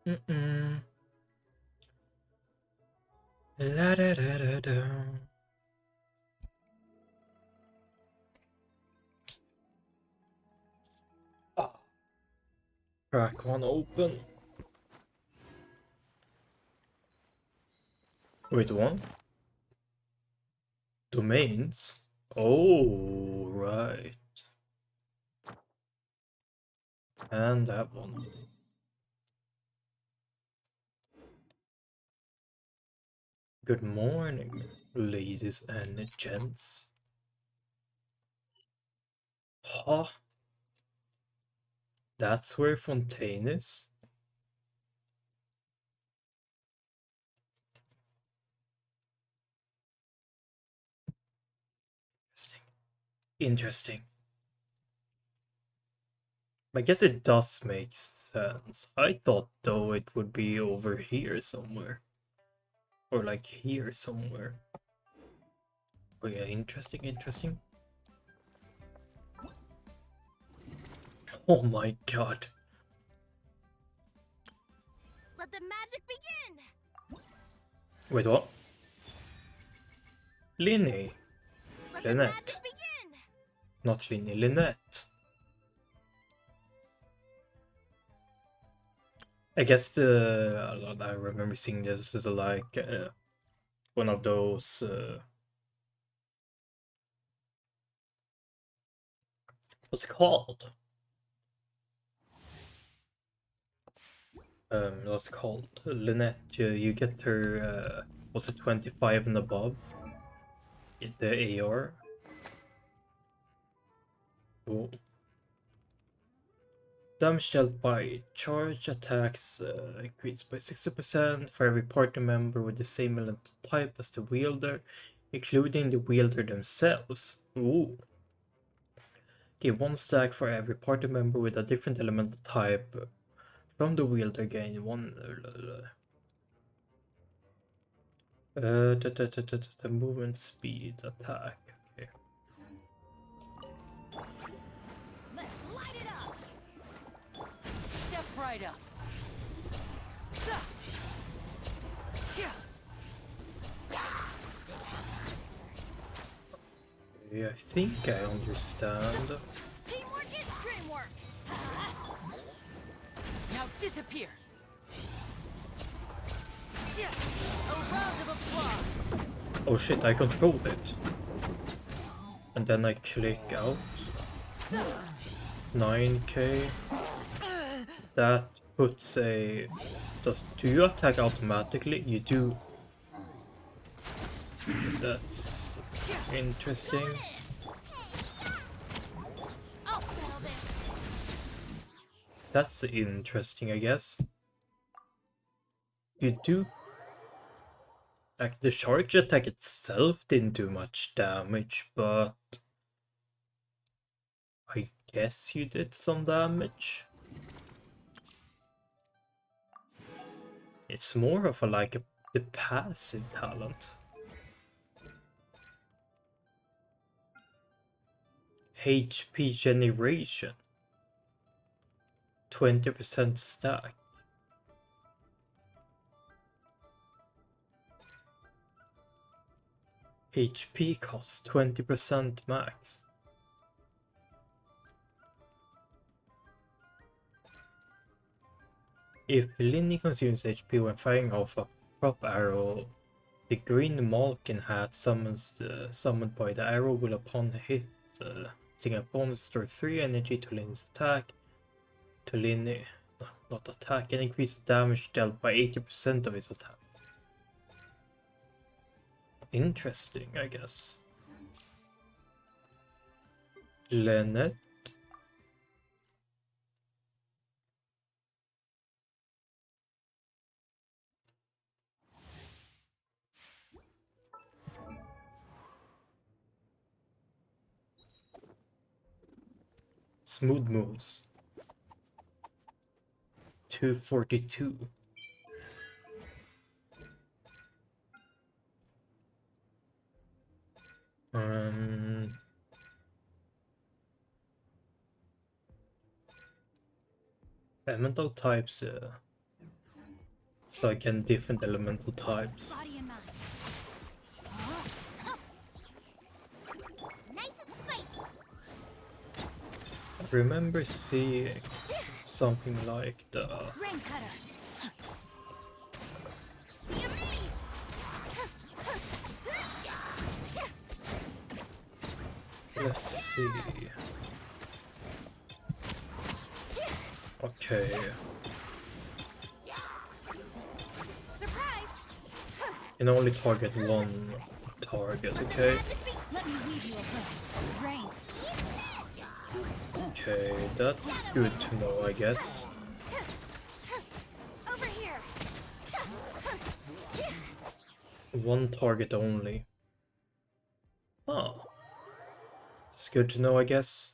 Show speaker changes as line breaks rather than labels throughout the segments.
Mm-mm. La da da da da. Ah. Crack one open. Wait, one? Domains? Oh, right. And that one. Good morning, ladies and gents. Huh? That's where Fontaine is? Interesting. Interesting. I guess it does make sense. I thought, though, it would be over here somewhere. Or like here somewhere. Oh yeah, interesting, interesting. Oh my god.
Let the magic begin.
Wait, what? Linny.
Let the magic
Lynette.
begin.
Not Linny, Lynette. I guess I remember seeing this as like one of those what's it called? What's it called? Lynette, you get her was it 25 and above? The AR. Oh. Damage dealt by charge attacks increased by 60% for every party member with the same elemental type as the wielder, including the wielder themselves. Ooh. Okay, one stack for every party member with a different elemental type from the wielder gain one. The movement speed attack. Okay.
Let's light it up. Step right up.
Yeah, I think I understand.
Teamwork is dreamwork. Now disappear. A round of applause.
Oh shit, I control it. And then I click out. 9k. That puts a... Do you attack automatically? You do. That's interesting.
Oh, well then.
That's interesting, I guess. You do... Like, the charge attack itself didn't do much damage, but... I guess you did some damage. It's more of a, like, the passive talent. HP generation. 20% stack. HP costs 20% max. If Linny consumes HP when firing off a prop arrow, the green Malkin hat summoned by the arrow will upon hit sing opponent store 3 energy to Linny's attack. To Linny, not attack, and increase the damage dealt by 80% of his attack. Interesting, I guess. Lynette. Smooth moves. 242. Elemental types. So again, different elemental types.
Body and mind. Nice and spicy.
I remember seeing something like the...
Rain cutter. Be amazed.
Let's see. Okay.
Surprise.
Can only target one target, okay?
Let me weave you a verse. Rain.
Okay, that's good to know, I guess.
Over here.
One target only. Oh. It's good to know, I guess.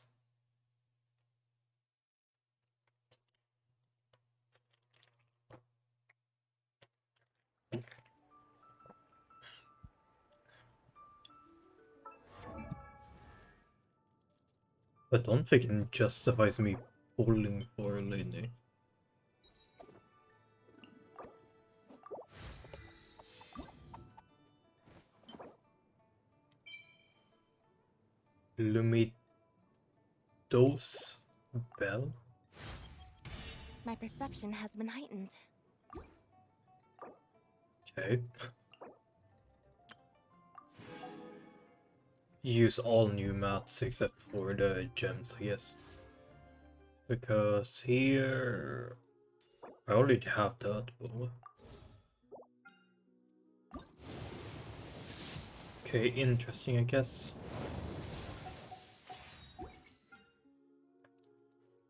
I don't think it justifies me pulling for Lini. Lumidos Bell?
My perception has been heightened.
Okay. Use all new mats except for the gems, I guess. Because here... I already have that, but... Okay, interesting, I guess.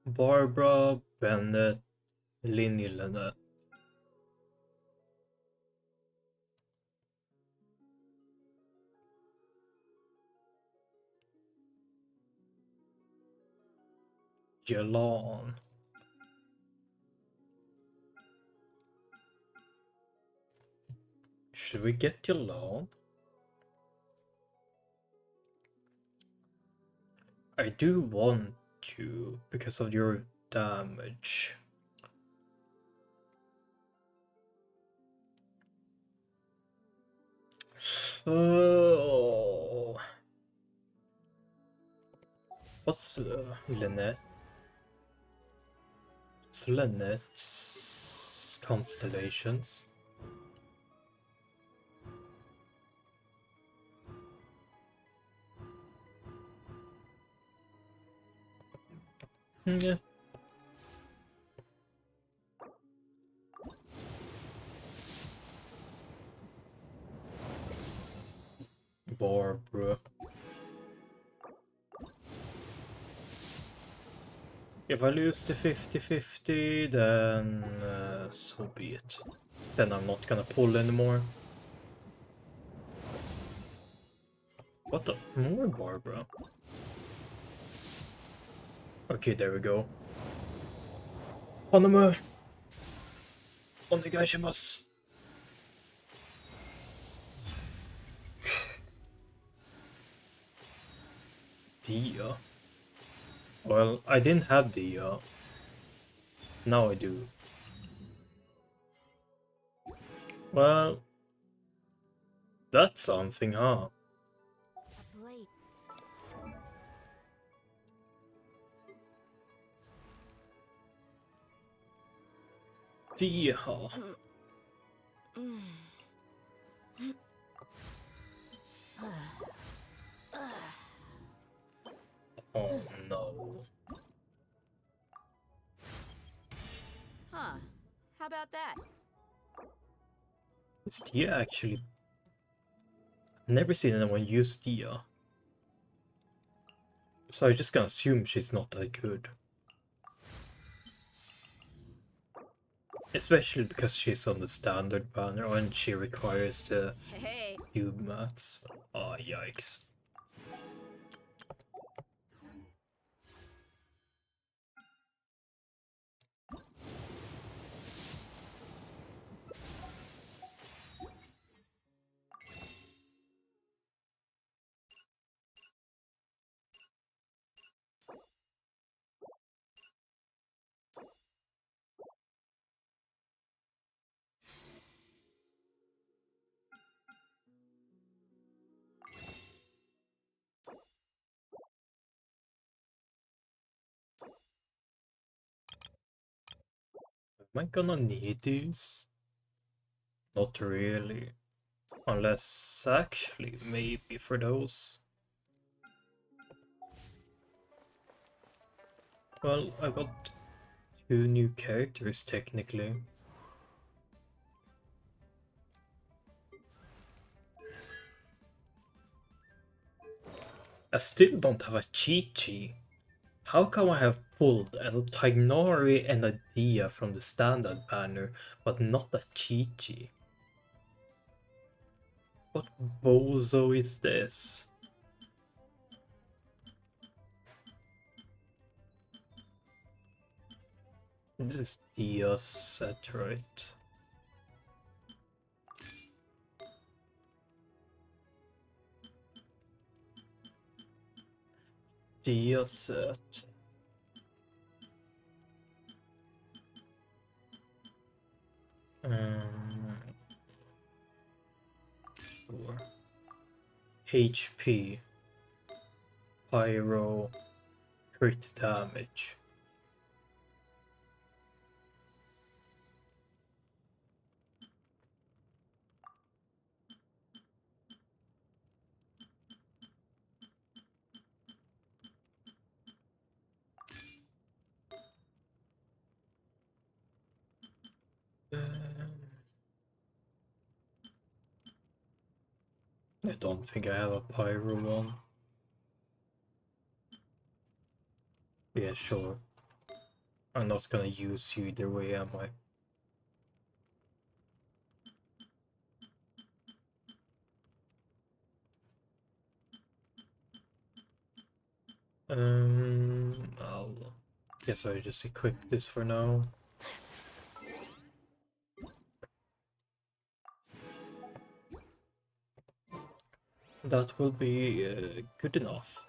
Barbara, Bennett, Linny Lynette. Jalan. Should we get Jalan? I do want to, because of your damage. Oh. What's Lynette? It's Lynette's constellations. Yeah. Barbara. If I lose the 50-50, then so be it. Then I'm not gonna pull anymore. What the? More Barbara? Okay, there we go. Haname! Onegaishimasu! Dia? Well, I didn't have Dia. Now I do. Well, that's something, huh?
Late.
Dia. Oh no.
Huh. How about that?
Is Dia actually... Never seen anyone use Dia. So I'm just gonna assume she's not that good. Especially because she's on the standard banner and she requires the
Hey.
cube mats. Oh, yikes. Am I gonna need these? Not really. Unless, actually, maybe for those. Well, I got 2 new characters technically. I still don't have a Chi-Chi. How come I have pulled a Tignari and a Dia from the standard banner, but not a Chi-Chi? What bozo is this? This is Dia's set, right? Dia set. Sure. HP, Pyro, crit damage. I don't think I have a Pyro one. Yeah, sure. I'm not gonna use you either way, am I? I'll guess I just equip this for now. That will be good enough.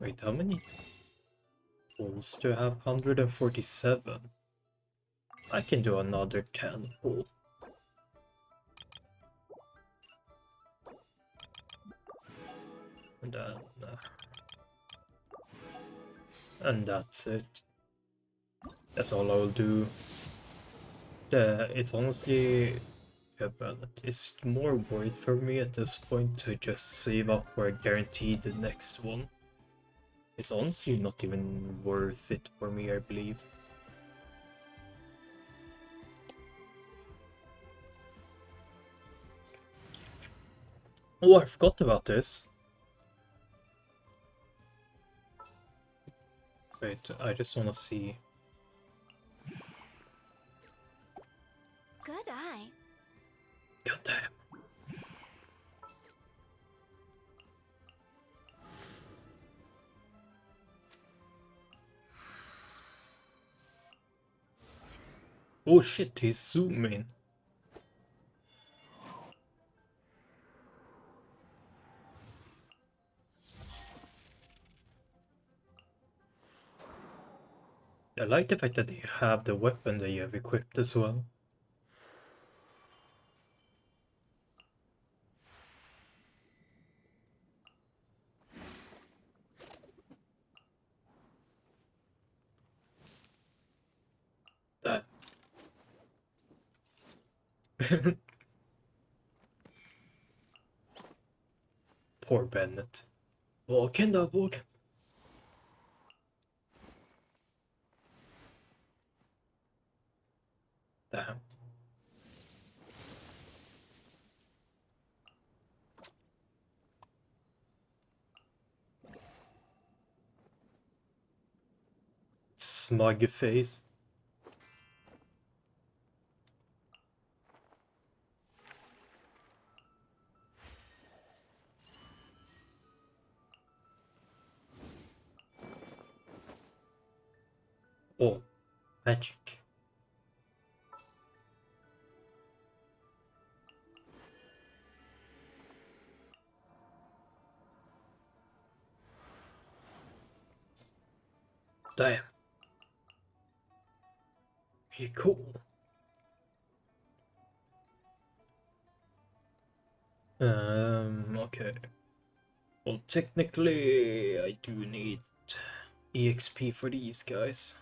Wait, how many pulls do I have? 147. I can do another 10 pull. And then... and that's it. That's all I'll do. It's honestly... yeah, but it's more worth for me at this point to just save up for a guaranteed the next one. It's honestly not even worth it for me, I believe. Oh, I forgot about this. Wait, I just wanna see.
Good eye.
God damn. Oh shit, he's zooming. I like the fact that they have the weapon that you have equipped as well. That. Poor Bennett. Walk in the walk. Damn. Smug face. Oh, magic. Damn. He cool. Okay. Well, technically, I do need EXP for these guys.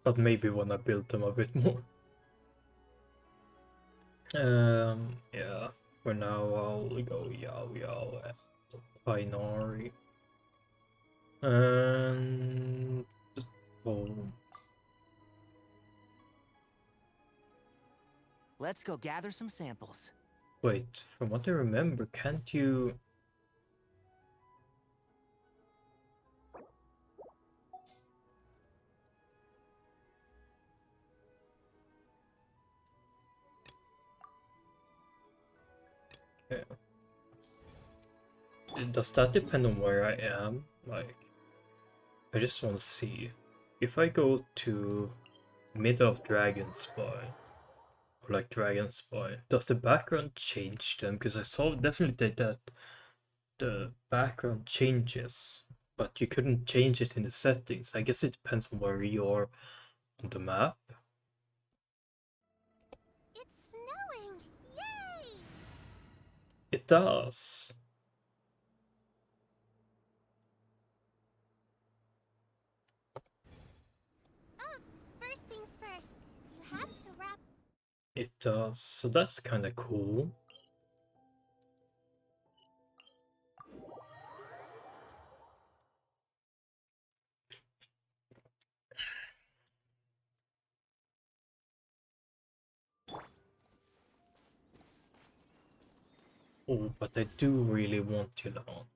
But maybe when I build them a bit more. Yeah. For now, I'll go Yao Yao at Binary. And... Oh,
Let's go gather some samples.
wait, from what I remember, can't you... Yeah. Does that depend on where I am? Like, I just want to see. If I go to middle of Dragon Spy, or like Dragon Spy, does the background change then? Because I saw definitely that the background changes, but you couldn't change it in the settings. I guess it depends on where you are on the map.
It's snowing! Yay!
It does.
Oh, first things first. You have to wrap.
It does. So that's kind of cool. Oh, but I do really want Yulon.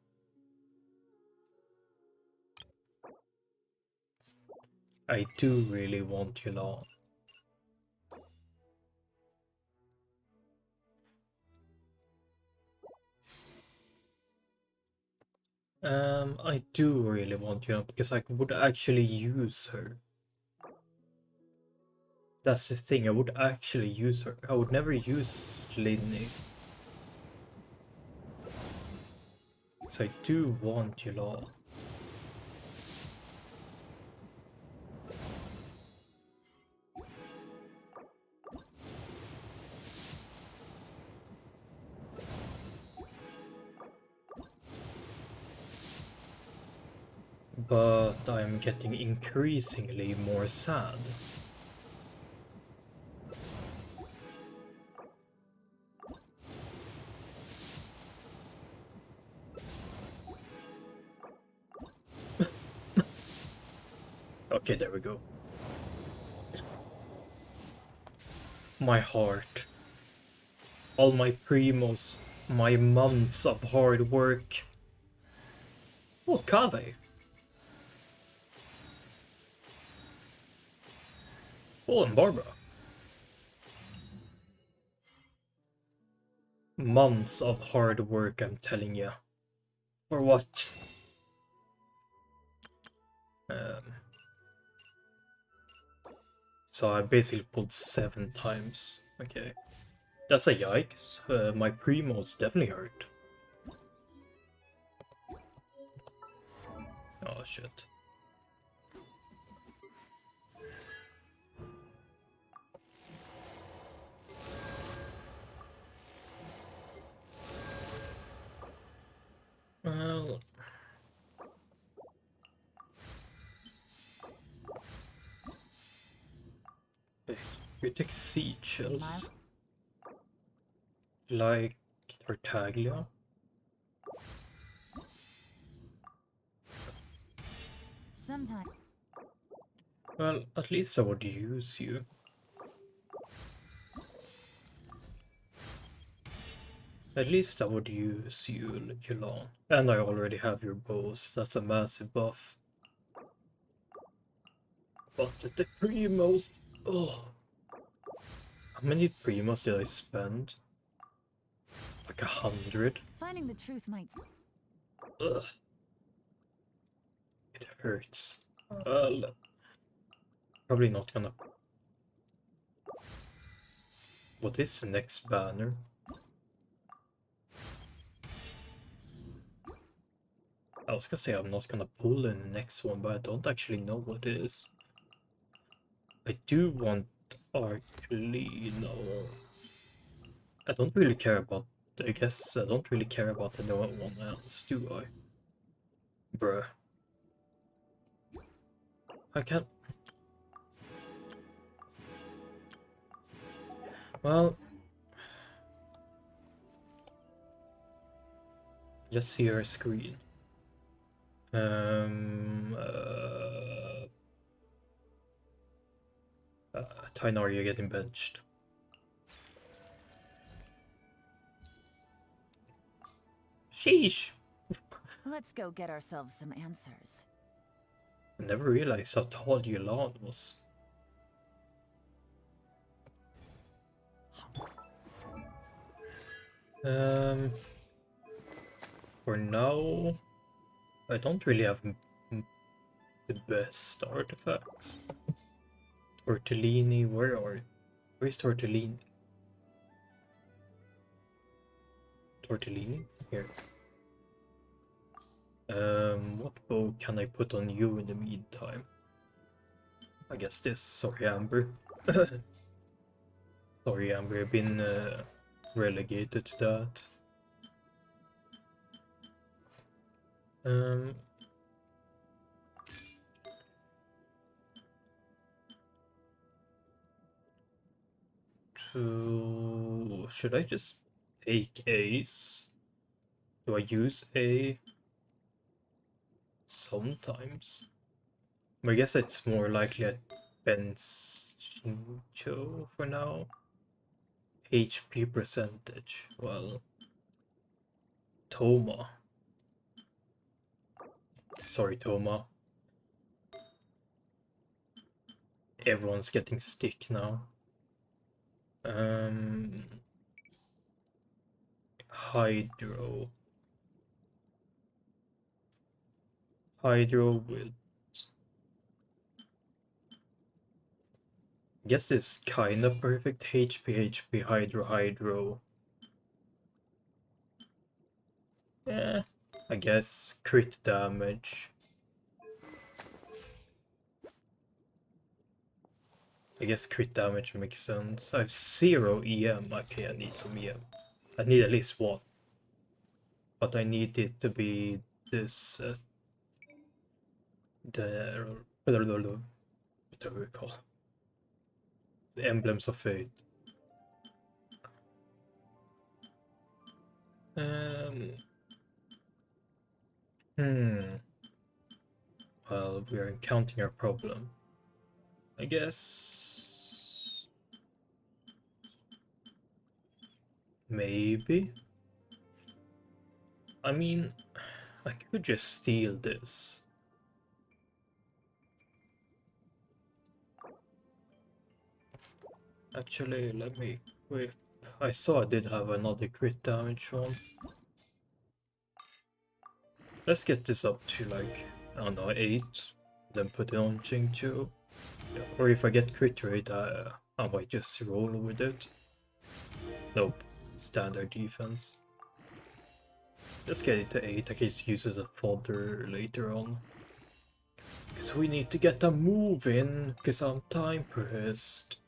I do really want Yulon. I do really want Yulon because I would actually use her. That's the thing, I would actually use her. I would never use Linny. So I do want Yulon. But I'm getting increasingly more sad. Okay, there we go. My heart. All my primos. My months of hard work. Oh, Kave. Oh, and Barbara. Months of hard work, I'm telling you. For what? Um, so I basically pulled 7 times. Okay. That's a yikes. My primos definitely hurt. Oh shit. Well... You take seed shells. Like Tartaglia.
Sometimes.
Well, at least I would use you. At least I would use you, Yulon. And I already have your bows. That's a massive buff. But the primos... Oh. How many primos did I spend? Like 100?
Finding the truth might.
Ugh. It hurts. Well, probably not gonna... What is the next banner? I was gonna say I'm not gonna pull in the next one, but I don't actually know what it is. I do want Arclino. I don't really care about. I guess I don't really care about anyone else, do I? Bruh. I can't. Well, let's see her screen. Tainar, you're getting benched. Sheesh.
Let's go get ourselves some answers.
I never realized how tall Yulan was. For now, I don't really have the best artifacts. Tortellini, where's Tortellini? Tortellini? Here. What bow can I put on you in the meantime? I guess this. Sorry, Amber. Sorry, Amber, I've been relegated to that. Should I just take Ace? Do I use A? Sometimes. I guess it's more likely at Benchincho for now. HP percentage. Well, Toma. Sorry, Toma. Everyone's getting stick now. Hydro. Hydro with. I guess it's kinda perfect. HP, Hydro. Yeah, I guess crit damage. I guess crit damage makes sense. I have 0 EM. Okay, I need some EM. I need at least one. But I need it to be this. What do we call? The emblems of fate. Well, we are encountering a problem. I guess. Maybe. I mean, I could just steal this. Actually, let me wait. I saw I did have another crit damage one. Let's get this up to like, I don't know, 8. Then put it on Chingchu. Yeah. Or if I get crit rate, I might just roll with it. Nope. Standard defense. Let's get it to 8. I can just use it as a fodder later on. Because we need to get a move in, because I'm time pressed.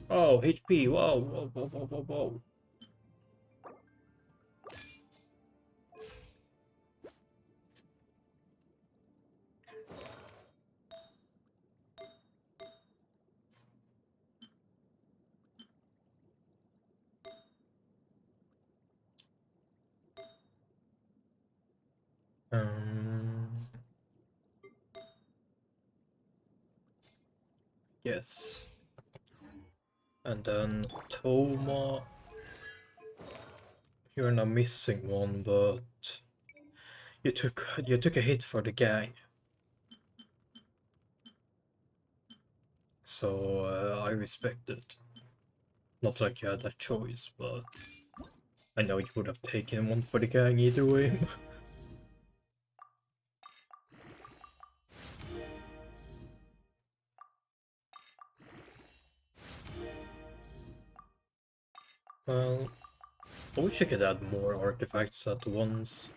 Oh, HP, wow, whoa. Yes. And then Toma. You're not missing one, but you took a hit for the gang. So I respect it. Not like you had a choice, but I know you would have taken one for the gang either way. Well, I wish I could add more artifacts at once.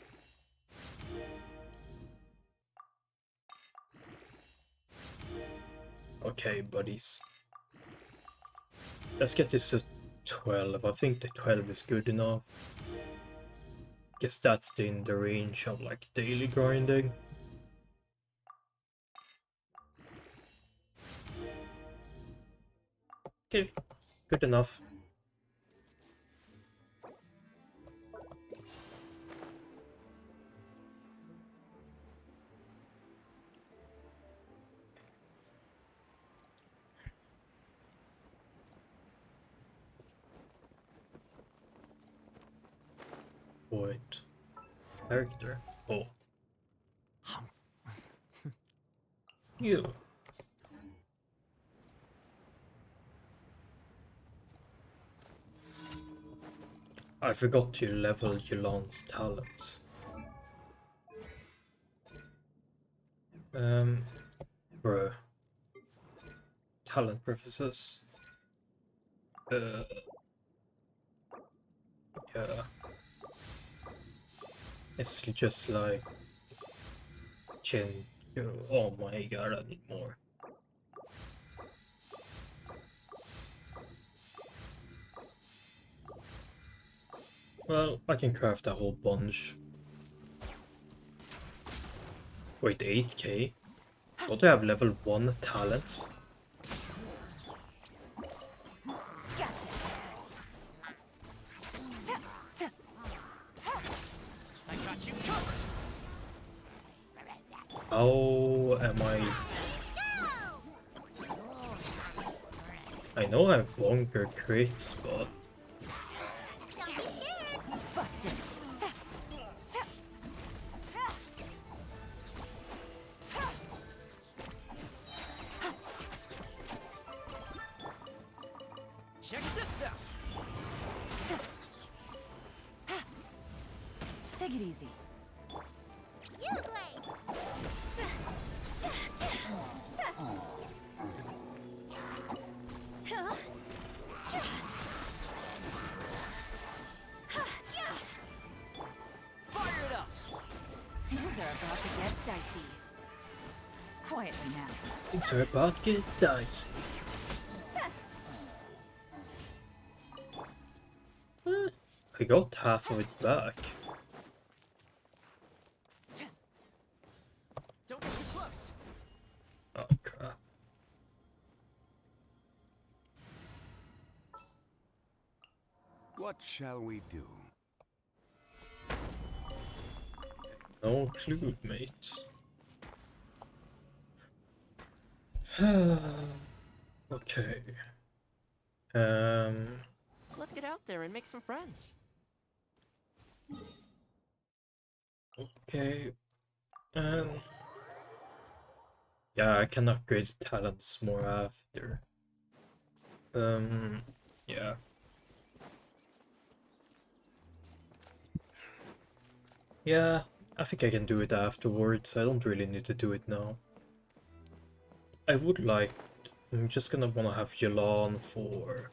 Okay, buddies. Let's get this to 12. I think the 12 is good enough. Guess that's in the range of like daily grinding. Okay, good enough. Wait. Character. Oh. You. I forgot to level Yulan's talents. Bruh. Talent preferences. Yeah. It's just like Chin. Oh my god, I need more. Well, I can craft a whole bunch. Wait, 8k? Don't I have level 1 talents?
Gotcha.
I got you covered.
How am I know I have longer crits, but
Busted.
Check this out.
Take it easy.
Fire it up.
Things are about to get dicey. Quietly now.
things are about to get dicey. I got half of it back.
Don't get too close.
Oh crap.
What shall we do?
No clue, mate. Okay.
Let's get out there and make some friends.
Okay. Yeah, I can upgrade the talents more after. Yeah. Yeah, I think I can do it afterwards. I don't really need to do it now. I would like... I'm just gonna wanna have Yelan for...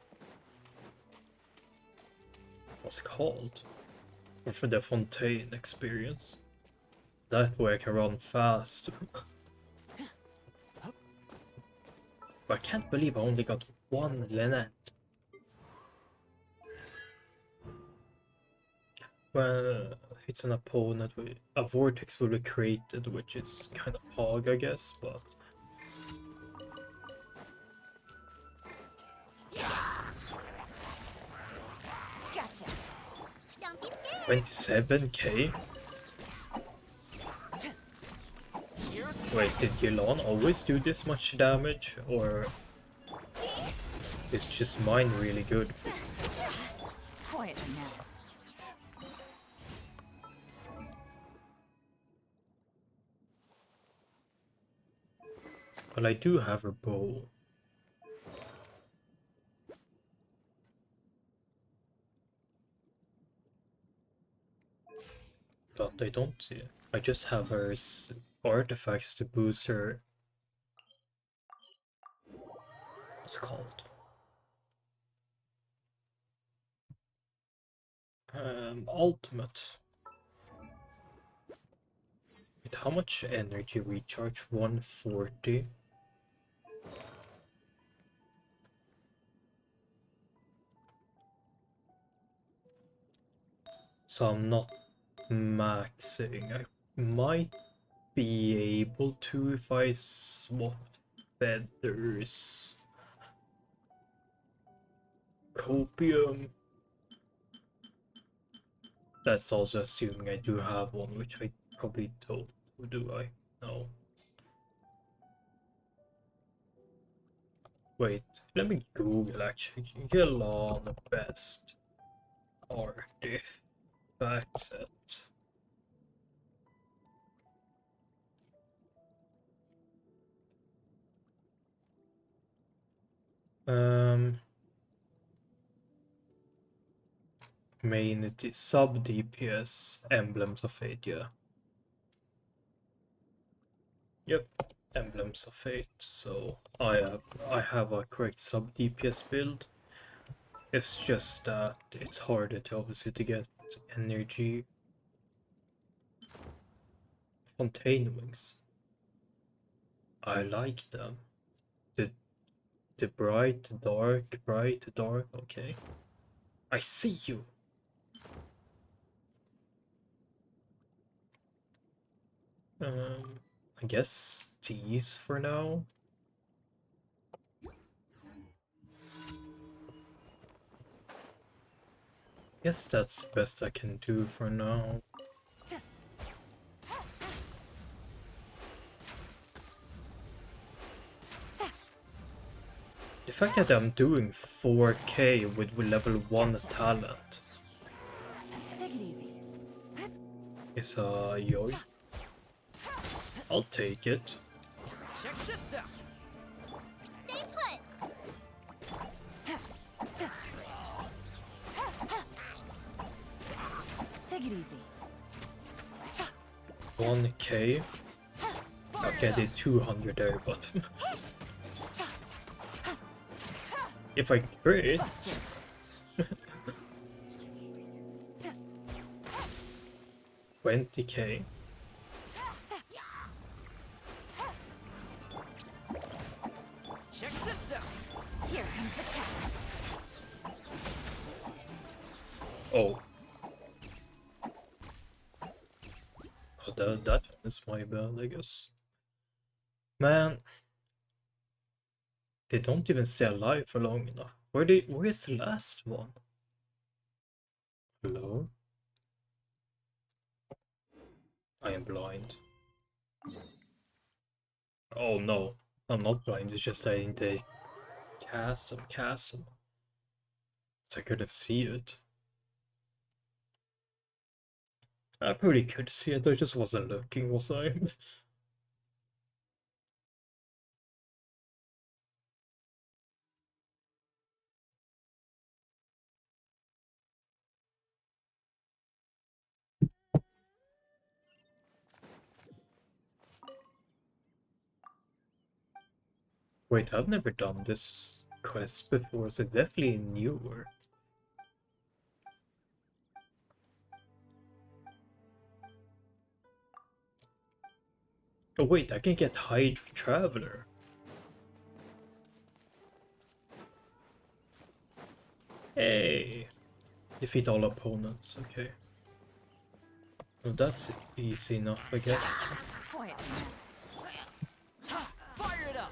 What's it called? For the Fontaine experience. That way I can run fast. But I can't believe I only got one Lynette. Well, it's an opponent with a vortex will be created, which is kind of hog, I guess, but...
Gotcha.
27k? Wait, did Yelan always do this much damage, or is just mine really good?
Quietly now.
Well, I do have a bow. But I don't... I just have her artifacts to boost her... What's it called? Ultimate. Wait, how much energy recharge? 140? So I'm not maxing. I might be able to if I swap feathers. Copium. That's also assuming I do have one, which I probably don't. Or do I? No. Wait, let me Google actually. Yellow best artifact set. Main sub DPS emblems of fate, yeah. Yep, emblems of fate. So I have a correct sub DPS build. It's just that it's harder to obviously to get energy. Fontaine wings. I like them. The bright, dark, bright, dark. Okay. I see you. I guess these for now. Guess that's the best I can do for now. The fact that I'm doing 4k with level 1 talent
Take it easy.
is a yoy. I'll take it.
Check this out.
Stay put.
Take it easy.
1k. Okay, I did 200 there, but if I crit, 20k.
Check this out.
Here comes the catch.
Oh. Oh, that is my bad, I guess. Man, they don't even stay alive for long enough. Where's the last one? Hello? I am blind. Oh no, I'm not blind, it's just I in the chasm. So I couldn't see it. I probably could see it, I just wasn't looking, was I? Wait, I've never done this quest before, so definitely newer. Oh wait, I can get Hydra Traveler. Hey! Defeat all opponents, okay. Well, that's easy enough, I guess.
Quiet.
Fire it up.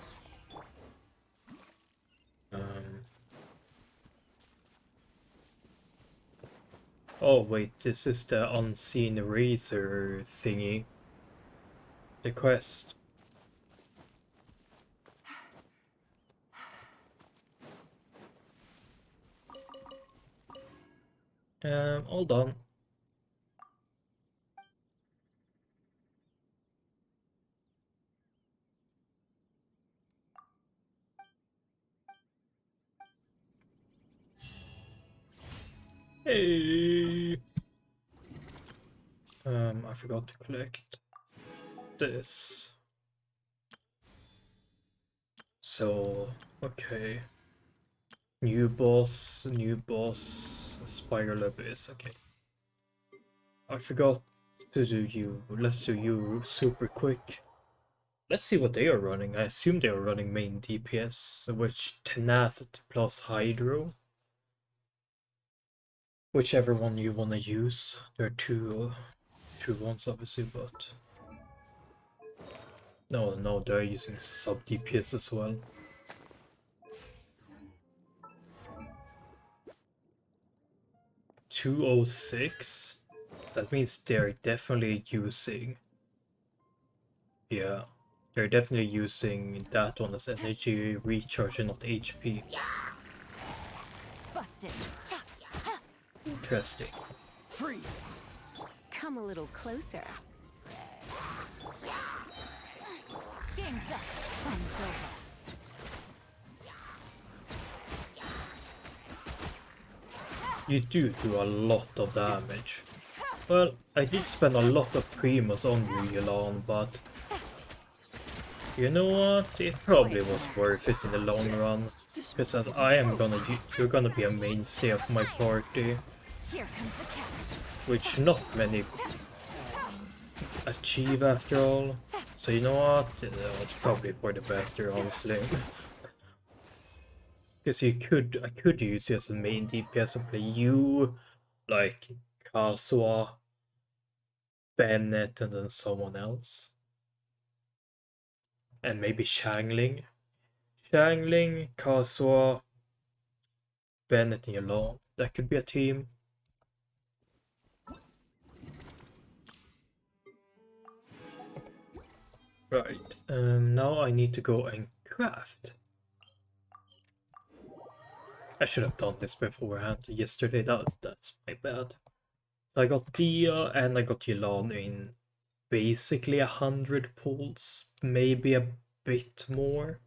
Oh wait, this is the unseen razor thingy. The quest. All done. Hey! I forgot to collect this. So, okay. New boss, Spiral Abyss, okay. I forgot to do you. Let's do you super quick. Let's see what they are running. I assume they are running main DPS, which Tenacity plus Hydro. Whichever one you want to use. There are two ones obviously, but no, they're using sub DPS as well. $206. That means they're definitely using. Yeah, they're definitely using that one as energy recharge and not HP.
Busted. Cha.
Interesting.
Freeze.
Come a little closer. Game's up. Fun's over.
You do a lot of damage. Well, I did spend a lot of Primus on you, Yelan, but you know what? It probably was worth it in the long run. Because as you're gonna be a mainstay of my party,
Here comes the catch.
which not many achieve after all. So you know what? That was probably for the better, honestly. Because I could use you as a main DPS and play you, like Kazuha, Bennett, and then someone else. And maybe Shangling. Shangling, Kazuha, Bennett, and Yelan. That could be a team. Right, now I need to go and craft. I should have done this beforehand yesterday, that's my bad. So I got Dia and I got Yelan in basically 100 pulls, maybe a bit more.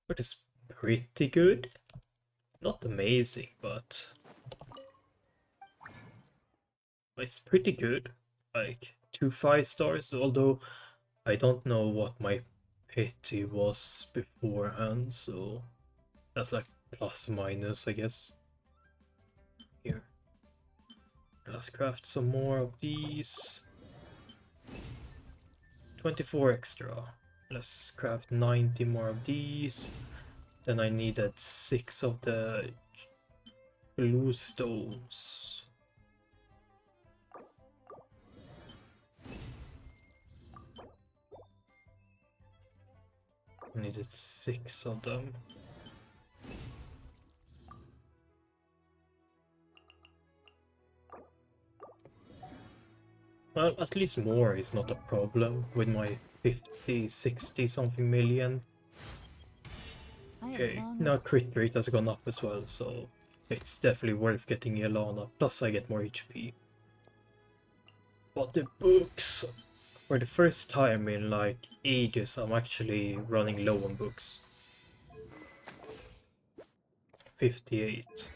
But it's pretty good. Not amazing, but it's pretty good. Like 2 5-stars, although I don't know what my pity was beforehand, so that's like plus minus, I guess. Here. Let's craft some more of these. 24 extra. Let's craft 90 more of these. Then I needed 6 of the blue stones. I needed 6 of them. Well, at least more is not a problem with my 50, 60 something million. Okay, now crit rate has gone up as well, so it's definitely worth getting Yelana, plus I get more HP. But the books, for the first time in like ages, I'm actually running low on books. 58.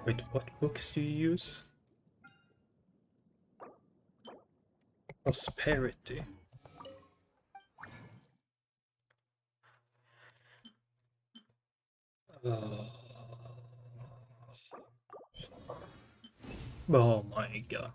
Wait, what books do you use? Prosperity. Oh my god.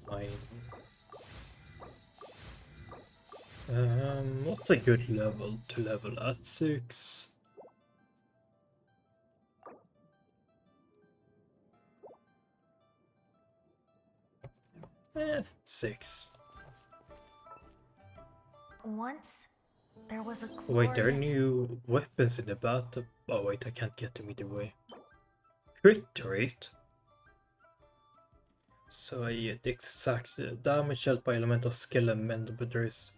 Fine. What's a good level to level at? 6? Eh, 6.
Once, there was a
Wait, there are
glorious...
new weapons in the battle. Oh wait, I can't get them either way. Crit rate? So yeah, the exact damage dealt by elemental skill and mend, but there is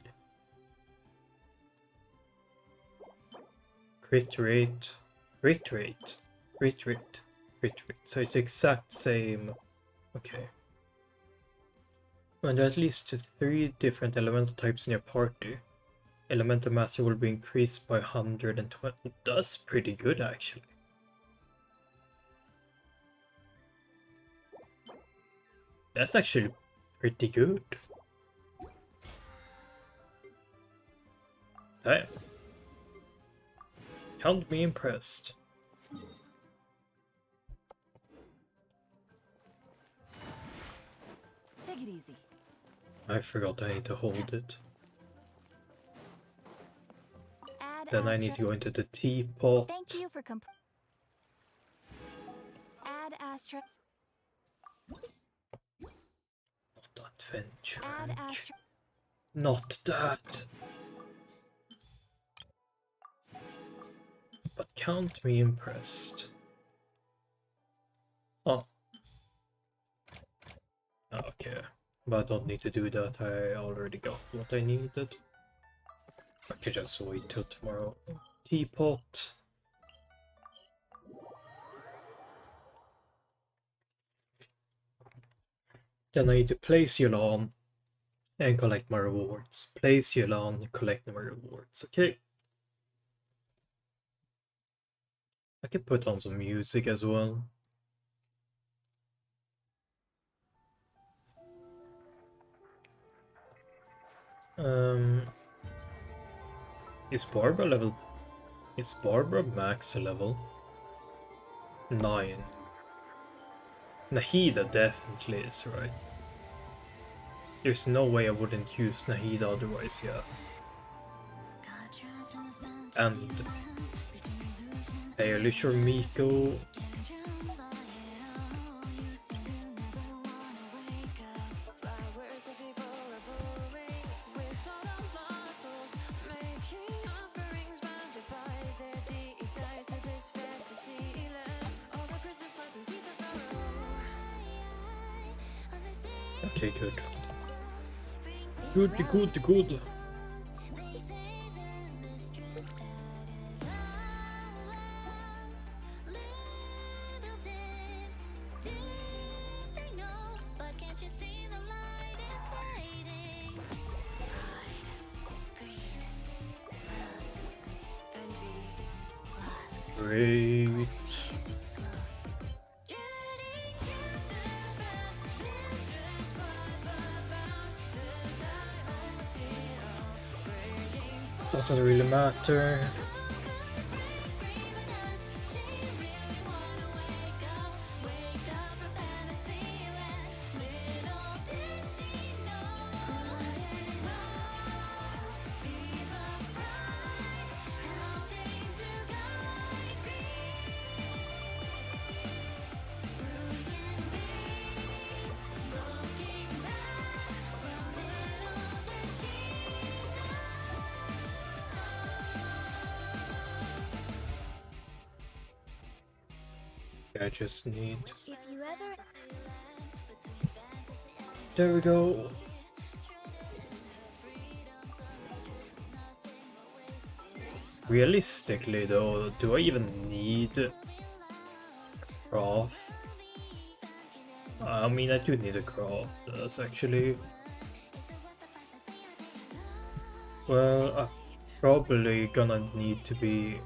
crit rate, crit rate, crit rate, crit rate. So it's exact same. Okay. And there are at least 3 different elemental types in your party. Elemental master will be increased by 120. That's pretty good actually. That's actually pretty good. Damn. Count me impressed.
Take it easy.
I forgot I need to hold it.
Add
Then I need to
asterisk.
go into the teapot.
Thank you for add asterisk.
Not adventure.
Add asterisk.
Not that. But count me impressed. Oh. Okay. But I don't need to do that. I already got what I needed. I could just wait till tomorrow. Teapot. Then I need to place Yulan and collect my rewards. Place Yulan, collect my rewards. Okay. I could put on some music as well. Is Barbara max level? 9. Nahida definitely is, right? There's no way I wouldn't use Nahida otherwise, yeah. And fairly sure Miko. Okay, good. Good. Great. Doesn't really matter. I just need...
If you ever
There we go. Realistically though, do I even need craft? I mean, I do need a craft. That's actually... Well, I'm probably gonna need to be...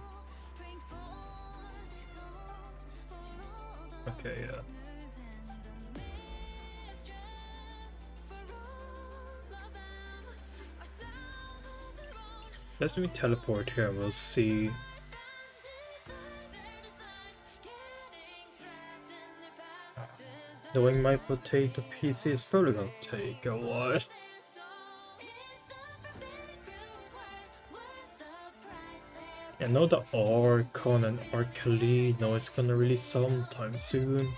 Okay, yeah. Let me teleport here and we'll see. Knowing my potato PC is probably gonna take a while. I know the Archon and Arcalino is gonna release sometime soon.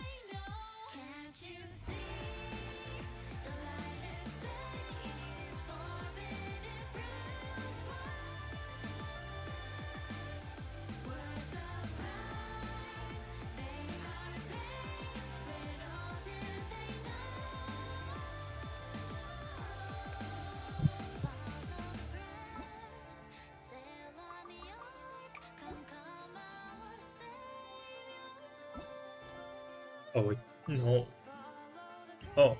Oh wait, no. Oh.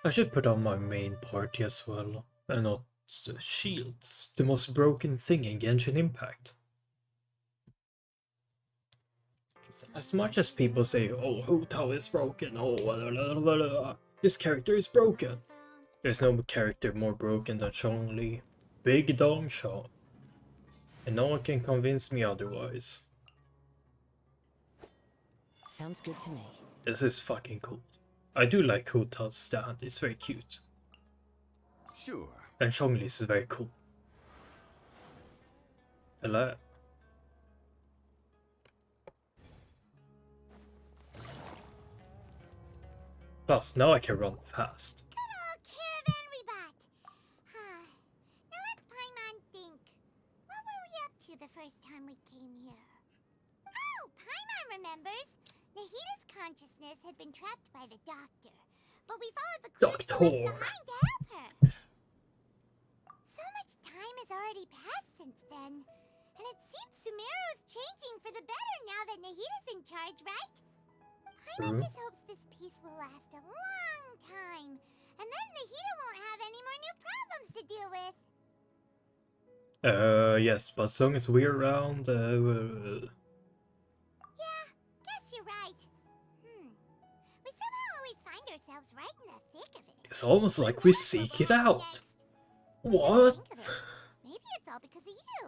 I should put on my main party as well, and not the shields, the most broken thing in Genshin Impact. As much as people say, oh, Hu Tao is broken, oh, blah, blah, blah, blah, this character is broken. There's no character more broken than Chong-Li. Big Dong Shot. And no one can convince me otherwise.
Sounds good to me.
This is fucking cool. I do like Hu Tao's stand, it's very cute.
Sure.
And Chong-Li's is very cool. Hello. Plus, now I can run fast.
Good old caravan rebot. Now let Paimon think. What were we up to the first time we came here? Oh, Paimon remembers. Nahita's consciousness had been trapped by the doctor, but we followed the clues she left behind to help her. So much time has already passed since then, and it seems Sumeru's changing for the better now that Nahita's in charge, right? Paimon just hopes this peace will last a long time, and then Nahita won't have any more new problems to deal with.
Yes, but as long as we're around,
Yeah, guess you're right. We somehow always find ourselves right in the thick of it.
it's almost like we seek it out.
Next.
What?
Think of it. Maybe it's all because of you.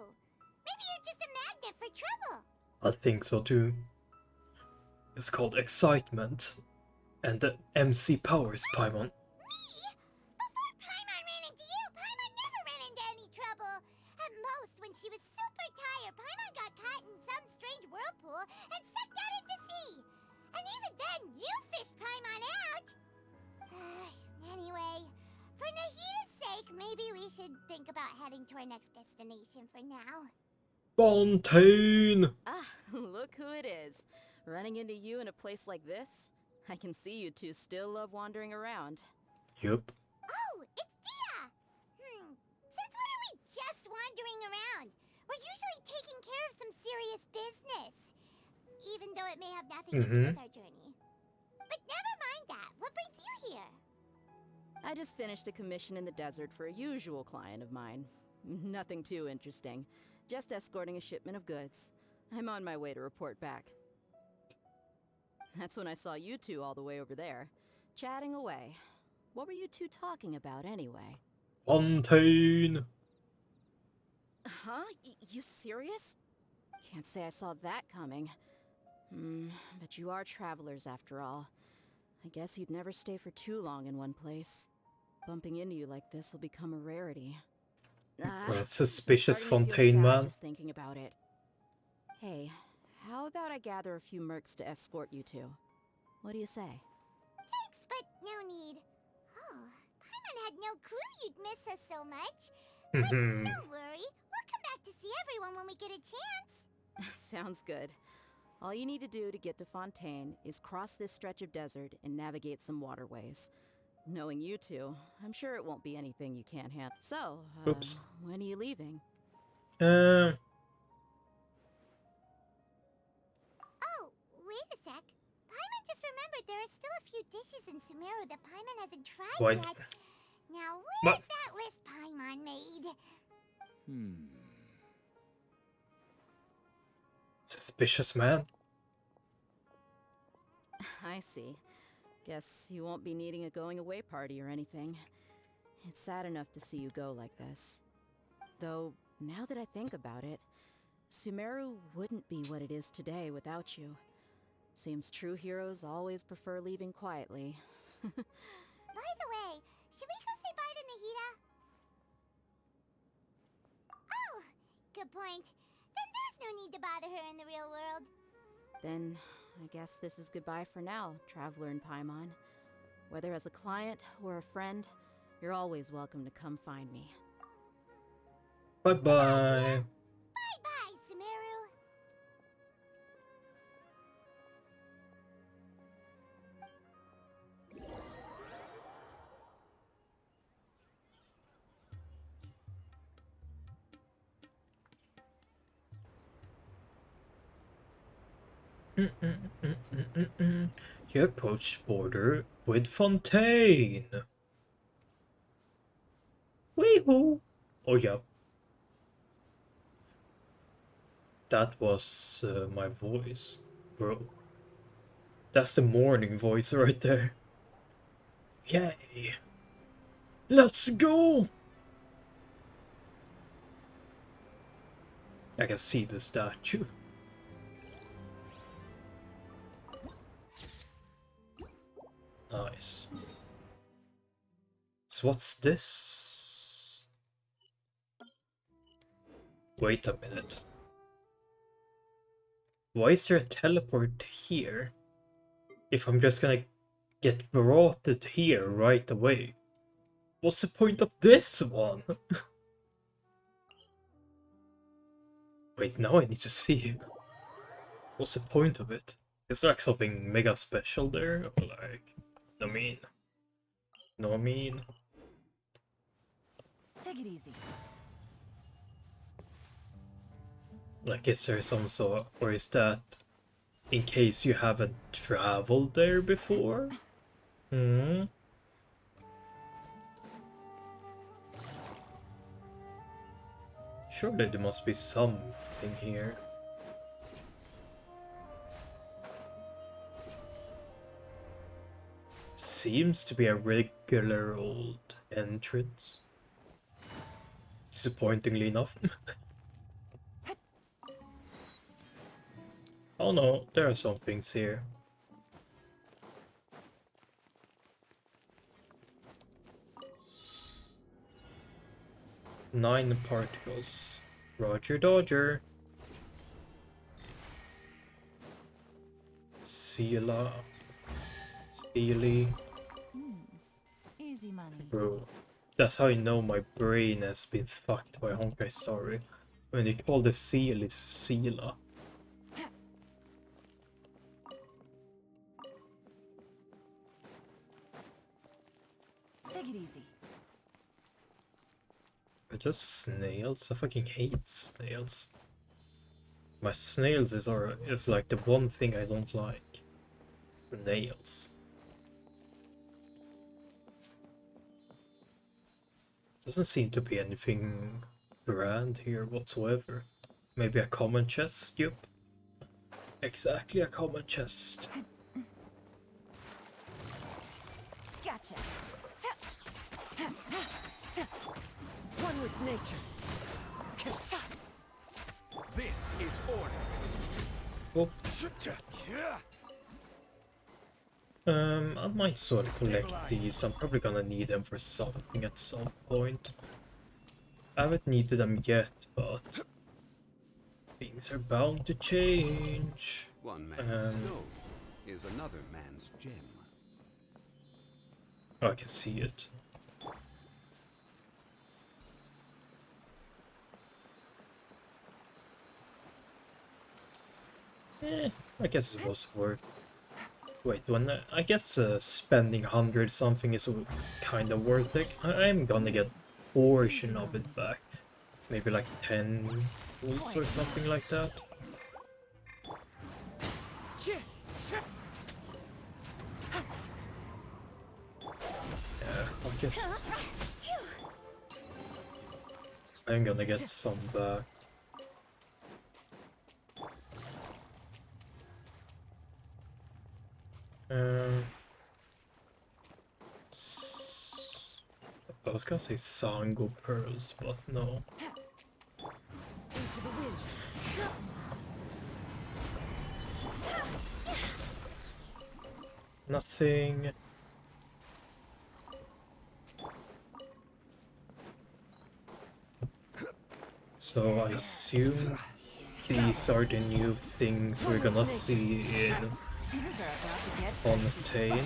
Maybe you're just a magnet for trouble.
I think so too. It's called excitement. And the MC powers, Paimon.
Me? Before Paimon ran into you, Paimon never ran into any trouble. At most, when she was super tired, Paimon got caught in some strange whirlpool and sucked out into sea. And even then, you fished Paimon out. Anyway, for Nahita's sake, maybe we should think about heading to our next destination for now.
Fontaine!
Ah, look who it is. Running into you in a place like this? I can see you two still love wandering around.
Yup.
Oh, it's Dia! Since when are we just wandering around? We're usually taking care of some serious business. Even though it may have nothing to do with our journey. But never mind that. What brings you here?
I just finished a commission in the desert for a usual client of mine. Nothing too interesting. Just escorting a shipment of goods. I'm on my way to report back. That's when I saw you two all the way over there, chatting away. What were you two talking about anyway?
Fontaine!
Huh? You serious? Can't say I saw that coming. But you are travelers after all. I guess you'd never stay for too long in one place. Bumping into you like this will become a rarity.
What a suspicious
Starting to feel
Fontaine
sad
man.
just thinking about it. Hey, how about I gather a few mercs to escort you two? What do you say?
Thanks, but no need. Oh, Paimon had no clue you'd miss us so much. But don't worry, we'll come back to see everyone when we get a chance.
Sounds good. All you need to do to get to Fontaine is cross this stretch of desert and navigate some waterways. Knowing you two, I'm sure it won't be anything you can't handle. So,
Oops.
when are you leaving?
Oh, wait a sec. Paimon just remembered there are still a few dishes in Sumeru that Paimon hasn't tried
What?
yet. Now,
What?
where's that list Paimon made?
Suspicious man.
I see. Guess you won't be needing a going away party or anything. It's sad enough to see you go like this. Though, now that I think about it, Sumeru wouldn't be what it is today without you. Seems true heroes always prefer leaving quietly.
By the way, should we go say bye to Nahita? Oh, good point. Then there's no need to bother her in the real world.
Then, I guess this is goodbye for now, Traveler in Paimon. Whether as a client or a friend, you're always welcome to come find me.
Bye bye.
Bye-bye, Sumeru.
You approach the border with Fontaine. Wee-hoo! Oh yeah. That was my voice. Bro, that's the morning voice right there. Yay! Let's go! I can see the statue. Nice. So what's this? Wait a minute. Why is there a teleport here? If I'm just gonna get brought it here right away. What's the point of this one? Wait, now I need to see. What's the point of it? Is there like something mega special there? Or like, I mean, no, I mean.
Take it easy.
Like, is there some sort, or is that in case you haven't traveled there before? Hmm. Surely there must be something here. Seems to be a regular old entrance. Disappointingly enough. Oh no, there are some things here. Nine particles. Roger Dodger. Seala. Steely.
Easy money.
Bro, that's how I know my brain has been fucked by Honkai Story. When you call the seal is Seala.
Take it easy.
Are those snails? I fucking hate snails. My snails is like the one thing I don't like. Snails. Doesn't seem to be anything grand here whatsoever. Maybe a common chest? Yup. Exactly a common chest.
Gotcha.
One with nature. This is order.
Oh, I might sort of collect these. I'm probably gonna need them for something at some point. I haven't needed them yet, but things are bound to change.
One man's stone is another man's gem.
Oh, I can see it. I guess it was worth. Wait, I guess spending 100 something is kind of worth it. I'm gonna get portion of it back. Maybe like 10 pools or something like that. Yeah, I'm gonna get some back. I was gonna say Sango pearls, but no.
Into the wind.
Nothing. So I assume these are the new things we're gonna see in Fontaine.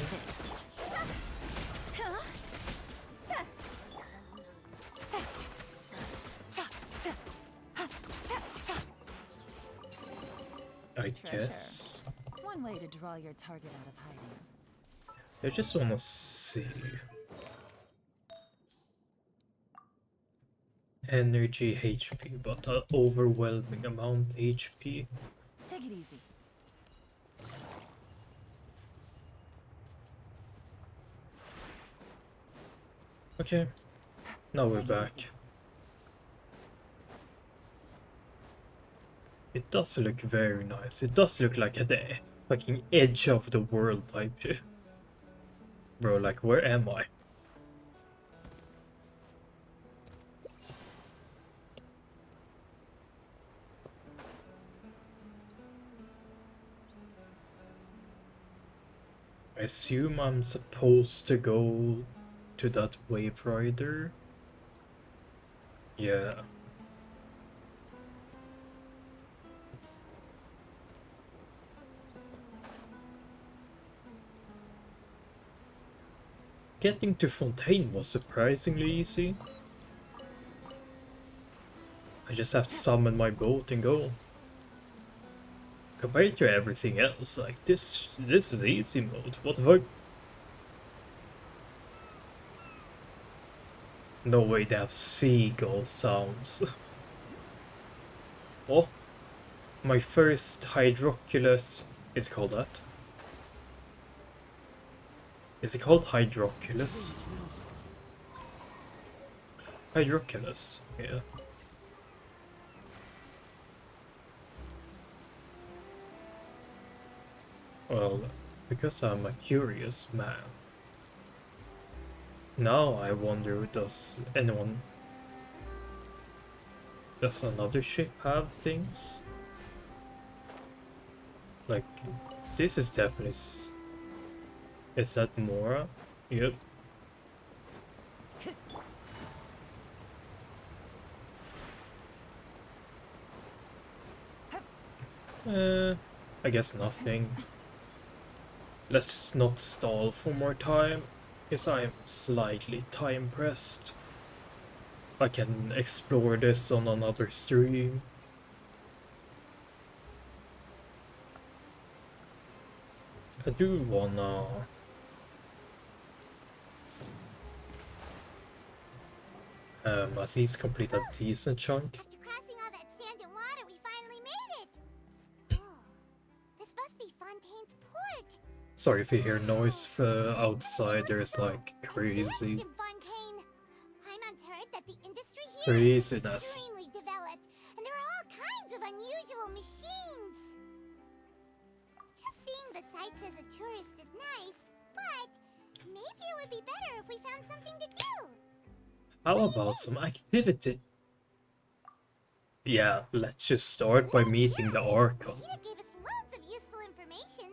I guess.
One way to draw your target out of hiding.
I just wanna see. Energy HP, but an overwhelming amount HP.
Take it easy.
Okay, now we're back. It does look very nice. It does look like a fucking edge of the world type shit. Bro, like, where am I? I assume I'm supposed to go to that wave rider. Yeah. Getting to Fontaine was surprisingly easy. I just have to summon my boat and go. Compared to everything else, like this is the easy mode. What the fuck? No way they have seagull sounds. Oh, my first hydroculus is called that. Is it called hydroculus? Hydroculus, yeah. Well, because I'm a curious man. Now I wonder, does another ship have things? Like, this is definitely... Is that Mora? Yep. I guess nothing. Let's not stall for more time, because I am slightly time pressed. I can explore this on another stream. I do wanna... at least complete a decent chunk.
After crossing all that sand and water, we finally made it! Oh, this must be Fontaine's port!
Sorry if you hear noise outside, there's like crazy
In Fontaine. Paimon's heard that the industry here is
craziness.
extremely developed, and there are all kinds of unusual machines. Just seeing the sights as a tourist is nice, but maybe it would be better if we found something to do.
How about some activity? Yeah, let's just start by meeting the Archon.
Nahida gave us loads of useful information.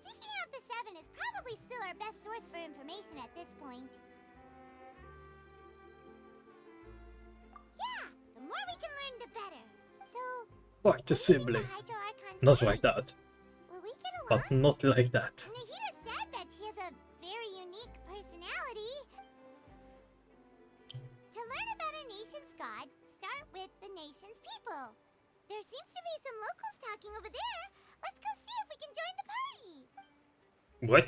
Seeking out the Seven is probably still our best source for information at this point. Yeah, the more we can learn, the better. So,
Fuck the sibling. Not like that.
will we get along?
But not like that.
Nahida said that she has a very unique personality. To learn about a nation's god, start with the nation's people. There seems to be some locals talking over there. Let's go see if we can join the party.
What?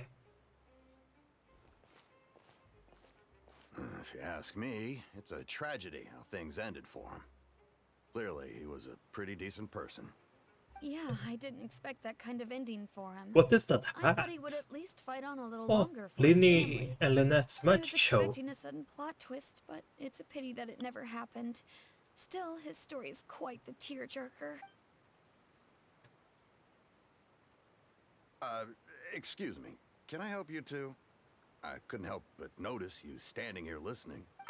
If you ask me, it's a tragedy how things ended for him. Clearly, he was a pretty decent person.
Yeah, I didn't expect that kind of ending for him.
What is that
I
hat?
thought he would at least fight on a little
Oh,
longer for his
Linny
family.
and Lynette's
I was
magic show.
expecting a sudden plot twist, but it's a pity that it never happened. Still, his story is quite the tearjerker.
Excuse me. Can I help you two? I couldn't help but notice you standing here listening.
Hi.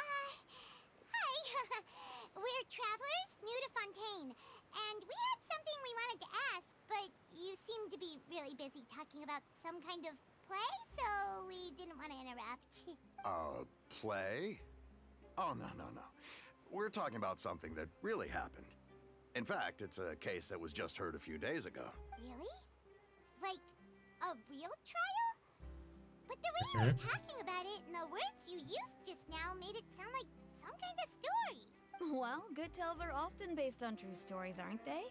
We're travelers new to Fontaine, and we had something we wanted to ask, but you seem to be really busy talking about some kind of play, so we didn't want to interrupt.
Play? Oh, no. We're talking about something that really happened. In fact, it's a case that was just heard a few days ago.
Really? Like, a real trial? But the way you were talking about it and the words you used just now made it sound like some kind of story.
Well, good tales are often based on true stories, aren't they?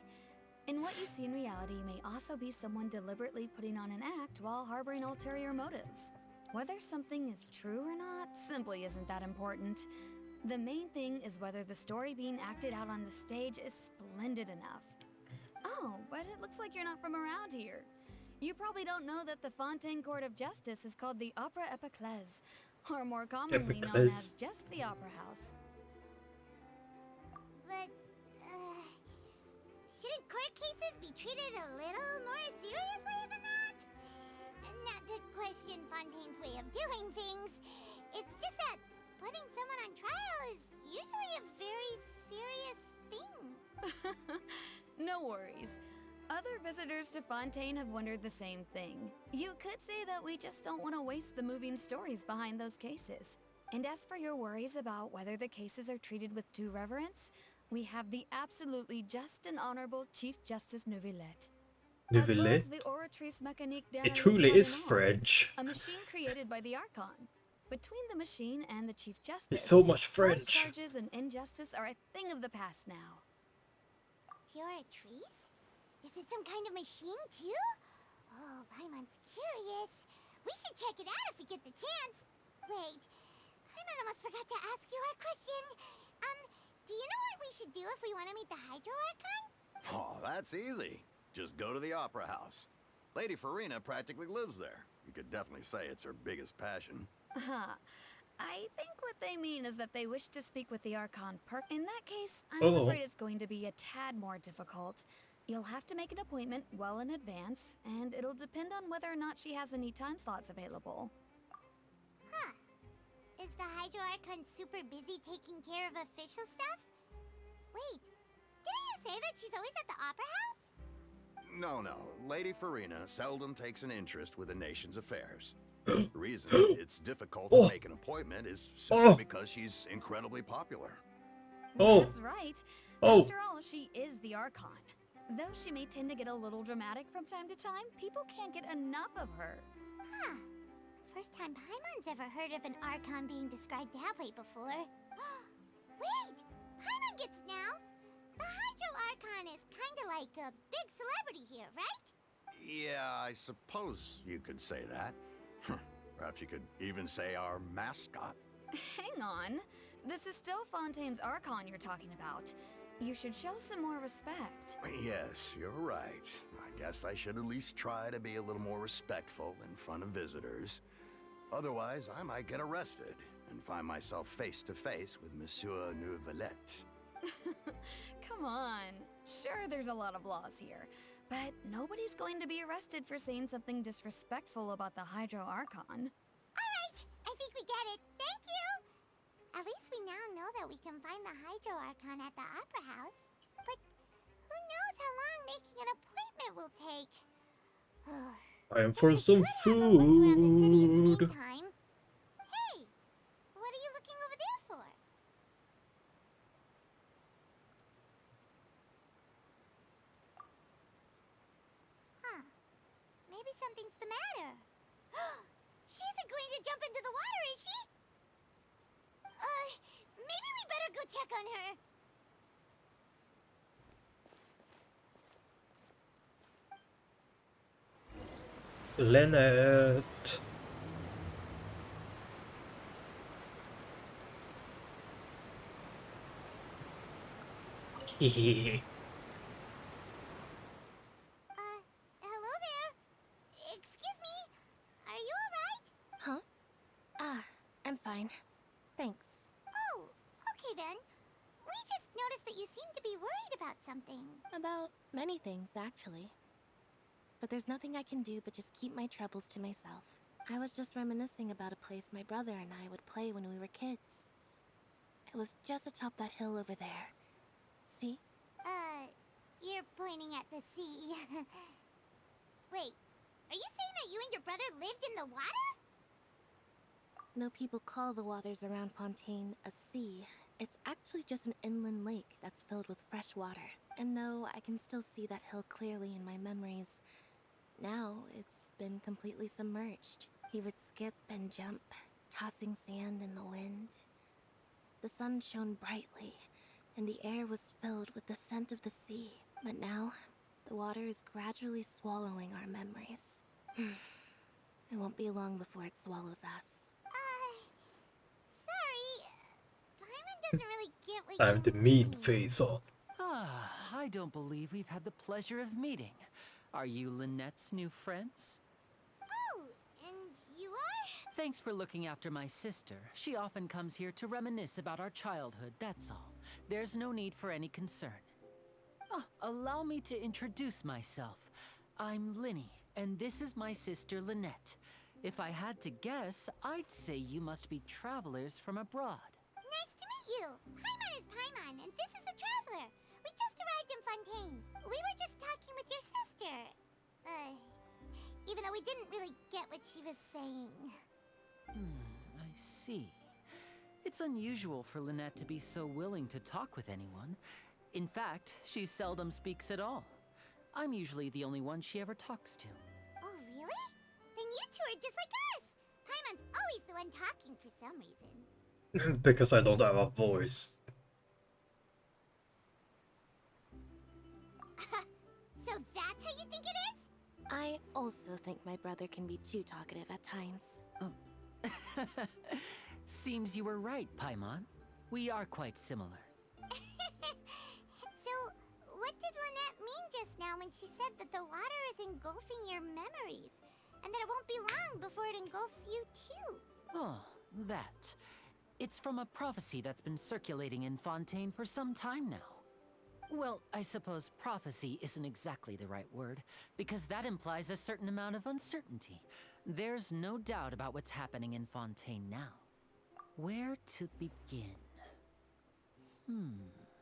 And what you see in reality may also be someone deliberately putting on an act while harboring ulterior motives. Whether something is true or not simply isn't that important. The main thing is whether the story being acted out on the stage is splendid enough. Oh, but it looks like you're not from around here. You probably don't know that the Fontaine Court of Justice is called the Opera Epiclese, or more commonly known as
Epiclese.
just the Opera House.
But, court cases be treated a little more seriously than that? Not to question Fontaine's way of doing things. It's just that putting someone on trial is usually a very serious thing.
No worries. Other visitors to Fontaine have wondered the same thing. You could say that we just don't want to waste the moving stories behind those cases. And as for your worries about whether the cases are treated with due reverence, we have the absolutely just and honorable Chief Justice Neuvillette. As well
Neuvillette?
as the Oratrice Mécanique
It truly is
d'Analyse
French.
a machine created by the Archon. Between the machine and the Chief
There's
Justice,
so much
false
French.
charges and injustice are a thing of the past now.
Oratrice? Is it some kind of machine too? Oh, Paimon's curious. We should check it out if we get the chance. Wait, Paimon almost forgot to ask you our question. Do you know what we should do if we want to meet the Hydro Archon?
Oh, that's easy. Just go to the Opera House. Lady Farina practically lives there. You could definitely say it's her biggest passion.
Huh. I think what they mean is that they wish to speak with the Archon In that case, I'm
Oh.
afraid it's going to be a tad more difficult. You'll have to make an appointment well in advance, and it'll depend on whether or not she has any time slots available.
Huh. Is the Hydro Archon super busy taking care of official stuff? Wait, didn't you say that she's always at the Opera House?
No. Lady Farina seldom takes an interest with the nation's affairs. The reason it's difficult
Oh.
to make an appointment is simply
Oh.
because she's incredibly popular.
Oh.
That's right.
Oh.
After all, she is the Archon. Though she may tend to get a little dramatic from time to time, people can't get enough of her.
Huh. First time Paimon's ever heard of an Archon being described that way before. Wait! Paimon gets now! The Hydro Archon is kinda like a big celebrity here, right?
Yeah, I suppose you could say that. Perhaps you could even say our mascot.
Hang on. This is still Fontaine's Archon you're talking about. You should show some more respect.
Yes, you're right. I guess I should at least try to be a little more respectful in front of visitors. Otherwise, I might get arrested and find myself face to face with Monsieur Neuvillette.
Come on. Sure, there's a lot of laws here, but nobody's going to be arrested for saying something disrespectful about the Hydro Archon.
Alright, I think we get it. Thank you! At least we now know that we can find the Hydro Archon at the Opera House. But who knows how long making an appointment will take?
Time for
We
some
could have a look around the city in the
food.
meantime. Hey, what are you looking over there for? Huh. Maybe something's the matter. She isn't going to jump into the water, is she? Maybe we better go check on her.
Lynette. Hehehe.
Hello there. Excuse me. Are you alright?
Huh? I'm fine. Thanks.
Oh, okay then. We just noticed that you seem to be worried about something.
About many things, actually. But there's nothing I can do but just keep my troubles to myself. I was just reminiscing about a place my brother and I would play when we were kids. It was just atop that hill over there. See?
You're pointing at the sea. Wait, are you saying that you and your brother lived in the water?
No people call the waters around Fontaine a sea. It's actually just an inland lake that's filled with fresh water. And no, I can still see that hill clearly in my memories. Now, it's been completely submerged. He would skip and jump, tossing sand in the wind. The sun shone brightly, and the air was filled with the scent of the sea. But now, the water is gradually swallowing our memories. It won't be long before it swallows us.
Sorry. Paimon doesn't really get what
I
you
have the mean
mean.
face on.
I don't believe we've had the pleasure of meeting. Are you Lynette's new friends?
Oh, and you are?
Thanks for looking after my sister. She often comes here to reminisce about our childhood, that's all. There's no need for any concern. Oh, allow me to introduce myself. I'm Linny, and this is my sister Lynette. If I had to guess, I'd say you must be travelers from abroad.
Nice to meet you. Paimon is Paimon, and this is the Traveler. We just arrived in Fontaine. We were just talking with your sister. Even though we didn't really get what she was saying.
I see. It's unusual for Lynette to be so willing to talk with anyone. In fact, she seldom speaks at all. I'm usually the only one she ever talks to.
Oh, really? Then you two are just like us. Paimon's always the one talking for some reason.
Because I don't have a voice.
So that's how you think it is?
I also think my brother can be too talkative at times.
Seems you were right, Paimon. We are quite similar.
So, what did Lynette mean just now when she said that the water is engulfing your memories? And that it won't be long before it engulfs you too?
Oh, that. It's from a prophecy that's been circulating in Fontaine for some time now. Well, I suppose prophecy isn't exactly the right word, because that implies a certain amount of uncertainty. There's no doubt about what's happening in Fontaine now. Where to begin?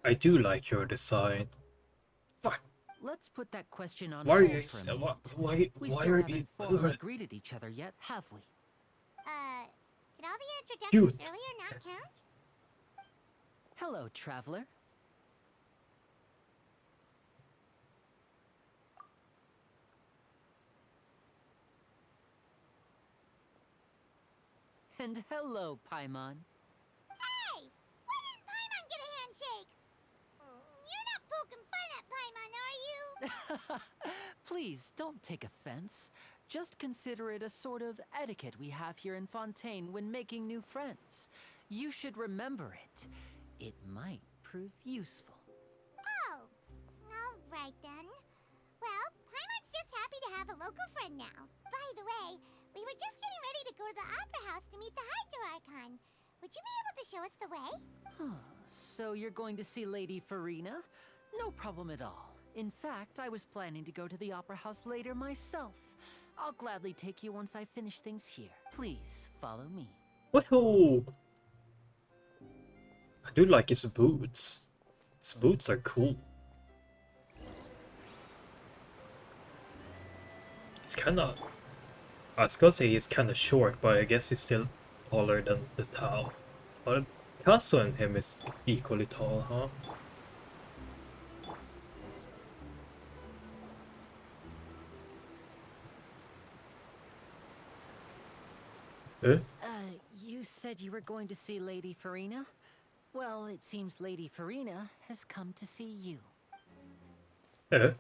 I do like your design. Fuck.
Let's put that question on
Why are
hold
you?
for a minute.
Why
We
are
still
you?
haven't formally greeted each other yet, have we?
Did all the introductions
Cute.
earlier not count?
Hello, traveler. And hello, Paimon.
Hey! Why didn't Paimon get a handshake? You're not poking fun at Paimon, are you?
Please, don't take offense. Just consider it a sort of etiquette we have here in Fontaine when making new friends. You should remember it. It might prove useful.
Oh, alright then. Well, Paimon's just happy to have a local friend now. By the way, we were just getting ready to go to the Opera House to meet the Hydro Archon. Would you be able to show us the way?
So you're going to see Lady Farina? No problem at all. In fact, I was planning to go to the Opera House later myself. I'll gladly take you once I finish things here. Please, follow me.
Woohoo! I do like his boots. His boots are cool. He's kinda... I was gonna say he's kinda short, but I guess he's still taller than the Tao. But Casso and him is equally tall, huh?
You said you were going to see Lady Farina? Well, it seems Lady Farina has come to see you.
Eh?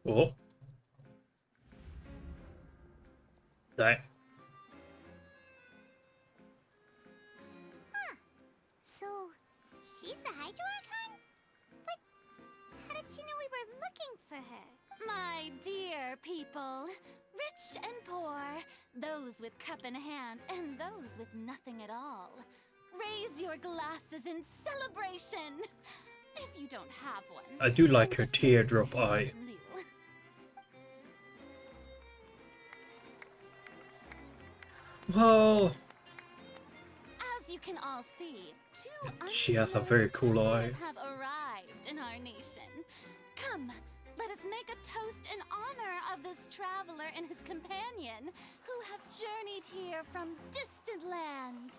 Oh. Dang.
So, she's the Hydro Archon? But how did she know we were looking for her?
My dear people, rich and poor, those with cup in hand and those with nothing at all. Raise your glasses in celebration. If you don't have one,
I do like
then
her
just raise
teardrop
your hand
eye.
in lieu.
Well,
As you can all see, two
she has a very cool eye.
have arrived in our nation. Come, let us make a toast in honor of this traveler and his companion who have journeyed here from distant lands.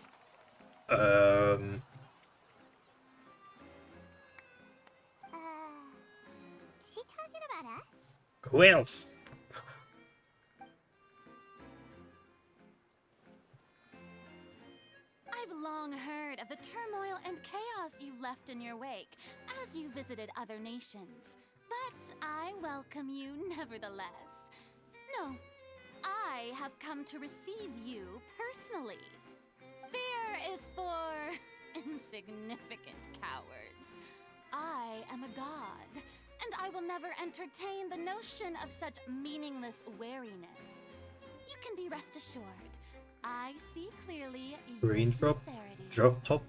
Is she talking about us?
Who else?
I've long heard of the turmoil and chaos you left in your wake as you visited other nations. But I welcome you nevertheless. No, I have come to receive you personally. Fear is for insignificant cowards.
I am a god, and I will never entertain the notion of such meaningless wariness. You can be rest assured. I see clearly your
Green drop,
sincerity.
drop top.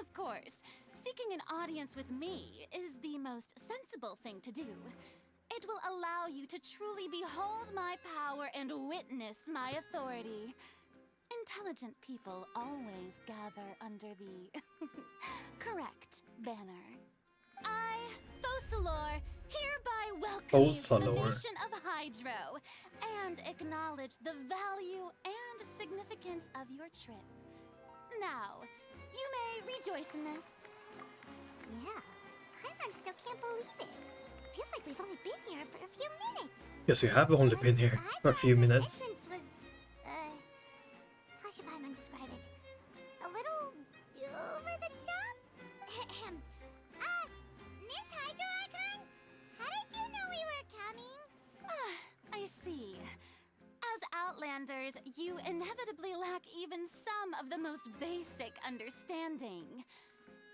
Of course, seeking an audience with me is the most sensible thing to do. It will allow you to truly behold my power and witness my authority. Intelligent people always gather under the correct banner. I, Focalor, hereby welcome you to the
Focalor.
nation of Hydro and acknowledge the value and significance of your trip. Now, you may rejoice in this.
Yeah, Paimon still can't believe it. Feels like we've only been here for a few minutes.
Yes, we have only been here for a few minutes.
The entrance was, how should Paimon describe it? A little over the top? Miss Hydro Archon? How did you know we were coming?
I see. As Outlanders, you inevitably lack even some of the most basic understanding.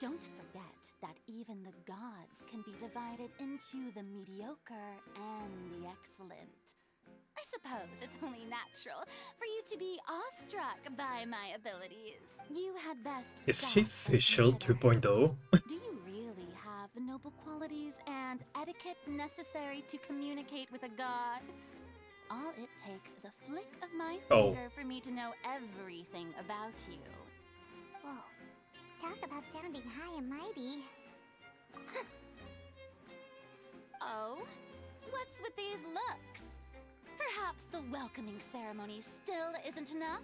Don't forget that even the gods can be divided into the mediocre and the excellent. I suppose it's only natural for you to be awestruck by my abilities. You had best
Is
stop
she
and
official
consider.
2.0?
Do you really have the noble qualities and etiquette necessary to communicate with a god? All it takes is a flick of my
Oh.
finger for me to know everything about you.
Whoa, talk about sounding high and mighty.
Oh? What's with these looks? Perhaps the welcoming ceremony still isn't enough?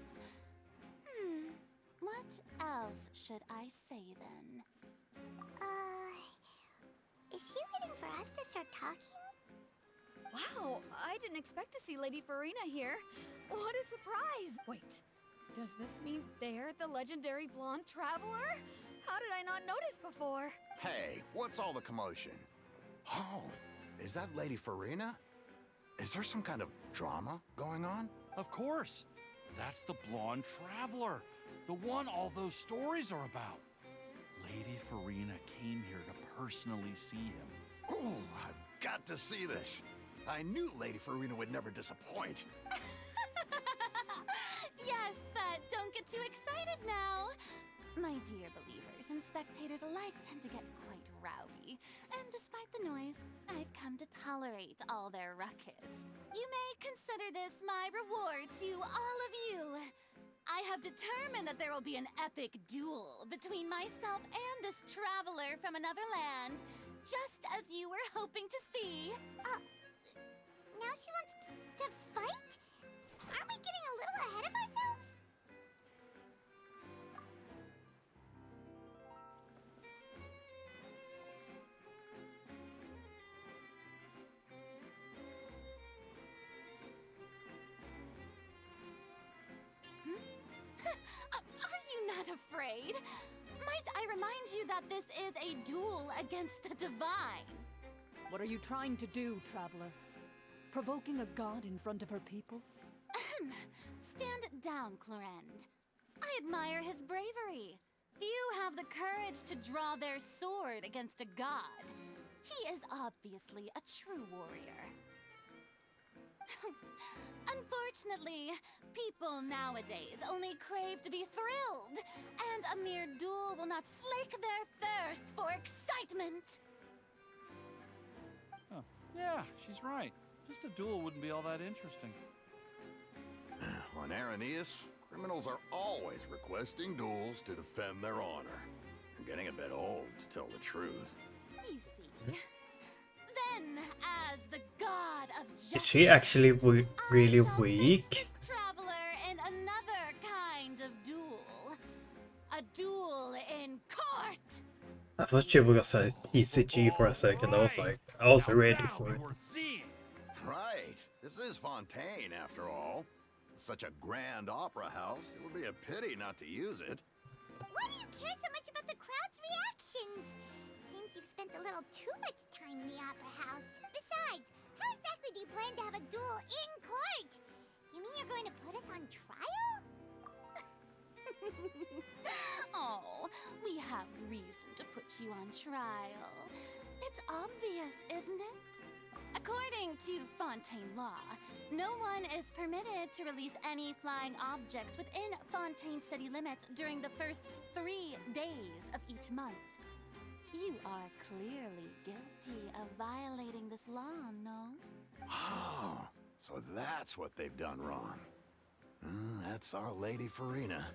What else should I say then?
Is she waiting for us to start talking?
Wow, I didn't expect to see Lady Farina here. What a surprise! Wait, does this mean they're the legendary blonde traveler? How did I not notice before?
Hey, what's all the commotion? Oh, is that Lady Farina? Is there some kind of drama going on?
Of course. That's the blonde traveler. The one all those stories are about. Lady Farina came here to personally see him.
Oh, I've got to see this. I knew Lady Farina would never disappoint.
Yes, but don't get too excited now. My dear believers and spectators alike tend to get quite rowdy, and despite the noise, I've come to tolerate all their ruckus. You may consider this my reward to all of you. I have determined that there will be an epic duel between myself and this traveler from another land, just as you were hoping to see.
Now she wants to fight? Aren't we getting a little ahead of ourselves?
Are you not afraid? Might I remind you that this is a duel against the divine?
What are you trying to do, traveler? Provoking a god in front of her people?
Stand down, Clorend. I admire his bravery. Few have the courage to draw their sword against a god. He is obviously a true warrior. Unfortunately, people nowadays only crave to be thrilled, and a mere duel will not slake their thirst for excitement.
Huh. Yeah, she's right. Just a duel wouldn't be all that interesting.
On Araneus, criminals are always requesting duels to defend their honor. I'm getting a bit old, to tell the truth.
You see. Then, as the god of justice,
Is she actually really
I shall
weak?
face this traveler in another kind of duel. A duel in court.
I thought she was a TCG for a second. I was ready for it.
Right. This is Fontaine, after all. Such a grand opera house, it would be a pity not to use it.
Why do you care so much about the crowd's reactions? Seems you've spent a little too much time in the opera house. Besides, how exactly do you plan to have a duel in court? You mean you're going to put us on trial?
Oh, we have reason to put you on trial. It's obvious, isn't it? According to Fontaine law, no one is permitted to release any flying objects within Fontaine city limits during the first 3 days of each month. You are clearly guilty of violating this law, no?
Oh, so that's what they've done wrong. That's our Lady Farina.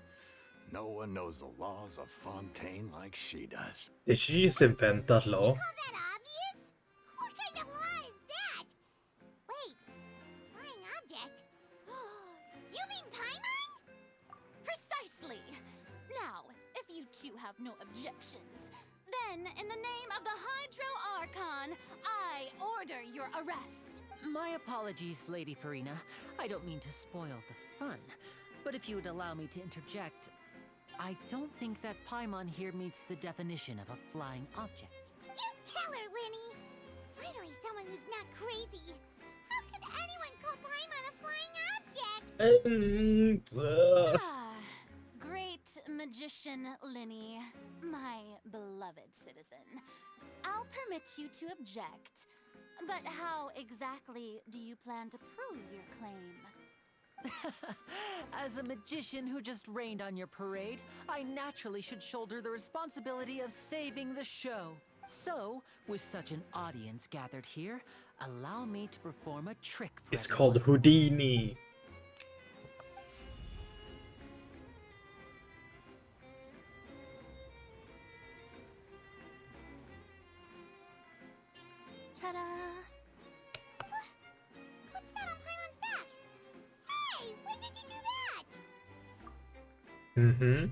No one knows the laws of Fontaine like she does.
Did she just invent that law?
Call that obvious? What kind of law is that? Wait, flying object? You mean Paimon?
Precisely! Now, if you two have no objections, then in the name of the Hydro Archon, I order your arrest.
My apologies, Lady Farina. I don't mean to spoil the fun. But if you would allow me to interject, I don't think that Paimon here meets the definition of a flying object.
You tell her, Linny! Finally someone who's not crazy. How could anyone call Paimon a flying object?
Great magician Linny, my beloved citizen. I'll permit you to object, but how exactly do you plan to prove your claim?
As a magician who just rained on your parade, I naturally should shoulder the responsibility of saving the show. So, with such an audience gathered here, allow me to perform a trick for
It's
everyone.
called Houdini.
Ta-da!
What's that on Paimon's back? Hey, when did you do that?
Mm-hmm.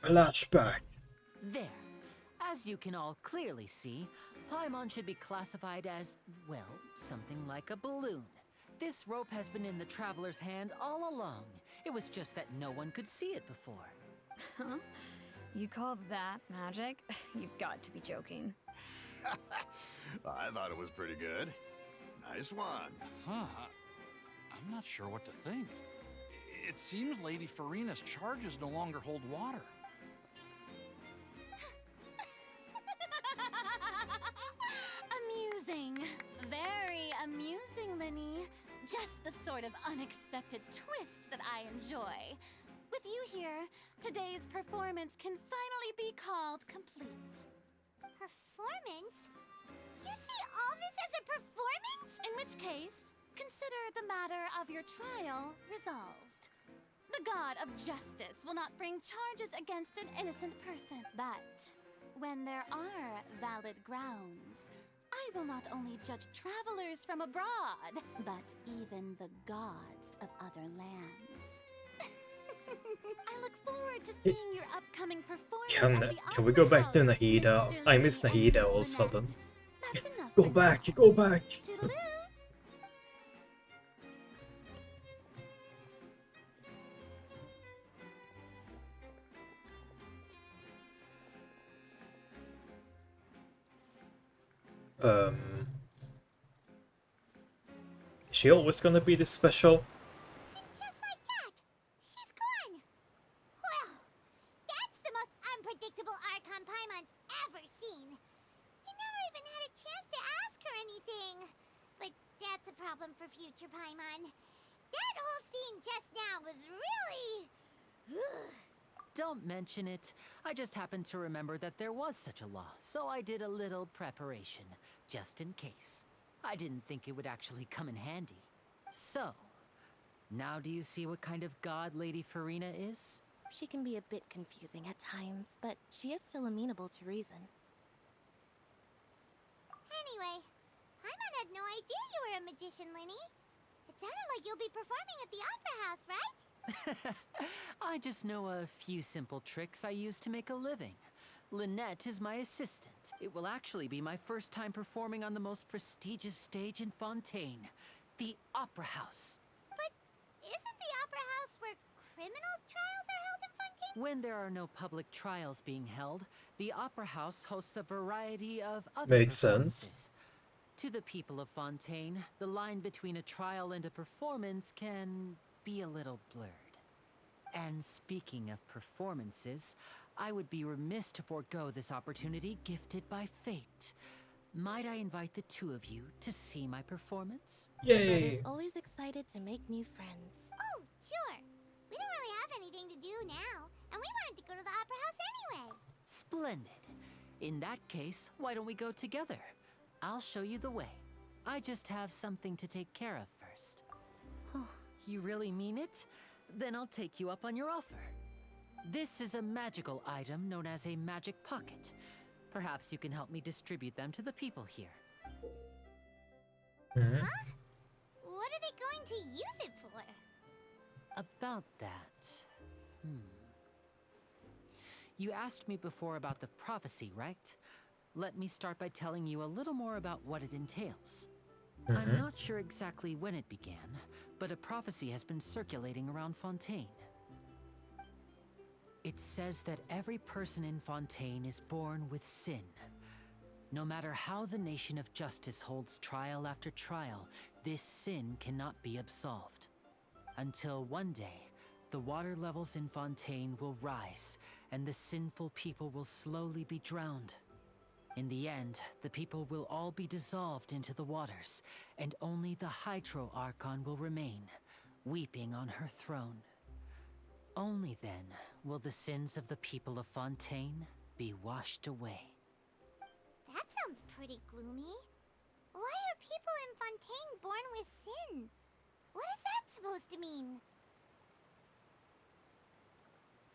Flashback.
There. As you can all clearly see, Paimon should be classified as, well, something like a balloon. This rope has been in the traveler's hand all along. It was just that no one could see it before.
Huh? You call that magic? You've got to be joking.
I thought it was pretty good. Nice one.
Huh. I'm not sure what to think. It seems Lady Farina's charges no longer hold water.
Amusing. Very amusing, Linny. Just the sort of unexpected twist that I enjoy. With you here, today's performance can finally be called complete.
Performance? You see all this as a performance?
In which case, consider the matter of your trial resolved. The god of justice will not bring charges against an innocent person. But when there are valid grounds, I will not only judge travelers from abroad, but even the gods of other lands. I look forward to seeing your upcoming performance at the
Can we go
Opera
back to
House,
Nahida?
Mr.
I miss
Linny
Nahida
and
all of a
Miss
sudden.
Lynette. That's enough
Go
for
back,
now.
go back.
Toodaloo.
Is she always gonna be this special?
And just like that, she's gone. Well, that's the most unpredictable Archon Paimon's ever seen. You never even had a chance to ask her anything. But that's a problem for future Paimon. That whole scene just now was really...
Don't mention it. I just happened to remember that there was such a law, so I did a little preparation, just in case. I didn't think it would actually come in handy. So, now do you see what kind of god Lady Farina is?
She can be a bit confusing at times, but she is still amenable to reason.
Anyway, Paimon had no idea you were a magician, Linny. It sounded like you'll be performing at the Opera House, right?
I just know a few simple tricks I use to make a living. Lynette is my assistant. It will actually be my first time performing on the most prestigious stage in Fontaine, the Opera House.
But isn't the Opera House where criminal trials are held in Fontaine?
When there are no public trials being held, the Opera House hosts a variety of other
Makes sense.
performances. To the people of Fontaine, the line between a trial and a performance can be a little blurred. And speaking of performances, I would be remiss to forego this opportunity gifted by fate. Might I invite the two of you to see my performance?
Brother's
Yay!
always excited to make new friends.
Oh, sure. We don't really have anything to do now, and we wanted to go to the Opera House anyway.
Splendid. In that case, why don't we go together? I'll show you the way. I just have something to take care of first. You really mean it? Then I'll take you up on your offer. This is a magical item known as a magic pocket. Perhaps you can help me distribute them to the people here.
Mhm.
Huh? What are they going to use it for?
About that... You asked me before about the prophecy, right? Let me start by telling you a little more about what it entails. I'm not sure exactly when it began, but a prophecy has been circulating around Fontaine. It says that every person in Fontaine is born with sin. No matter how the nation of justice holds trial after trial, this sin cannot be absolved. Until one day, the water levels in Fontaine will rise, and the sinful people will slowly be drowned. In the end, the people will all be dissolved into the waters, and only the Hydro Archon will remain, weeping on her throne. Only then will the sins of the people of Fontaine be washed away.
That sounds pretty gloomy. Why are people in Fontaine born with sin? What is that supposed to mean?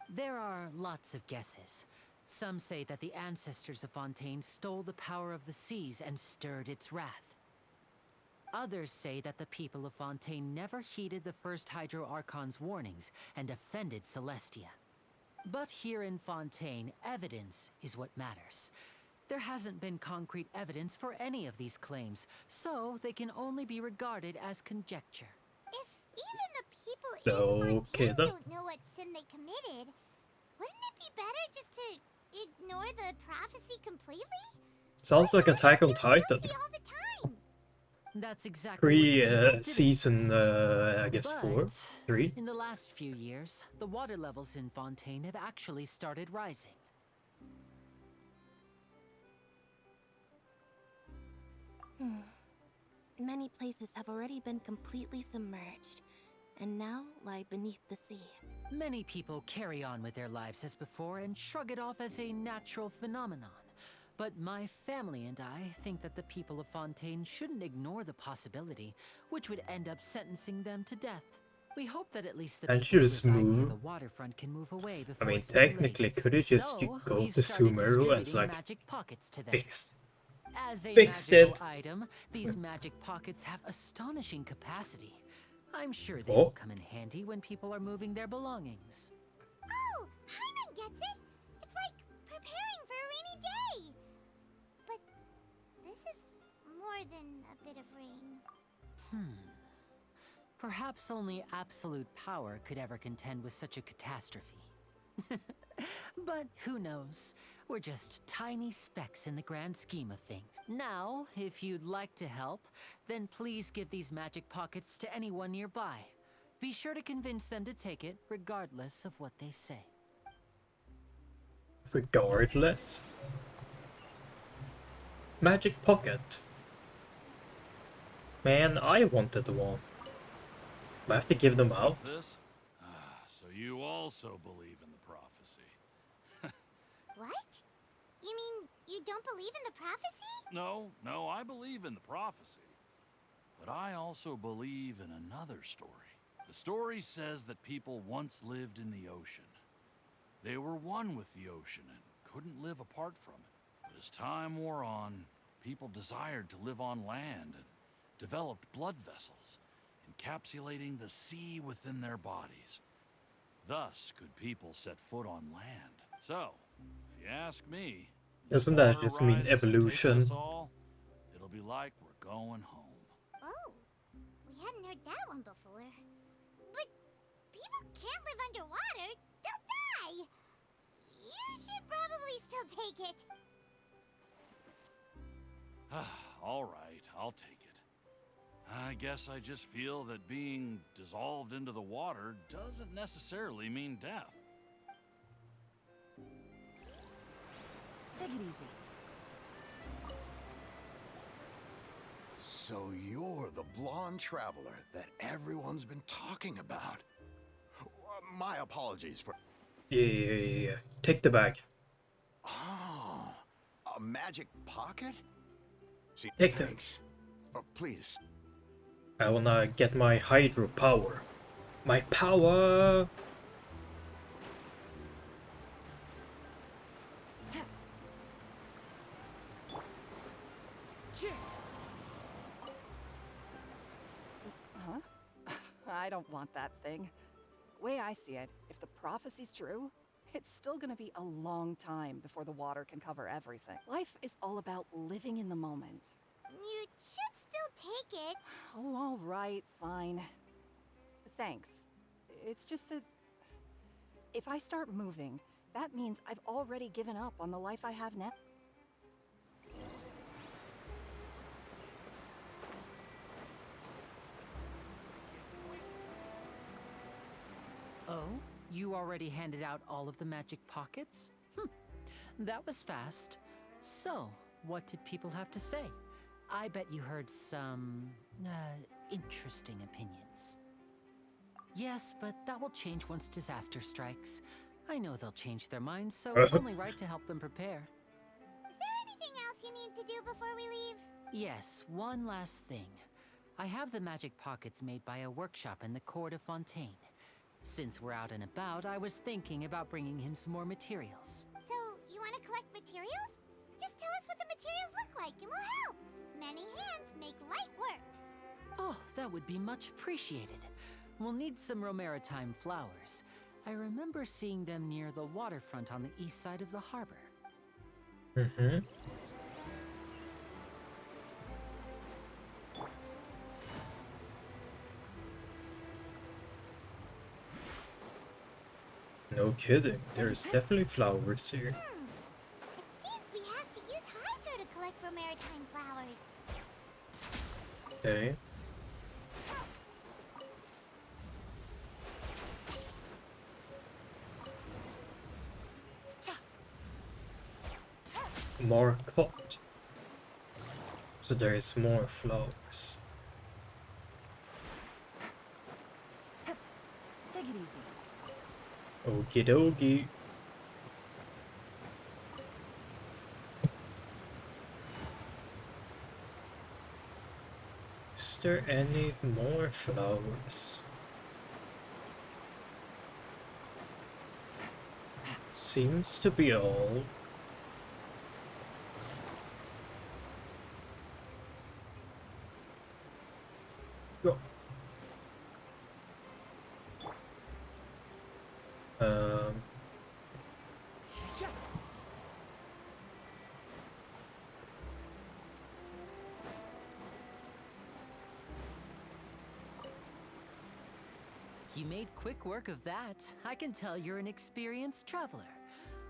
There are lots of guesses. Some say that the ancestors of Fontaine stole the power of the seas and stirred its wrath. Others say that the people of Fontaine never heeded the first Hydro Archon's warnings and offended Celestia. But here in Fontaine, evidence is what matters. There hasn't been concrete evidence for any of these claims, so they can only be regarded as conjecture.
If even the people in
Okay
Fontaine
then.
don't know what sin they committed, wouldn't it be better just to ignore the prophecy completely?
Sounds like Attack on
Feel
Titan.
guilty all the time.
That's exactly what the people did at
Season,
first.
I guess
But
4? 3?
in the last few years, the water levels in Fontaine have actually started rising.
Many places have already been completely submerged, and now lie beneath the sea.
Many people carry on with their lives as before and shrug it off as a natural phenomenon. But my family and I think that the people of Fontaine shouldn't ignore the possibility, which would end up sentencing them to death. We hope that at least the
Can't
people
you
who
just
reside near
move?
the waterfront can move away
I
before
mean,
it's too late.
technically, could you just
So,
go
we've
to
started
Sumeru and
distributing
like
magic pockets to them.
fix
As a
fixed
magical
it?
item, these magic pockets have astonishing capacity. I'm sure they
Oh.
will come in handy when people are moving their belongings.
Oh, Paimon gets it. It's like preparing for a rainy day. But this is more than a bit of rain.
Perhaps only absolute power could ever contend with such a catastrophe. But who knows? We're just tiny specks in the grand scheme of things. Now, if you'd like to help, then please give these magic pockets to anyone nearby. Be sure to convince them to take it, regardless of what they say.
Regardless. Magic Pocket. Man, I wanted one. I have to give them out.
This? So you also believe in the prophecy?
What? You mean you don't believe in the prophecy?
No, I believe in the prophecy. But I also believe in another story. The story says that people once lived in the ocean. They were one with the ocean and couldn't live apart from it. But as time wore on, people desired to live on land and developed blood vessels, encapsulating the sea within their bodies. Thus could people set foot on land. So, if you ask me,
Doesn't that just mean evolution?
It'll be like we're going home.
Oh, we hadn't heard that one before. But people can't live underwater. They'll die. You should probably still take it.
All right, I'll take it. I guess I just feel that being dissolved into the water doesn't necessarily mean death.
Take it easy.
So you're the blonde traveler that everyone's been talking about. My apologies for...
Yeah. Take the bag.
Oh, a magic pocket? See,
Take them.
thanks. Oh, please.
I wanna get my hydro power. My power!
Huh? I don't want that thing. Way I see it, if the prophecy's true, it's still gonna be a long time before the water can cover everything. Life is all about living in the moment.
You should still take it.
Oh, all right, fine. Thanks. It's just that if I start moving, that means I've already given up on the life I have now.
Oh, you already handed out all of the magic pockets? That was fast. So, what did people have to say? I bet you heard some, interesting opinions. Yes, but that will change once disaster strikes. I know they'll change their minds, so it's only right to help them prepare.
Is there anything else you need to do before we leave?
Yes, one last thing. I have the magic pockets made by a workshop in the court of Fontaine. Since we're out and about, I was thinking about bringing him some more materials.
So, you want to collect materials? Just tell us what the materials look like and we'll help. Many hands make light work.
Oh, that would be much appreciated. We'll need some Romaritime flowers. I remember seeing them near the waterfront on the east side of the harbor.
Mm-hmm. No kidding, there's definitely flowers here.
It seems we have to use hydro to collect Romaritime flowers.
Okay. More cut. So there is more flowers.
Take it easy.
Okie dokie. Is there any more flowers? Seems to be all. Go.
You made quick work of that. I can tell you're an experienced traveler.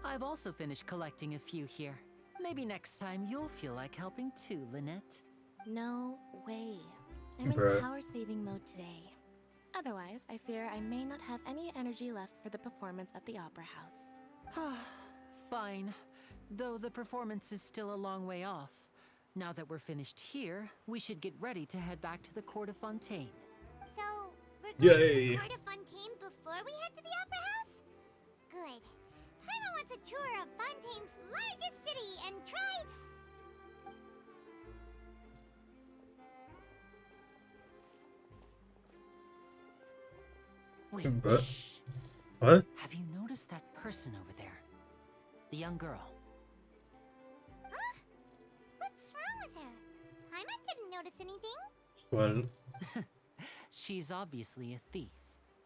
I've also finished collecting a few here. Maybe next time you'll feel like helping too, Lynette.
No way. I'm in
Bruh.
power-saving mode today. Otherwise, I fear I may not have any energy left for the performance at the Opera House.
Fine. Though the performance is still a long way off. Now that we're finished here, we should get ready to head back to the court of Fontaine.
So, we're going to
Yay.
the court of Fontaine before we head to the Opera House? Good. Paimon wants a tour of Fontaine's largest city and try...
Wait,
But
shh.
what?
Have you noticed that person over there? The young girl.
Huh? What's wrong with her? Paimon didn't notice anything.
Well,
She's obviously a thief.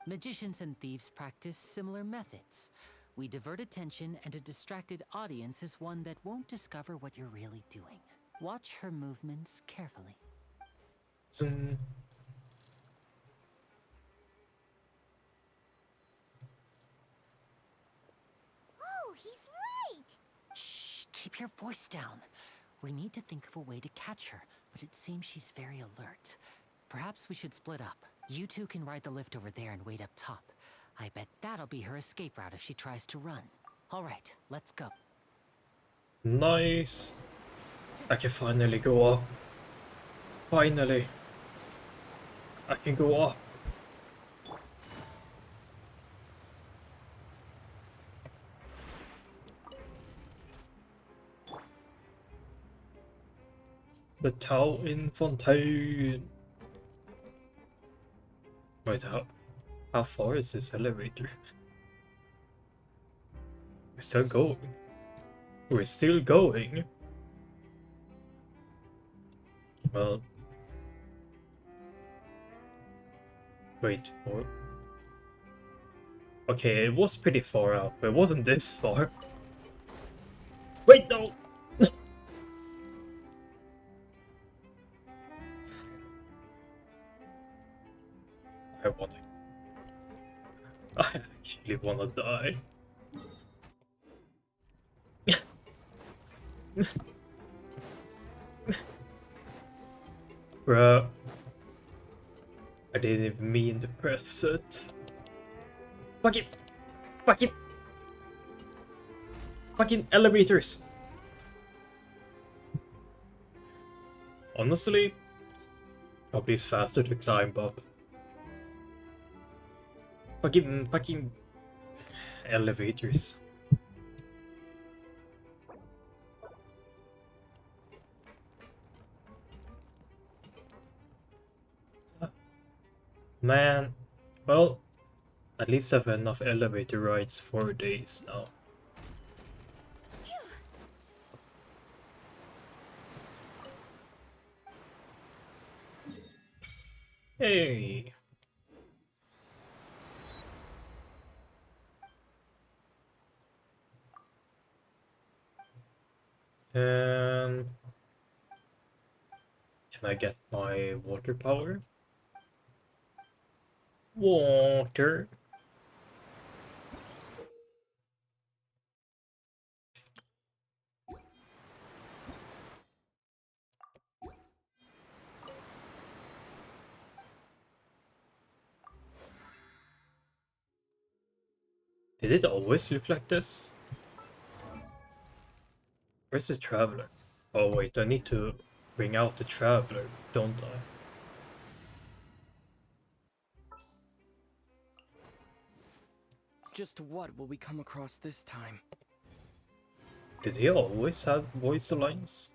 Magicians and thieves practice similar methods. We divert attention, and a distracted audience is one that won't discover what you're really doing. Watch her movements carefully.
zoom.
Oh, he's right.
Shh, keep your voice down. We need to think of a way to catch her, but it seems she's very alert. Perhaps we should split up. You two can ride the lift over there and wait up top. I bet that'll be her escape route if she tries to run. All right, let's go.
Nice. I can finally go up. Finally. I can go up. The town in Fontaine. Wait, how far is this elevator? We're still going. We're still going. Well, wait for. Okay, it was pretty far out, but it wasn't this far. Wait, no! I actually wanna die. Bruh. I didn't even mean to press it. Fuck it! Fuck it! Fucking elevators! Honestly, probably it's faster to climb up. Fucking elevators. Man, well, at least I've had enough elevator rides for days now. Hey! And can I get my water power? Water. Did it always look like this? Where's the traveler? Oh wait, I need to bring out the traveler, don't I?
Just what will we come across this time?
Did he always have voice lines?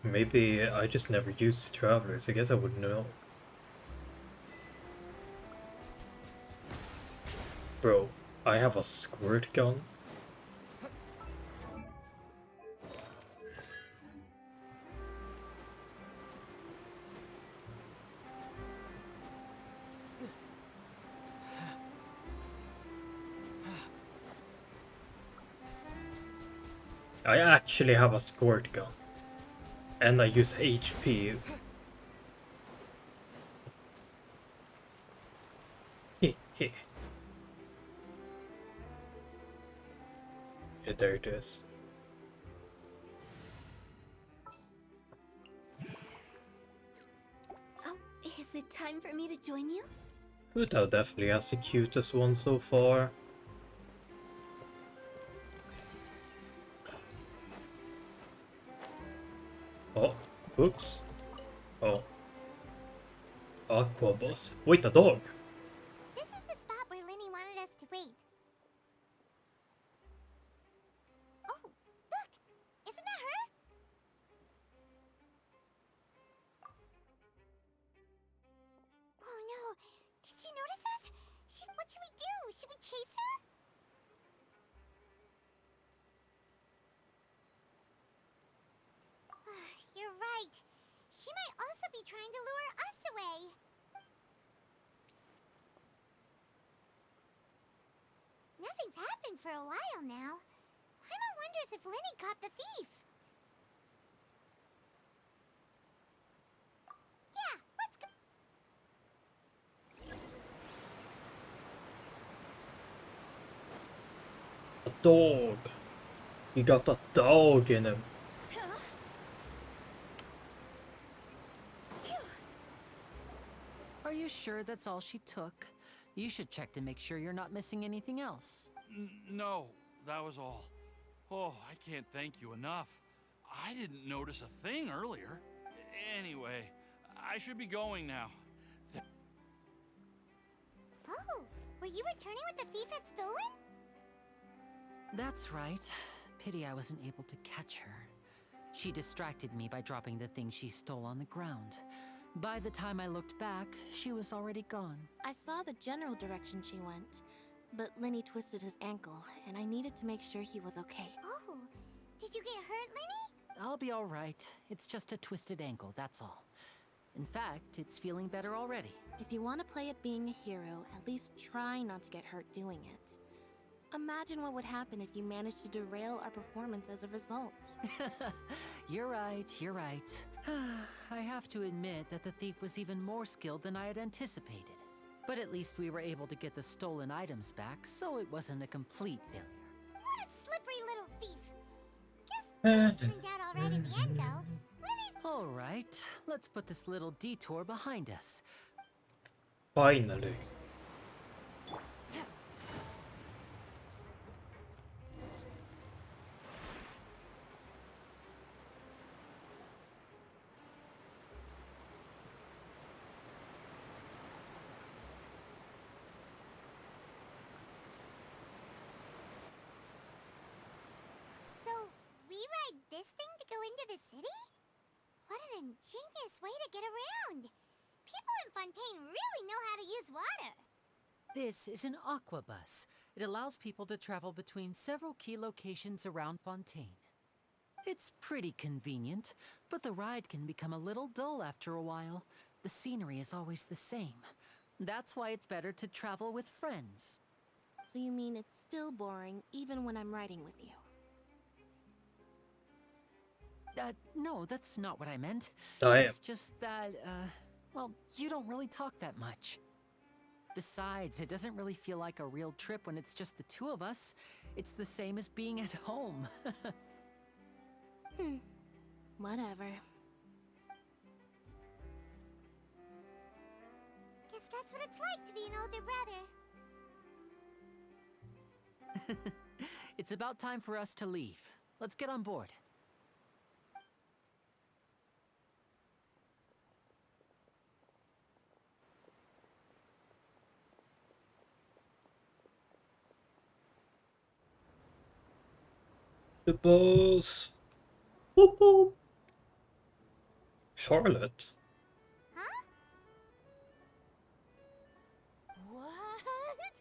Maybe I just never used the travelers, I guess I wouldn't know. Bro, I have a squirt gun. I actually have a squirt gun. And I use HP. Yeah, there it is.
Oh, is it time for me to join you?
Huta definitely has the cutest one so far. Oh, books. Oh. Aqua boss. Wait, a dog.
This is the spot where Linny wanted us to wait. Oh, look! Isn't that her? Oh no! Did she notice us? What should we do? Should we chase her? You're right. She might also be trying to lure us away. Nothing's happened for a while now. Paimon wonders if Linny caught the thief. Yeah, let's go.
A dog. He got a dog in him.
sure that's all she took? You should check to make sure you're not missing anything else.
No, that was all. Oh, I can't thank you enough. I didn't notice a thing earlier. Anyway, I should be going now.
Oh, were you returning what the thief had stolen?
That's right. Pity I wasn't able to catch her. She distracted me by dropping the thing she stole on the ground. By the time I looked back, she was already gone.
I saw the general direction she went, but Lenny twisted his ankle, and I needed to make sure he was okay.
Oh, did you get hurt, Lenny?
I'll be all right. It's just a twisted ankle, that's all. In fact, it's feeling better already.
If you want to play at being a hero, at least try not to get hurt doing it. Imagine what would happen if you managed to derail our performance as a result.
You're right, you're right. I have to admit that the thief was even more skilled than I had anticipated. But at least we were able to get the stolen items back, so it wasn't a complete failure.
What a slippery little thief. Guess things turned out all right in the end, though.
All right, let's put this little detour behind us.
Finally.
This thing to go into the city? What an ingenious way to get around! People in Fontaine really know how to use water!
This is an aqua bus. It allows people to travel between several key locations around Fontaine. It's pretty convenient, but the ride can become a little dull after a while. The scenery is always the same. That's why it's better to travel with friends.
So you mean it's still boring even when I'm riding with you?
No, that's not what I meant.
Damn.
It's just that, well, you don't really talk that much. Besides, it doesn't really feel like a real trip when it's just the two of us. It's the same as being at home.
Whatever.
Guess that's what it's like to be an older brother.
It's about time for us to leave. Let's get on board.
The boss. Boop boop. Charlotte.
Huh?
What?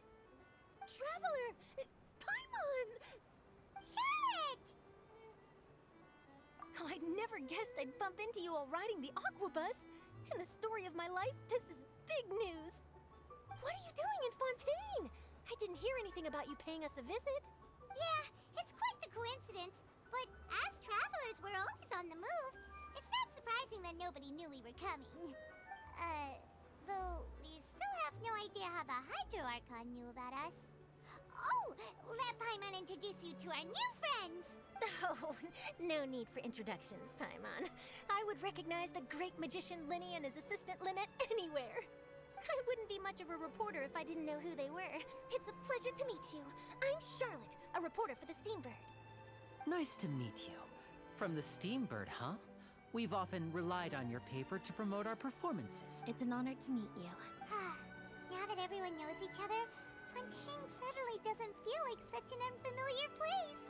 Traveler! Paimon!
Charlotte!
Oh, I never guessed I'd bump into you while riding the aqua bus. In the story of my life, this is big news. What are you doing in Fontaine? I didn't hear anything about you paying us a visit.
Yeah, it's quite the coincidence. But as travelers, we're always on the move. It's not surprising that nobody knew we were coming. Though we still have no idea how the Hydro Archon knew about us. Oh, let Paimon introduce you to our new friends.
Oh, no need for introductions, Paimon. I would recognize the great magician Lenny and his assistant Lynette anywhere. I wouldn't be much of a reporter if I didn't know who they were. It's a pleasure to meet you. I'm Charlotte, a reporter for the Steambird.
Nice to meet you. From the Steambird, huh? We've often relied on your paper to promote our performances.
It's an honor to meet you.
Now that everyone knows each other, Fontaine suddenly doesn't feel like such an unfamiliar place.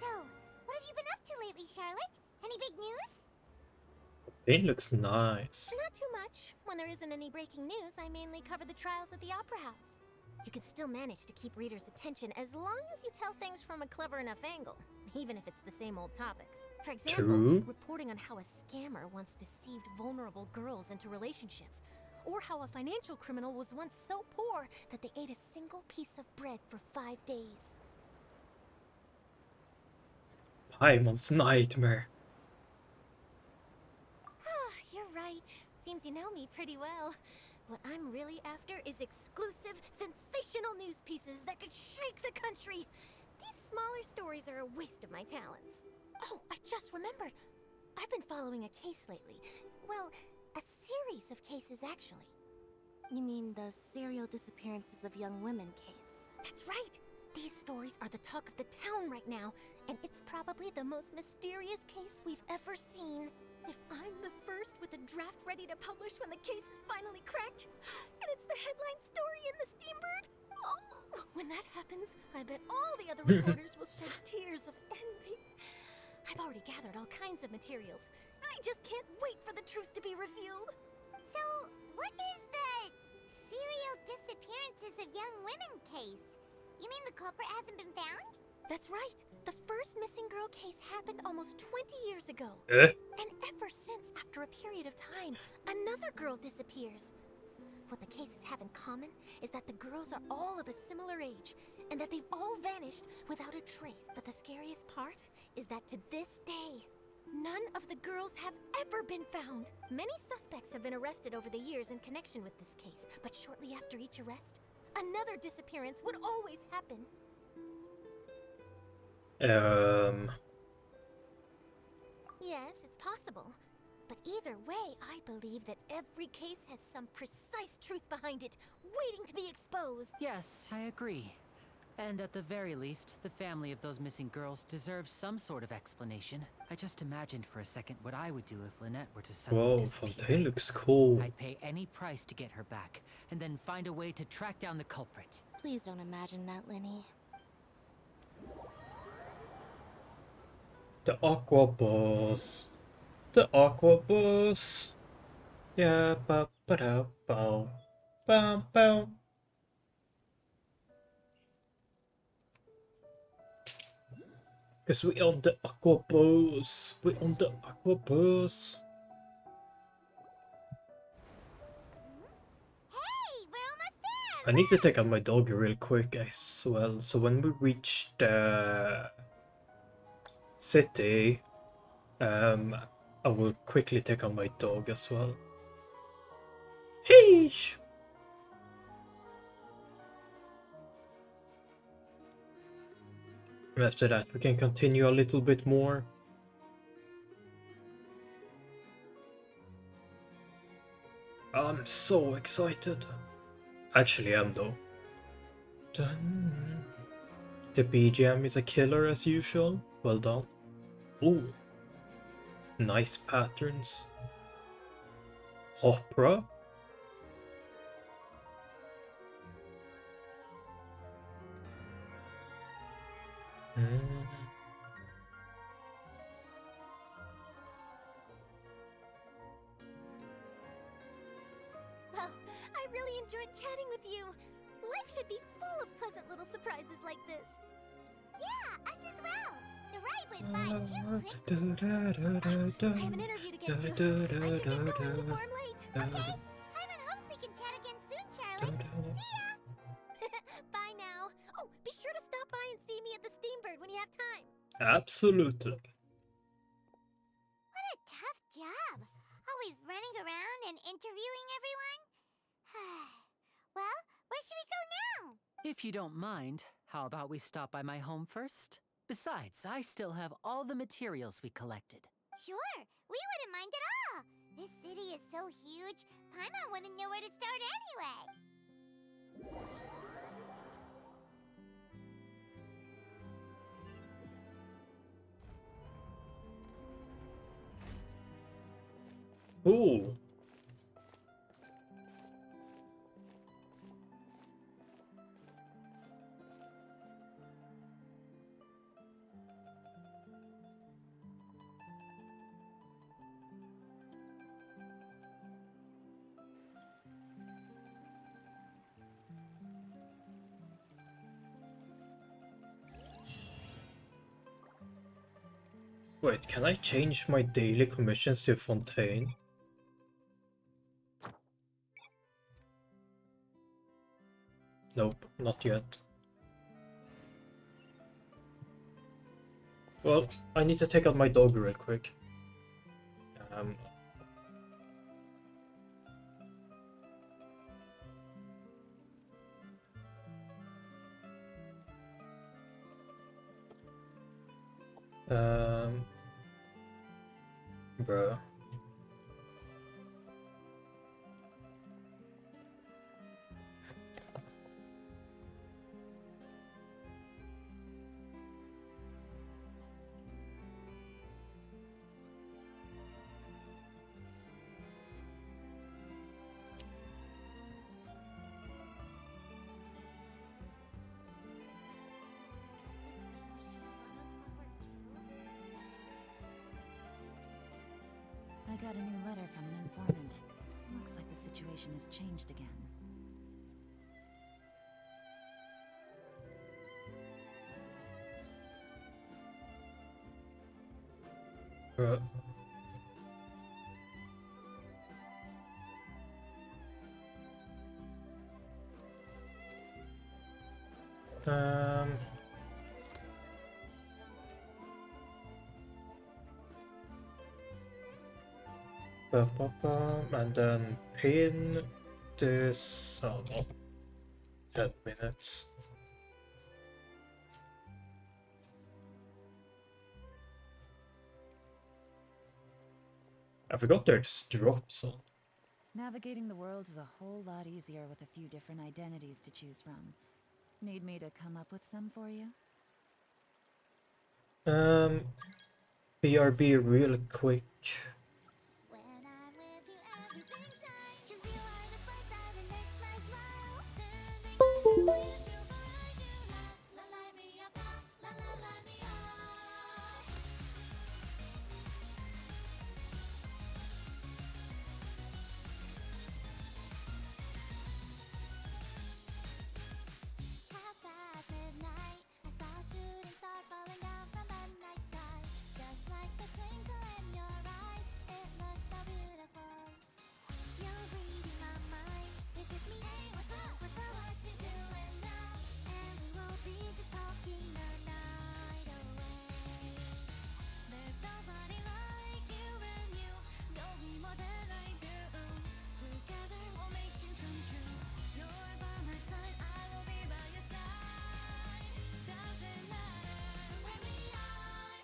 So, what have you been up to lately, Charlotte? Any big news?
It looks nice.
Not too much. When there isn't any breaking news, I mainly cover the trials at the Opera House. You can still manage to keep readers' attention as long as you tell things from a clever enough angle, even if it's the same old topics. For example,
True.
reporting on how a scammer once deceived vulnerable girls into relationships, or how a financial criminal was once so poor that they ate a single piece of bread for 5 days.
Paimon's nightmare.
You're right. Seems you know me pretty well. What I'm really after is exclusive, sensational news pieces that could shake the country. These smaller stories are a waste of my talents. Oh, I just remembered. I've been following a case lately. Well,
A series of cases, actually. You mean the serial disappearances of young women case? That's right! These stories are the talk of the town right now, and it's probably the most mysterious case we've ever seen. If I'm the first with a draft ready to publish when the case is finally cracked, and it's the headline story in the Steambird, oh, when that happens, I bet all the other reporters will shed tears of envy. I've already gathered all kinds of materials. I just can't wait for the truth to be revealed.
So, what is the serial disappearances of young women case? You mean the culprit hasn't been found?
That's right. The first missing girl case happened almost 20 years ago. And ever since, after a period of time, another girl disappears. What the cases have in common is that the girls are all of a similar age, and that they've all vanished without a trace. But the scariest part is that to this day, none of the girls have ever been found. Many suspects have been arrested over the years in connection with this case, but shortly after each arrest, another disappearance would always happen. Yes, it's possible. But either way, I believe that every case has some precise truth behind it, waiting to be exposed.
Yes, I agree. And at the very least, the family of those missing girls deserves some sort of explanation. I just imagined for a second what I would do if Lynette were to suddenly
Whoa,
disappear.
Fontaine looks cool.
I'd pay any price to get her back, and then find a way to track down the culprit.
Please don't imagine that, Lenny.
The Aqua Boss. The Aqua Boss. Yeah, ba ba da bow. Bow bow. Cause we on the Aqua Boss. We on the Aqua Boss.
Hey, we're almost there!
I need to take out my dog real quick as well. So when we reach the city, I will quickly take out my dog as well. Sheesh! And after that, we can continue a little bit more. I'm so excited. Actually, I am though. Dun. The BGM is a killer as usual. Well done. Ooh. Nice patterns. Opera.
Well, I really enjoyed chatting with you. Life should be full of pleasant little surprises like this. Yeah, us as well. The ride went by too quick. I have an interview to get to. I should get going before I'm late. Okay? Paimon hopes we can chat again soon, Charlie. See ya! Bye now. Oh, be sure to stop by and see me at the Steambird when you have time.
Absolutely.
What a tough job. Always running around and interviewing everyone. Well, where should we go now?
If you don't mind, how about we stop by my home first? Besides, I still have all the materials we collected.
Sure, we wouldn't mind at all. This city is so huge, Paimon wouldn't know where to start anyway.
Ooh. Wait, can I change my daily commissions to Fontaine? Nope, not yet. Well, I need to take out my dog real quick. Bruh.
got a new letter from an informant. Looks like the situation has changed again.
Um, and then pin this on 10 minutes. I forgot there's drops on.
Navigating the world is a whole lot easier with a few different identities to choose from. Need me to come up with some for you?
BRB real quick.
When I'm with you, everything shines. 'Cause you are the spark that ignites my smile. Standing next to me, it feels alright. You la light me up, la light me up. Half past midnight, I saw a shooting star falling down from the night sky. Just like the twinkle in your eyes, it looks so beautiful. You're reading my mind, it took me, hey, what's up, what you doing now? And we will be just talking the night away. There's nobody like you, and you know me more than I do. Together we'll make dreams come true. You're by my side, I will be by your side. Doesn't matter where we are.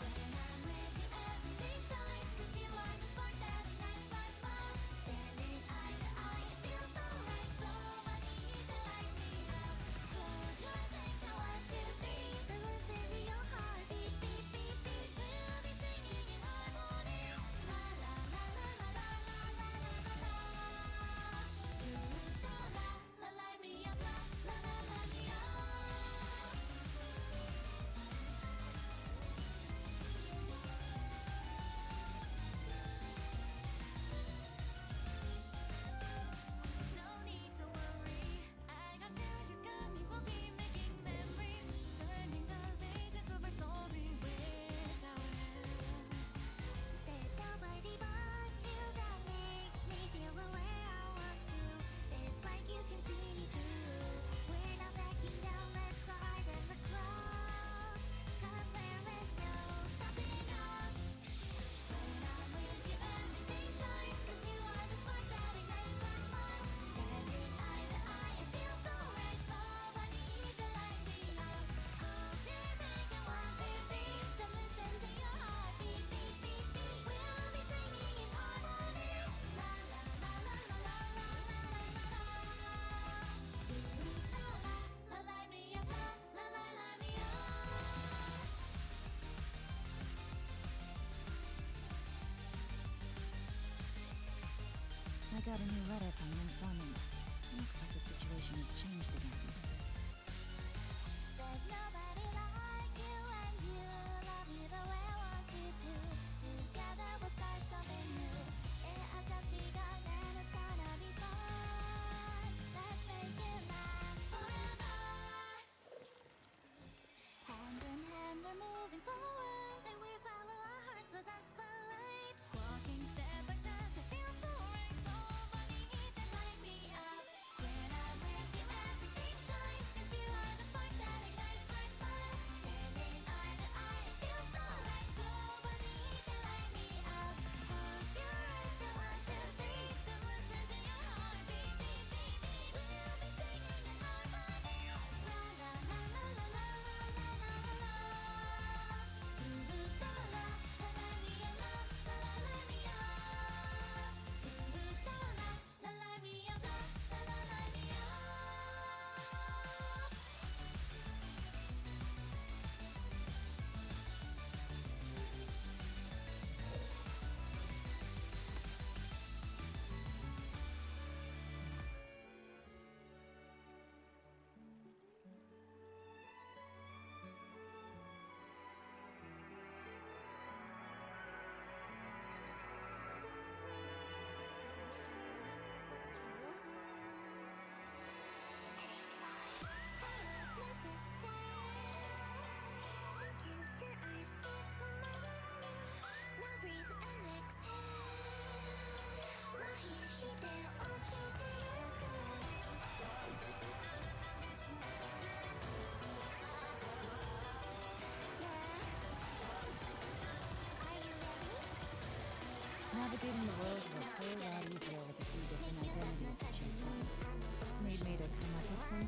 When I'm with you, everything shines. 'Cause you are the spark that ignites my smile. Standing eye to eye, it feels so right. So I need you to light me up. Close your eyes and count 1, 2, 3. Then listen to your heart beat, beat, beat, beat. We'll be singing in harmony. La la la la la la la la la la la. Zoo la light me up, la light me up. No need to worry, I got you, you got me. We'll be making memories, turning the pages of our story with our hands. There's nobody but you that makes me feel the way I want to. It's like you can see me through. We're not backing down, let's go higher than the clouds. 'Cause there is no stopping us. When I'm with you, everything shines. 'Cause you are the spark that ignites my smile. Standing eye to eye, it feels so right. So I need you to light me up. Close your eyes and count 1, 2, 3. Then listen to your heart beat, beat, beat, beat. We'll be singing in harmony. La la la la la la la la la la la. Zoo la light me up, la light me up.
I got a new letter from an informant. Looks like the situation has changed again.
There's nobody like you, and you love me the way I want you to. Together we'll start something new. It has just begun and it's gonna be fun. Let's make it last forever. Hand in hand we're moving forward, and we follow our hearts, so that's polite. Walking step by step, it feels so right. So funny, that light me up. When I'm with you, everything shines. 'Cause you are the spark that ignites my smile.
Navigating the world is a whole lot easier with a few different identities to choose from. Need me to come up with some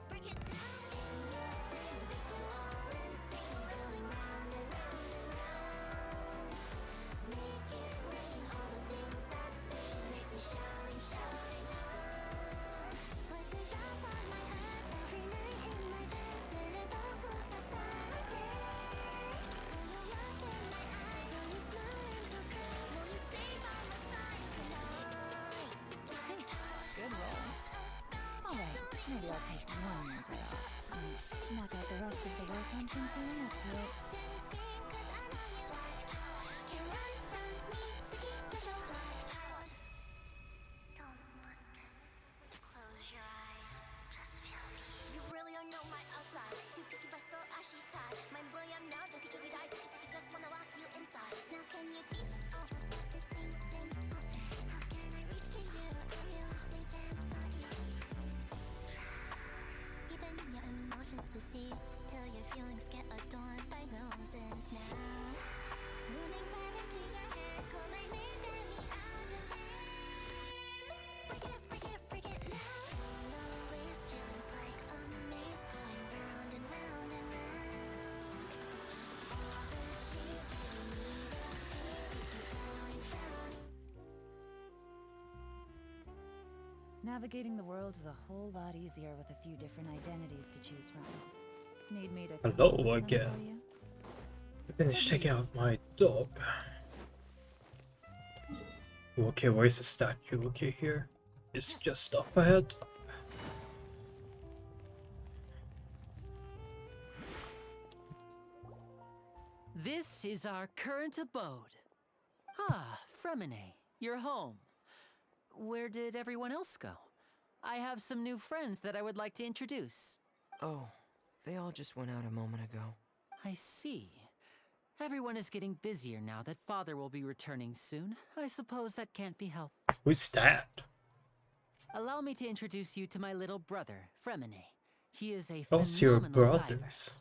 for you? Good roll. Alright, maybe I'll take one more day off and knock out the rest of the work on since we're up to it.
You really don't know my outside. Too picky but still ashy tied. Mind boy, I'm now don't you die. So just wanna lock you inside. Now can you teach this thing? How can I reach to you if you're listening somebody? Deep in your emotions to see till your feelings get adorned by roses now. Moving right into your head, call my name, get me out this frame. Break it now. Always feelings like a maze going round and round and round. All the cheese giving me the feelings you found.
Navigating the world is a whole lot easier with a few different identities to choose from. Need me to come up
Hello
with some
again.
for you?
I finished checking out my dog. Okay, where's the statue? Okay, here. It's just up ahead.
This is our current abode. Ah, Fremine, you're home. Where did everyone else go? I have some new friends that I would like to introduce.
Oh, they all just went out a moment ago.
I see. Everyone is getting busier now that Father will be returning soon. I suppose that can't be helped.
Who's that?
Allow me to introduce you to my little brother, Fremine. He is a
Those your
phenomenal diver.
brothers.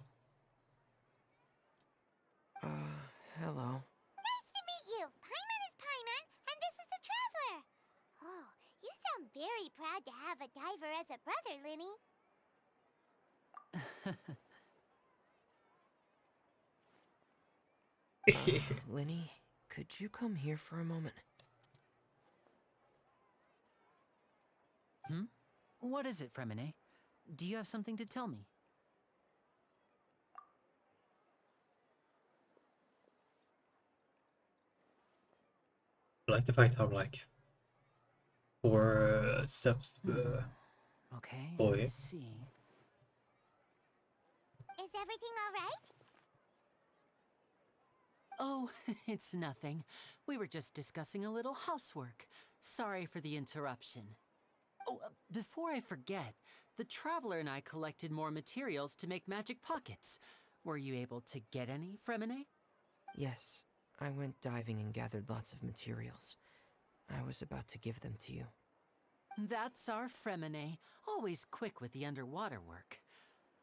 Hello.
Nice to meet you. Paimon is Paimon, and this is the Traveler. Oh, you sound very proud to have a diver as a brother, Linny.
Linny, could you come here for a moment?
What is it, Fremine? Do you have something to tell me?
I like to find out like 4 steps.
Okay,
Boy.
I see.
Is everything all right?
Oh, it's nothing. We were just discussing a little housework. Sorry for the interruption. Oh, before I forget, the Traveler and I collected more materials to make magic pockets. Were you able to get any, Fremine?
Yes, I went diving and gathered lots of materials. I was about to give them to you.
That's our Fremine, always quick with the underwater work.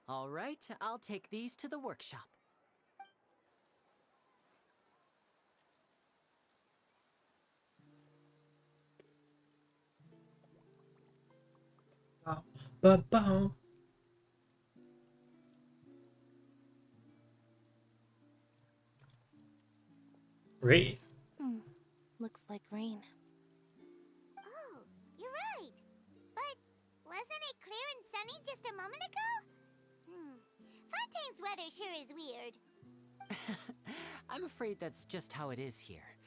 All right, I'll take these to the workshop.
Ba-bow. Rain.
Looks like rain.
Oh, you're right. But wasn't it clear and sunny just a moment ago? Fontaine's weather sure is weird.
I'm afraid that's just how it is here.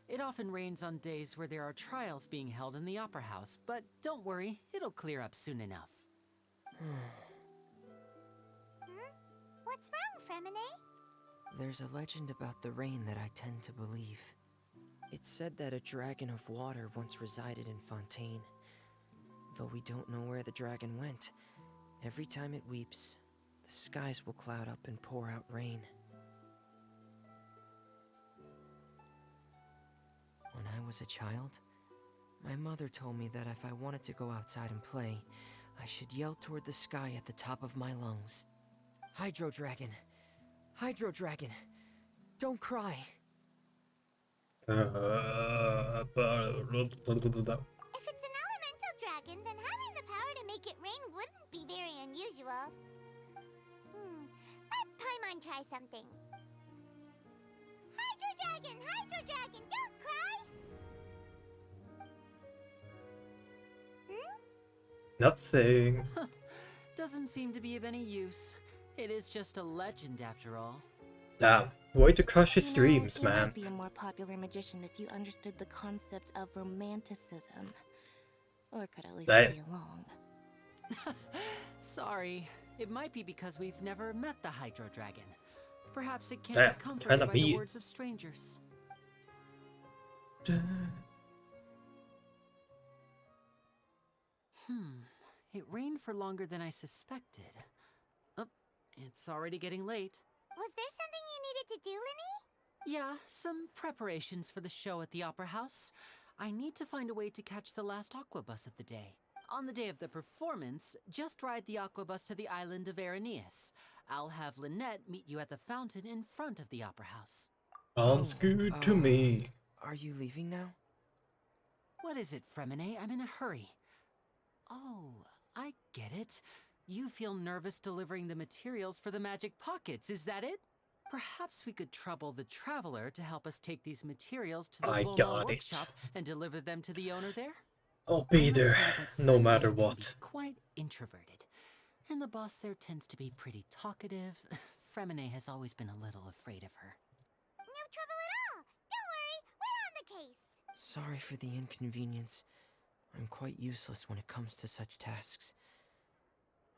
It often rains on days where there are trials being held in the Opera House, but don't worry, it'll clear up soon enough.
What's wrong, Fremine?
There's a legend about the rain that I tend to believe. It's said that a dragon of water once resided in Fontaine. Though we don't know where the dragon went, every time it weeps, the the skies will cloud up and pour out rain. When I was a child, my mother told me that if I wanted to go outside and play, I should yell toward the sky at the top of my lungs. Hydro Dragon! Hydro Dragon! Don't cry!
If it's an elemental dragon, then having the power to make it rain wouldn't be very unusual. Let Paimon try something. Hydro Dragon, don't cry!
Nothing.
Doesn't seem to be of any use. It is just a legend after all.
Damn. Way to crush his dreams,
you
man.
might be a more popular magician if you understood the concept of romanticism. Or could at least
Damn.
play along.
Sorry. It might be because we've never met the Hydro Dragon. Perhaps it can't
Damn,
be comforted
kinda
by the
mean.
words of strangers. It rained for longer than I suspected. Oh, it's already getting late.
Was there something you needed to do, Linny?
Yeah, some preparations for the show at the Opera House. I need to find a way to catch the last aqua bus of the day. On the day of the performance, just ride the aqua bus to the island of Araneus. I'll have Lynette meet you at the fountain in front of the Opera House.
Sounds good to me.
Are you leaving now?
What is it, Fremine? I'm in a hurry. Oh, I get it. You feel nervous delivering the materials for the magic pockets, is that it? Perhaps we could trouble the Traveler to help us take these materials to the
I
Bulma
got it.
workshop and deliver them to the owner there?
I'll be
I'm
there,
afraid that
no
Fremine
matter
can be
what.
quite introverted, and the boss there tends to be pretty talkative. Fremine has always been a little afraid of her.
No trouble at all. Don't worry, we're on the case.
Sorry for the inconvenience. I'm quite useless when it comes to such tasks.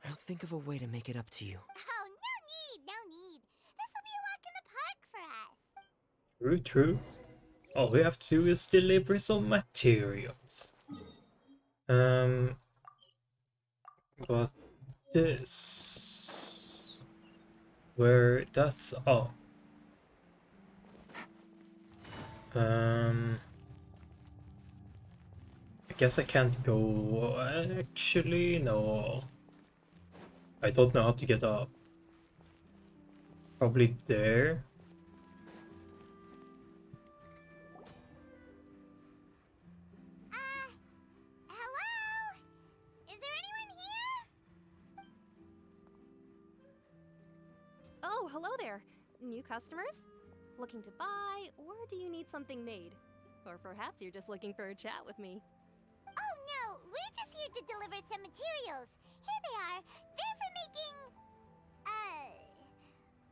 I'll think of a way to make it up to you.
Oh, no need. This'll be a walk in the park for us.
True, true. All we have to do is deliver some materials. But this... Where... That's... Oh. I guess I can't go... Actually, no. I don't know how to get up. Probably there.
Hello? Is there anyone here?
Oh, hello there. New customers? Looking to buy, or do you need something made? Or perhaps you're just looking for a chat with me.
Oh no, we're just here to deliver some materials. Here they are. They're for making...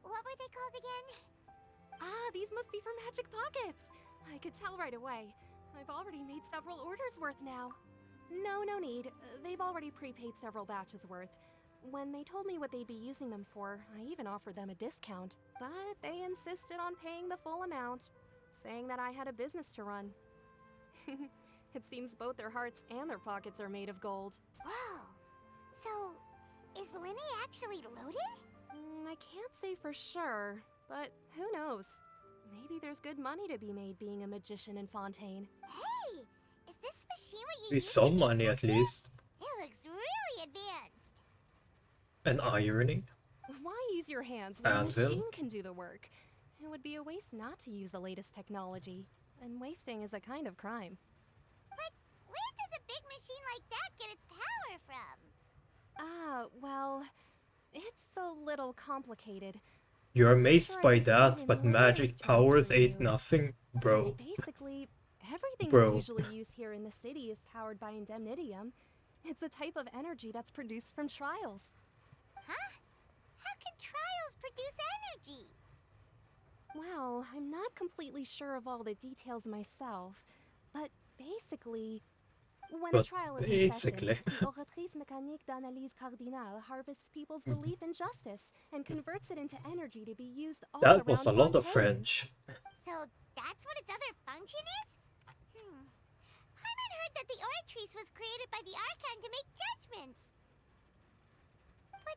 what were they called again?
Ah, these must be for Magic Pockets. I could tell right away. I've already made several orders worth now. No need. They've already prepaid several batches worth. When they told me what they'd be using them for, I even offered them a discount. But they insisted on paying the full amount, saying that I had a business to run. It seems both their hearts and their pockets are made of gold.
Whoa. So, is Linny actually loaded?
I can't say for sure, but who knows? Maybe there's good money to be made being a magician in Fontaine.
Hey! Is this machine what you
With
use to
some
make
money at
stitches?
least.
It looks really advanced.
And ironing.
Why use your hands when a
Anvil.
machine can do the work? It would be a waste not to use the latest technology, and wasting is a kind of crime.
But where does a big machine like that get its power from?
Well, it's a little complicated.
You're
I'm
amazed
sure
by
I could
that,
put
but
in
magic
layers to
powers
answer
ain't
you.
nothing, bro.
Basically, everything
Bro.
we usually use here in the city is powered by indemnitium. It's a type of energy that's produced from trials.
Huh? How can trials produce energy?
Well, I'm not completely sure of all the details myself, but basically, when a
But
trial is
basically.
in session, the oratrice mécanique d'analyse cardinale harvests people's belief in justice and converts it into energy to be used all
That
around
was a lot of
Fontaine.
French.
So that's what its other function is? Paimon heard that the Oratrice was created by the Archon to make judgments. But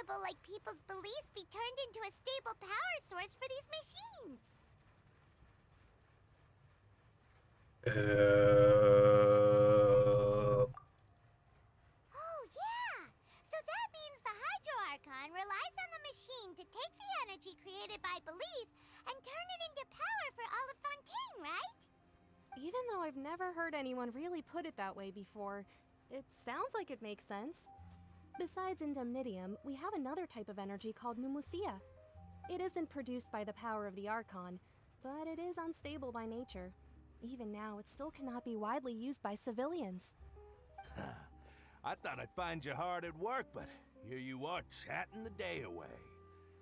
reliable like people's beliefs be turned into a stable power source for these machines? Oh, yeah! So that means the Hydro Archon relies on the machine to take the energy created by belief and turn it into power for all of Fontaine, right?
Even though I've never heard anyone really put it that way before, it sounds like it makes sense. Besides Indemnitium, we have another type of energy called Mumusia. It isn't produced by the power of the Archon, but it is unstable by nature. Even now, it still cannot be widely used by civilians.
I thought I'd find you hard at work, but here you are chatting the day away.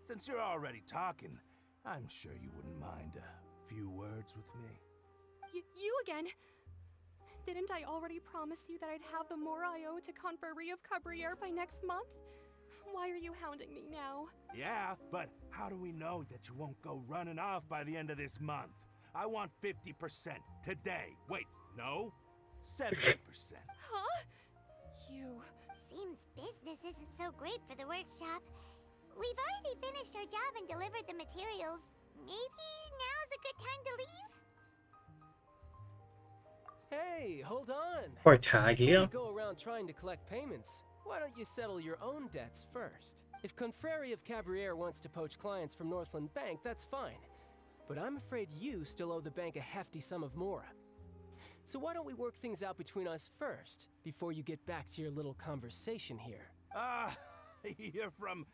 Since you're already talking, I'm sure you wouldn't mind a few words with me.
You again? Didn't I already promise you that I'd have the more I owe to Confrérie of Cabriere by next month? Why are you hounding me now?
Yeah, but how do we know that you won't go running off by the end of this month? I want 50% today. Wait, no? 70%.
Huh? You...
Seems business isn't so great for the workshop. We've already finished our job and delivered the materials. Maybe now's a good time to leave?
Hey, hold on.
Or
Before
Taglia.
you go around trying to collect payments, why don't you settle your own debts first? If Confrérie of Cabriere wants to poach clients from Northland Bank, that's fine. But I'm afraid you still owe the bank a hefty sum of mora. So why don't we work things out between us first, before you get back to your little conversation here?
You're from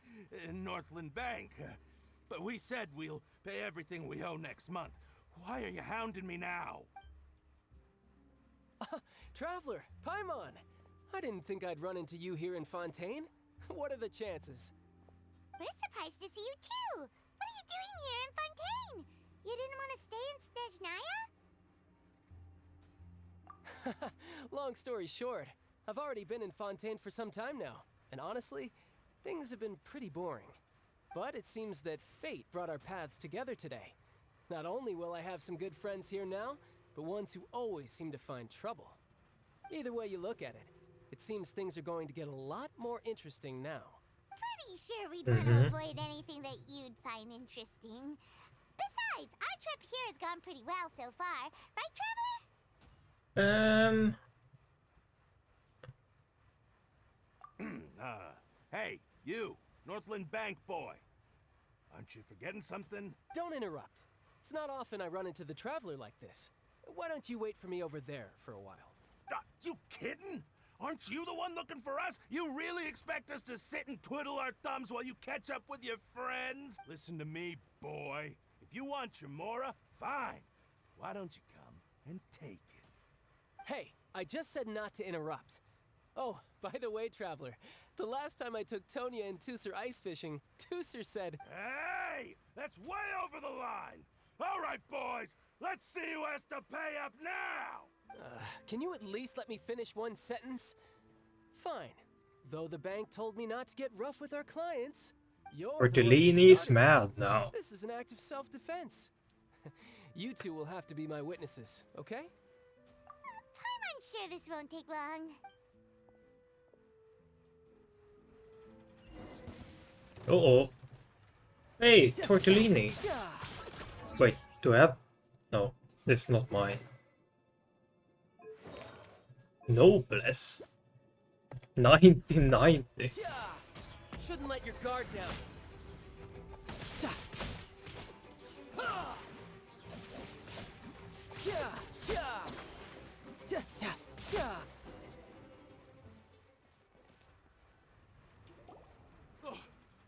Northland Bank. But we said we'll pay everything we owe next month. Why are you hounding me now?
Traveler, Paimon! I didn't think I'd run into you here in Fontaine. What are the chances?
We're surprised to see you too! What are you doing here in Fontaine? You didn't want to stay in Snezhnaya?
Long story short, I've already been in Fontaine for some time now, and honestly, things have been pretty boring. But it seems that fate brought our paths together today. Not only will I have some good friends here now, but ones who always seem to find trouble. Either way you look at it, it seems things are going to get a lot more interesting now.
Pretty sure we'd want to avoid anything that you'd find interesting. Besides, our trip here has gone pretty well so far, right, Traveler?
Hey, you, Northland Bank boy. Aren't you forgetting something?
Don't interrupt. It's not often I run into the Traveler like this. Why don't you wait for me over there for a while?
You kidding? Aren't you the one looking for us? You really expect us to sit and twiddle our thumbs while you catch up with your friends? Listen to me, boy. If you want your mora, fine. Why don't you come and take it?
Hey, I just said not to interrupt. Oh, by the way, Traveler, the last time I took Tonya and Tusser ice fishing, Tusser said...
Hey! That's way over the line! All right, boys, let's see who has to pay up now!
Can you at least let me finish one sentence? Fine. Though the bank told me not to get rough with our clients,
Tortellini's mad now.
This is an act of self-defense. You two will have to be my witnesses, okay?
I'm sure this won't take long.
Uh-oh. Hey, Tortellini. Wait, do I have... No, this is not mine. Noblesse. 1990.
Shouldn't let your guard down.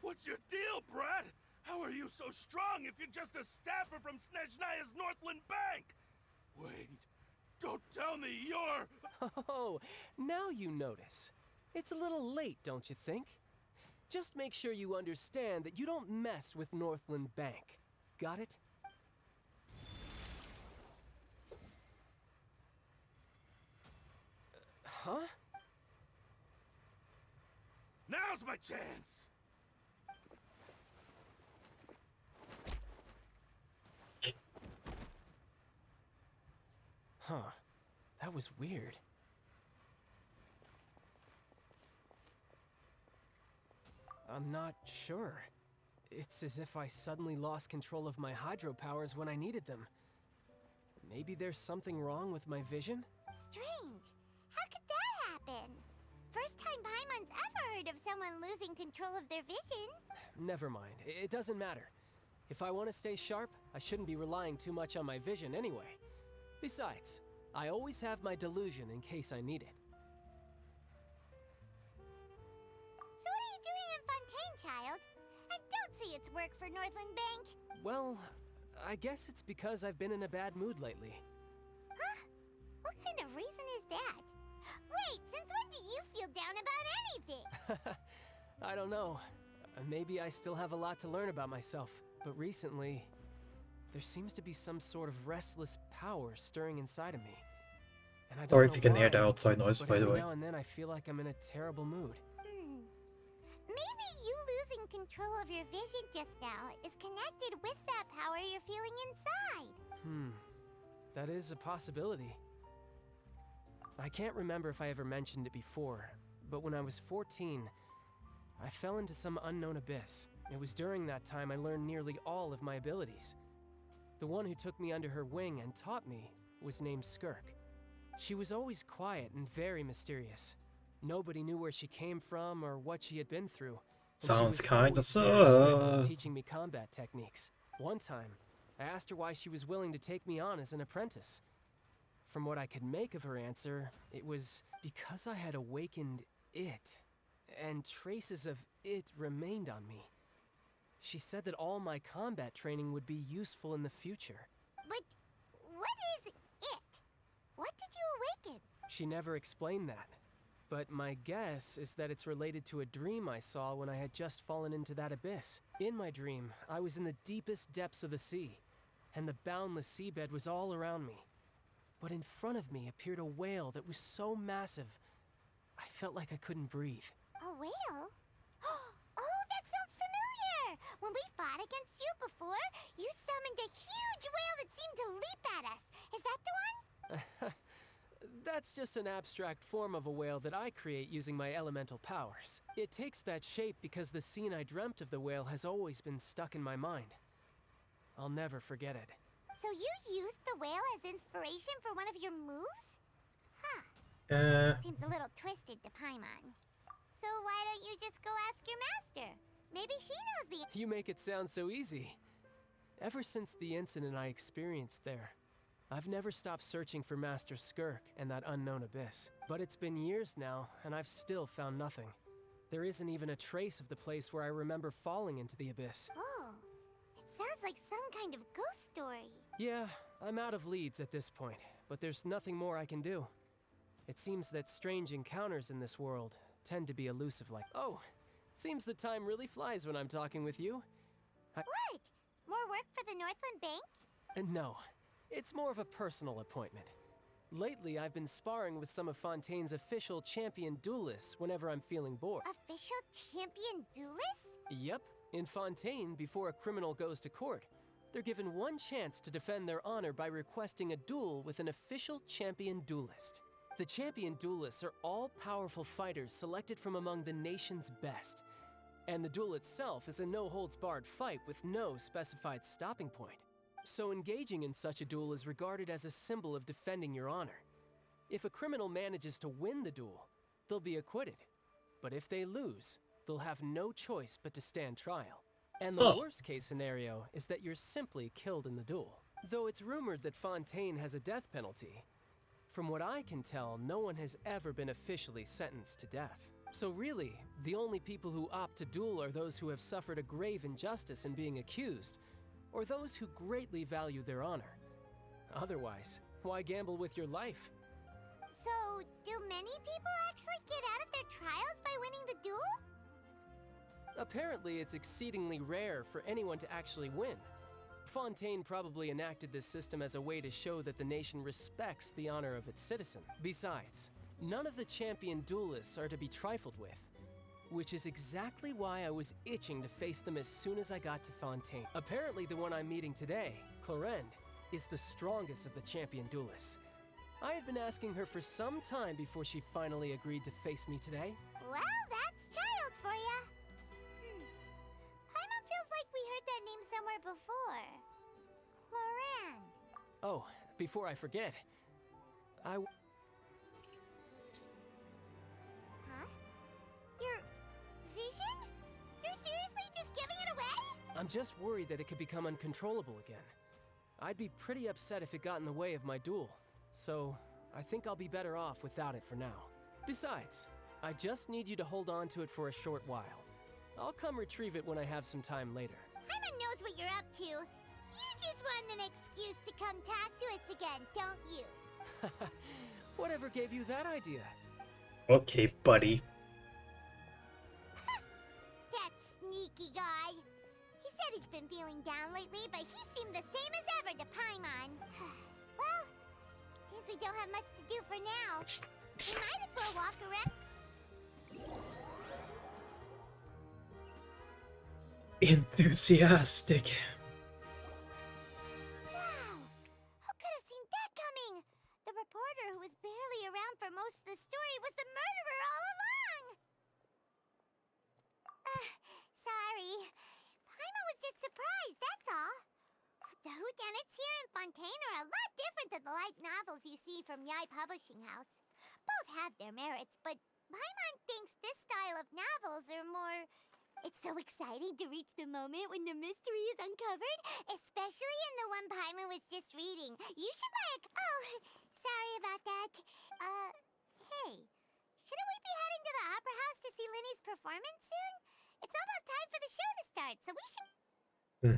What's your deal, Brad? How are you so strong if you're just a staffer from Snezhnaya's Northland Bank? Wait, don't tell me you're...
Oh, now you notice. It's a little late, don't you think? Just make sure you understand that you don't mess with Northland Bank. Got it? Huh?
Now's my chance!
Huh. That was weird. I'm not sure. It's as if I suddenly lost control of my hydro powers when I needed them. Maybe there's something wrong with my vision?
Strange. How could that happen? First time Paimon's ever heard of someone losing control of their vision.
Never mind. It doesn't matter. If I want to stay sharp, I shouldn't be relying too much on my vision anyway. Besides, I always have my delusion in case I need it.
So what are you doing in Fontaine, child? I don't see its work for Northland Bank.
Well, I guess it's because I've been in a bad mood lately.
Huh? What kind of reason is that? Wait, since when do you feel down about anything?
I don't know. Maybe I still have a lot to learn about myself. But recently, there seems to be some sort of restless power stirring inside of me. And I don't
Or if
know
you can
why,
hear the outside noise,
but
by the
every
way.
now and then I feel like I'm in a terrible mood.
Maybe you losing control of your vision just now is connected with that power you're feeling inside.
That is a possibility. I can't remember if I ever mentioned it before, but when I was 14, I fell into some unknown abyss. It was during that time I learned nearly all of my abilities. The one who took me under her wing and taught me was named Skirk. She was always quiet and very mysterious. Nobody knew where she came from or what she had been through. And she
Sounds
was
kinda
always very strict in
sus.
teaching me combat techniques. One time, I asked her why she was willing to take me on as an apprentice. From what I could make of her answer, it was because I had awakened it, and traces of it remained on me. She said that all my combat training would be useful in the future.
But what is it? What did you awaken?
She never explained that. But my guess is that it's related to a dream I saw when I had just fallen into that abyss. In my dream, I was in the deepest depths of the sea, and the boundless seabed was all around me. But in front of me appeared a whale that was so massive, I felt like I couldn't breathe.
A whale? Oh, that sounds familiar! When we fought against you before, you summoned a huge whale that seemed to leap at us. Is that the one?
That's just an abstract form of a whale that I create using my elemental powers. It takes that shape because the scene I dreamt of the whale has always been stuck in my mind. I'll never forget it.
So you used the whale as inspiration for one of your moves? Huh. Seems a little twisted to Paimon. So why don't you just go ask your master? Maybe she knows the...
You make it sound so easy. Ever since the incident I experienced there, I've never stopped searching for Master Skirk and that unknown abyss. But it's been years now, and I've still found nothing. There isn't even a trace of the place where I remember falling into the abyss.
Oh, it sounds like some kind of ghost story.
Yeah, I'm out of leads at this point, but there's nothing more I can do. It seems that strange encounters in this world tend to be elusive like... Oh, seems the time really flies when I'm talking with you.
What? More work for the Northland Bank?
No, it's more of a personal appointment. Lately, I've been sparring with some of Fontaine's official champion duelists whenever I'm feeling bored.
Official champion duelists?
Yep, in Fontaine, before a criminal goes to court, they're given one chance to defend their honor by requesting a duel with an official champion duelist. The champion duelists are all-powerful fighters selected from among the nation's best. And the duel itself is a no-holds-barred fight with no specified stopping point. So engaging in such a duel is regarded as a symbol of defending your honor. If a criminal manages to win the duel, they'll be acquitted. But if they lose, they'll have no choice but to stand trial. And the worst-case scenario is that you're simply killed in the duel. Though it's rumored that Fontaine has a death penalty, from what I can tell, no one has ever been officially sentenced to death. So really, the only people who opt to duel are those who have suffered a grave injustice in being accused, or those who greatly value their honor. Otherwise, why gamble with your life?
So, do many people actually get out of their trials by winning the duel?
Apparently, it's exceedingly rare for anyone to actually win. Fontaine probably enacted this system as a way to show that the nation respects the honor of its citizen. Besides, none of the champion duelists are to be trifled with, which is exactly why I was itching to face them as soon as I got to Fontaine. Apparently, the one I'm meeting today, Clorinde, is the strongest of the champion duelists. I had been asking her for some time before she finally agreed to face me today.
Well, that's child for ya.
before I forget,
Huh? Your vision? You're seriously just giving it away?
I'm just worried that it could become uncontrollable again. I'd be pretty upset if it got in the way of my duel, so I think I'll be better off without it for now. Besides, I just need you to hold on to it for a short while. I'll come retrieve it when I have some time later.
Paimon knows what you're up to. You just want an excuse to come talk to us again, don't you?
Whatever gave you that idea?
Okay, buddy.
That sneaky guy. He said he's been feeling down lately, but he seemed the same as ever to Paimon. Well, since we don't have much to do for now, we might as well walk around.
Enthusiastic.
Wow! Who could have seen that coming? The reporter who was barely around for most of the story was the murderer all along! Sorry. Paimon was just surprised, that's all. The whodunits here in Fontaine are a lot different than the light novels you see from Yai Publishing House. Both have their merits, but Paimon thinks this style of novels are more... It's so exciting to reach the moment when the mystery is uncovered, especially in the one Paimon was just reading. You should buy a... Oh, sorry about that. Hey, shouldn't we be heading to the Opera House to see Linny's performance soon? It's almost time for the show to start, so we should...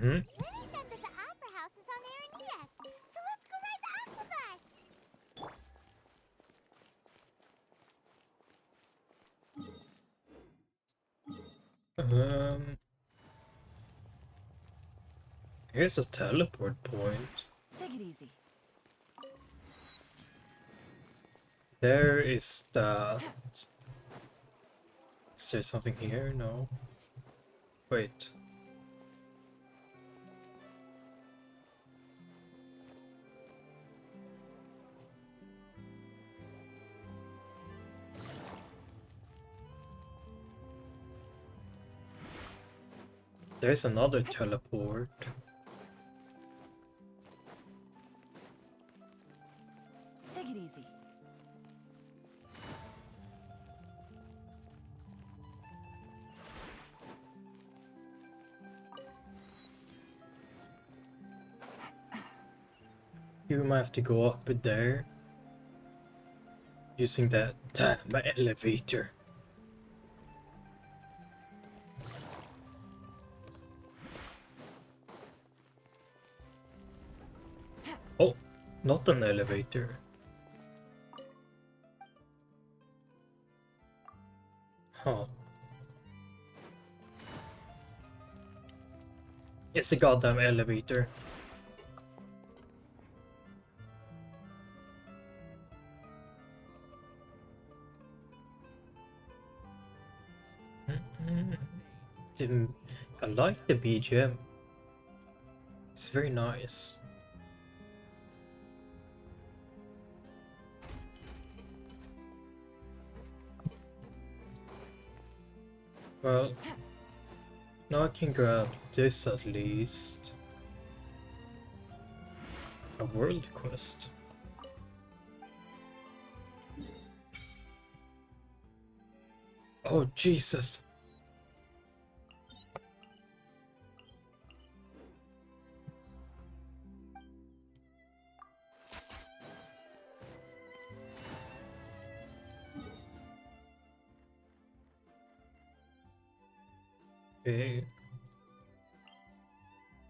Linny said that the Opera House is on Aranias, so let's go ride the Opera bus!
Here's a teleport point.
Take it easy.
There is that. Is there something here? No. Wait. There's another teleport.
Take it easy.
You might have to go up there using that damn elevator. Oh, not an elevator. Huh. It's a goddamn elevator. I like the BGM. It's very nice. Well, now I can grab this at least. A world quest. Oh, Jesus. Okay.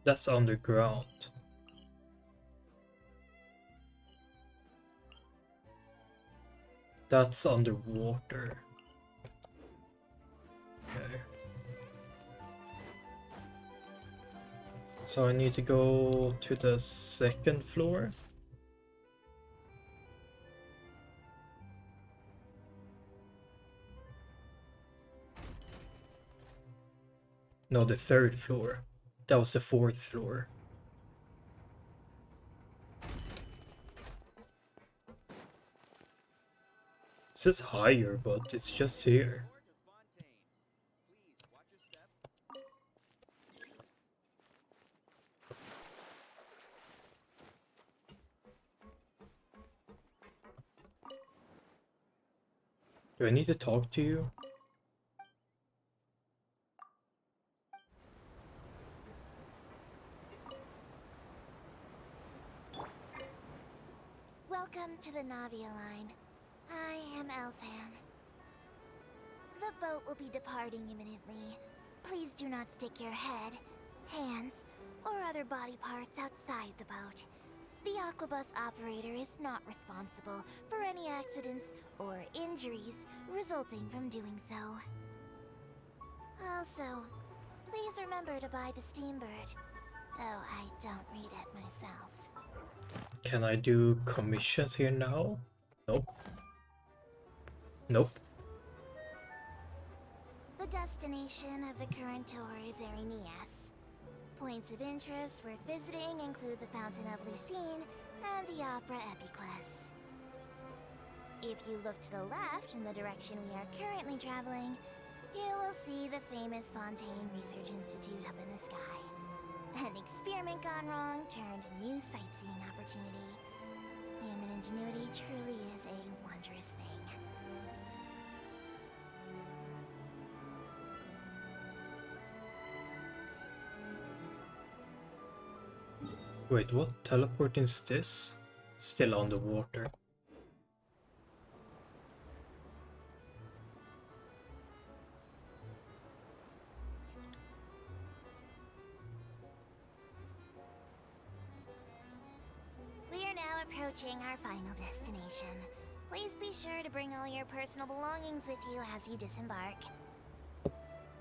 That's underground. That's underwater. Okay. So I need to go to the second floor. No, the third floor. That was the fourth floor. It says higher, but it's just here. Do I need to talk to you?
Welcome to the Navia line. I am Elfan. The boat will be departing imminently. Please do not stick your head, hands, or other body parts outside the boat. The Aquabus operator is not responsible for any accidents or injuries resulting from doing so. Also, please remember to buy the Steambird, though I don't read it myself.
Can I do commissions here now? Nope. Nope.
The destination of the current tour is Arenias. Points of interest worth visiting include the Fountain of Lucine and the Opera Epiclese. If you look to the left in the direction we are currently traveling, you will see the famous Fontaine Research Institute up in the sky. An experiment gone wrong turned new sightseeing opportunity. Human ingenuity truly is a wondrous thing.
Wait, what teleport is this? Still underwater.
We are now approaching our final destination. Please be sure to bring all your personal belongings with you as you disembark.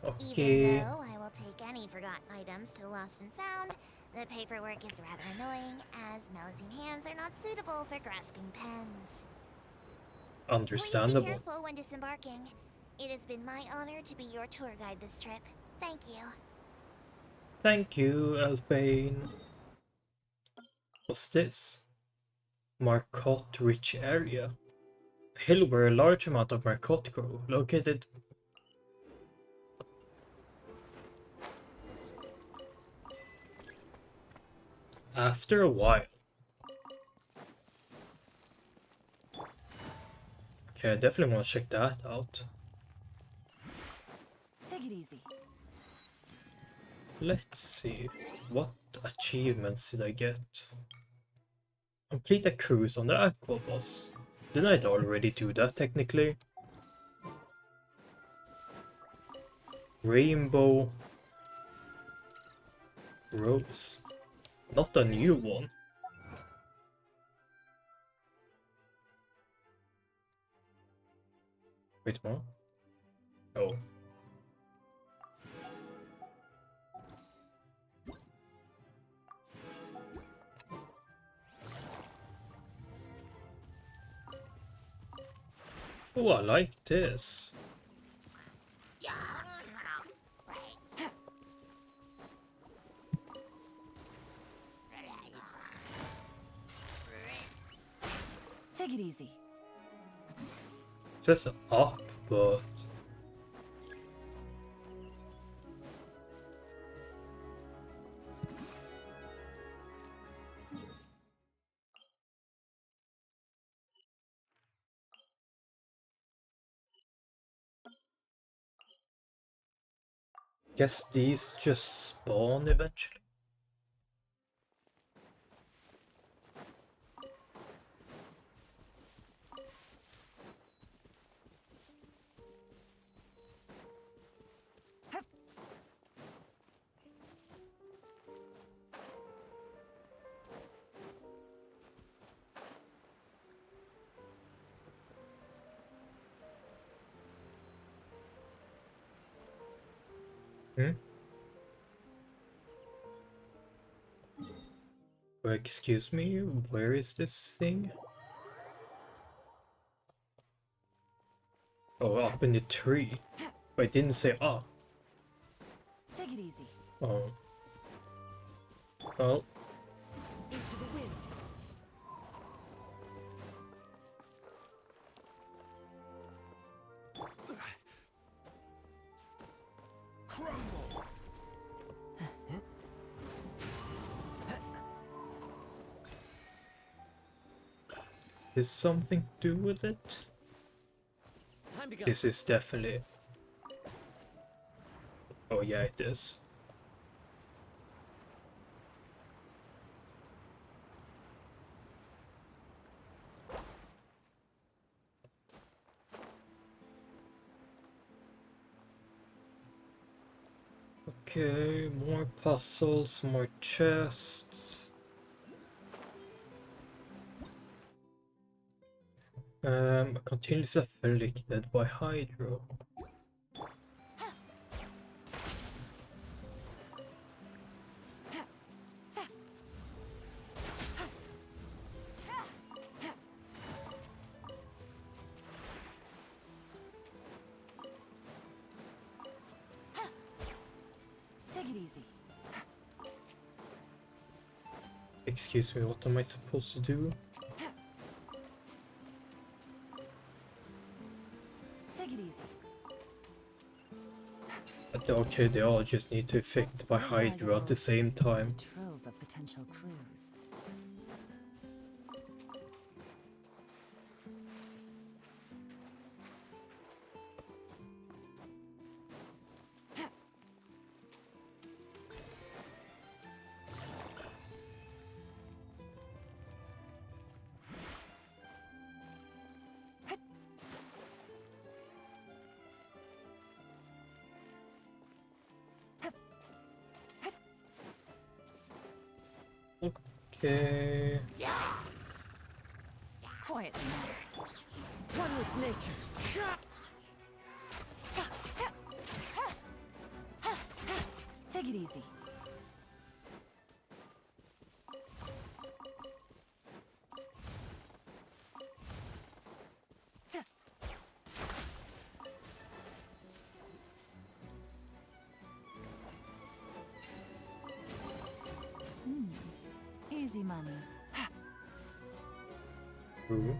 Okay.
Even though I will take any forgotten items to the lost and found, the paperwork is rather annoying, as Melusine hands are not suitable for grasping pens.
Understandable.
Please be careful when disembarking. It has been my honor to be your tour guide this trip. Thank you.
Thank you, Elfbane. What's this? Marcotte Rich Area. A hill where a large amount of Marcotte grow, located after a while. Okay, I definitely want to check that out.
Take it easy.
Let's see. What achievements did I get? Complete a cruise on the Aquabus. Didn't I already do that technically? Rainbow Rose. Not a new one. Wait, what? Oh. Oh, I like this.
Take it easy.
It says up, but... Guess these just spawn eventually. Hmm? Oh, excuse me, where is this thing? Oh, up in the tree. Oh, it didn't say up.
Take it easy.
Oh. Well.
Into the wind.
Crumble.
Is this something to do with it?
Time Time to go.
This is definitely... Oh yeah, it is. Okay, more puzzles, more chests. Continuous afflicted by Hydro.
Take it easy.
Excuse me, what am I supposed to do?
Take it easy.
Okay, they all just need to affect by Hydro at the same time.
Trove of potential clues.
Okay.
Quietly now.
One with nature.
Take it easy.
Easy money.
Ooh.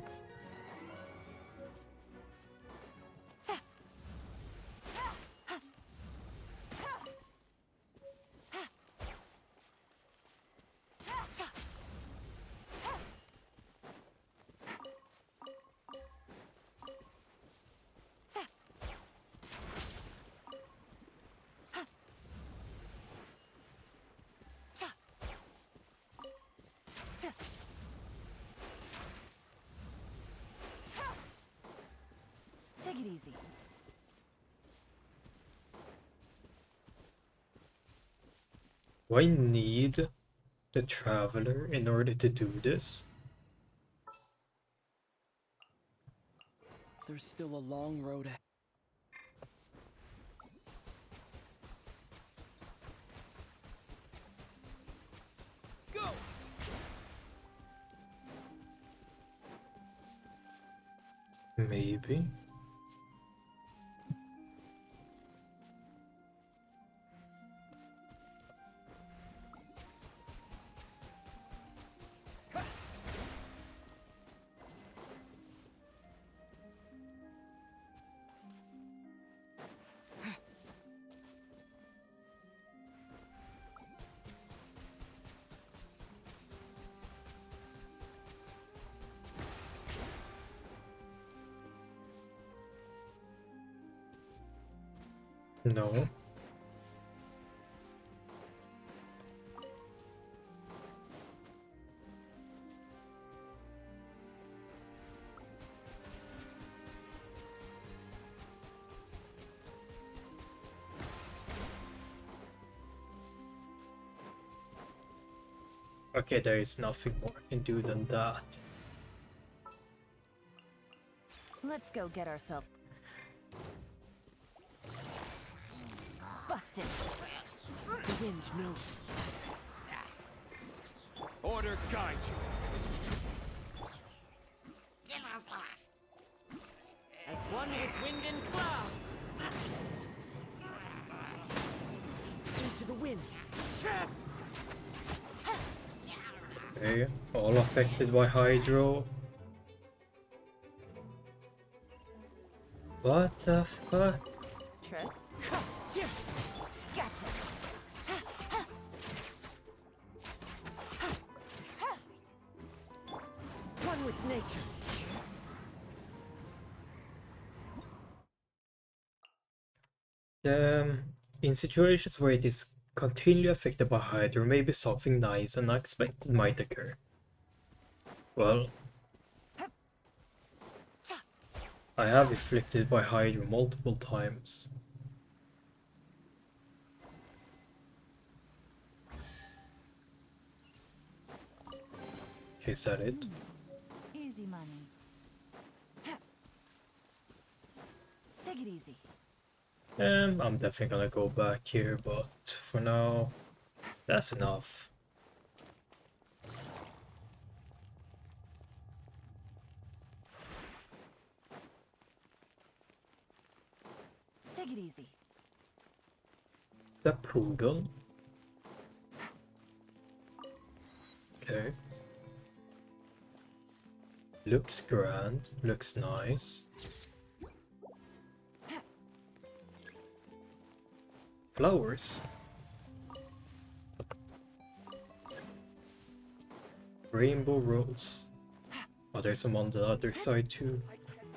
Take it easy.
Do I need the Traveler in order to do this?
There's still a long road ahead. Go!
Maybe. No. Okay, there is nothing more I can do than that.
Let's go get ourselves busted.
The wind knows.
Order guide you.
As one with wind and cloud. Into the wind.
Okay, all affected by Hydro. What the fuck?
Trip. Gotcha.
One with nature.
In situations where it is continually affected by Hydra, maybe something nice and unexpected might occur. Well, I have afflicted by Hydra multiple times. Is that it?
Easy money. Take it easy.
I'm definitely gonna go back here, but for now, that's enough.
Take it easy.
The poodle. Okay. Looks grand, looks nice. Flowers. Rainbow rose. Oh, there's some on the other side too.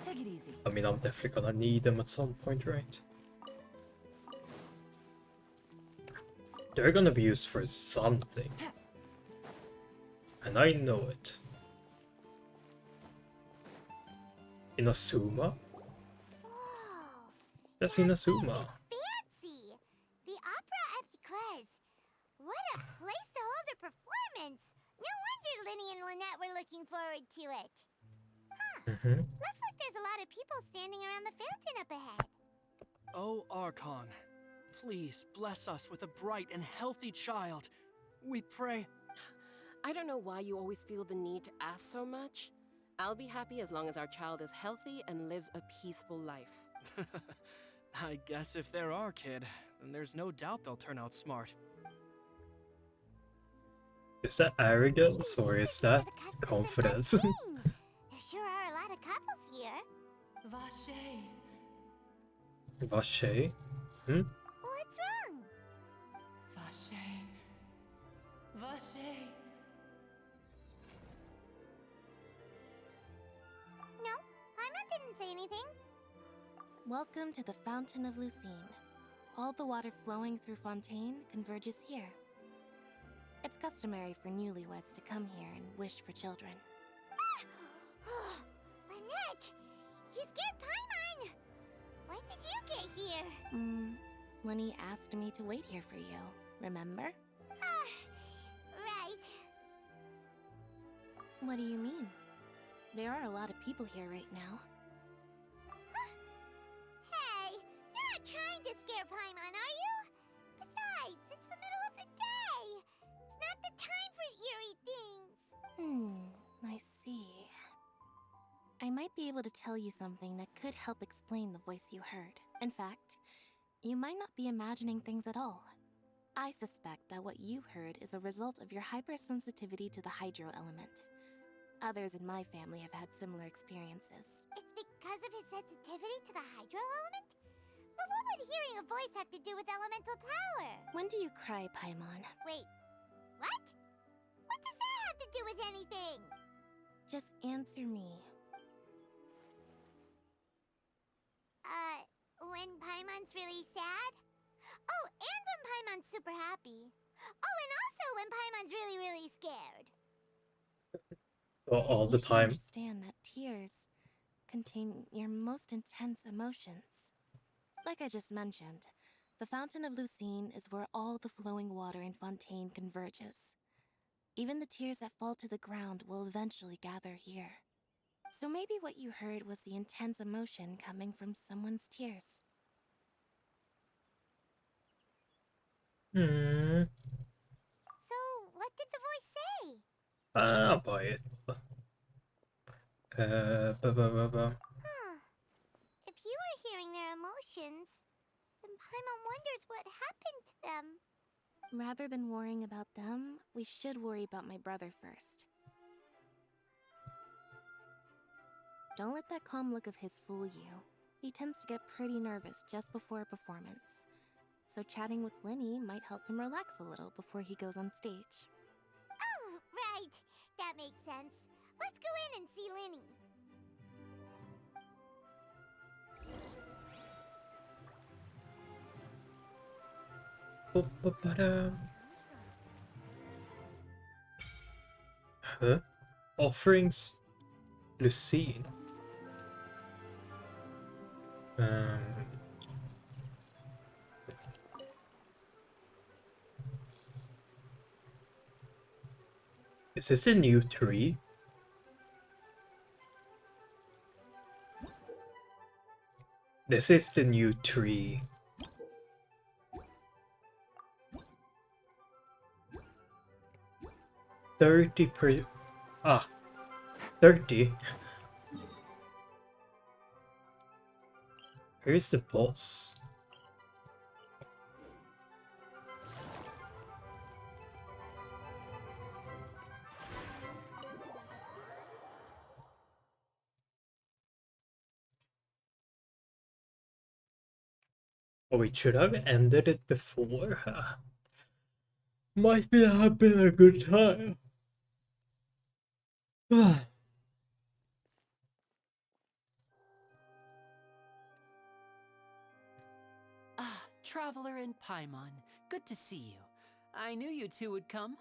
Take it easy.
I mean, I'm definitely gonna need them at some point, right? They're gonna be used for something. And I know it. Inazuma? That's Inazuma.
Fancy! The opera at Eclairs. What a place to hold a performance! No wonder Linny and Lynette were looking forward to it. Huh. Looks like there's a lot of people standing around the fountain up ahead.
Oh, Archon, please bless us with a bright and healthy child. We pray.
I don't know why you always feel the need to ask so much. I'll be happy as long as our child is healthy and lives a peaceful life.
I guess if they're our kid, then there's no doubt they'll turn out smart.
Is that arrogance or is that confidence?
There sure are a lot of couples here.
Vache.
Vache?
What's wrong?
Vache. Vache.
No, Paimon didn't say anything.
Welcome to the Fountain of Lucine. All the water flowing through Fontaine converges here. It's customary for newlyweds to come here and wish for children.
Lynette! You scared Paimon! When did you get here?
Lenny asked me to wait here for you, remember?
Right.
What do you mean? There are a lot of people here right now.
Hey, you're not trying to scare Paimon, are you? Besides, it's the middle of the day. It's not the time for eerie things.
I see. I might be able to tell you something that could help explain the voice you heard. In fact, you might not be imagining things at all. I suspect that what you heard is a result of your hypersensitivity to the hydro element. Others in my family have had similar experiences.
It's because of his sensitivity to the hydro element? But what would hearing a voice have to do with elemental power?
When do you cry, Paimon?
Wait, what? What does that have to do with anything?
Just answer me.
When Paimon's really sad? Oh, and when Paimon's super happy. Oh, and also when Paimon's really, really scared.
So all the time.
Understand that tears contain your most intense emotions. Like I just mentioned, the Fountain of Lucine is where all the flowing water in Fontaine converges. Even the tears that fall to the ground will eventually gather here. So maybe what you heard was the intense emotion coming from someone's tears.
So, what did the voice say?
I'll buy it.
Huh. If you were hearing their emotions, then Paimon wonders what happened to them.
Rather than worrying about them, we should worry about my brother first. Don't let that calm look of his fool you. He tends to get pretty nervous just before a performance. So chatting with Linny might help him relax a little before he goes on stage.
Oh, right. That makes sense. Let's go in and see Linny.
Ba-ba-ba-da. Huh? Offerings? Lucine. Is this a new tree? This is the new tree. 30. Here's the boss. Oh, we should have ended it before. Might be have been a good time.
Ah, Traveler and Paimon, good to see you. I knew you two would come.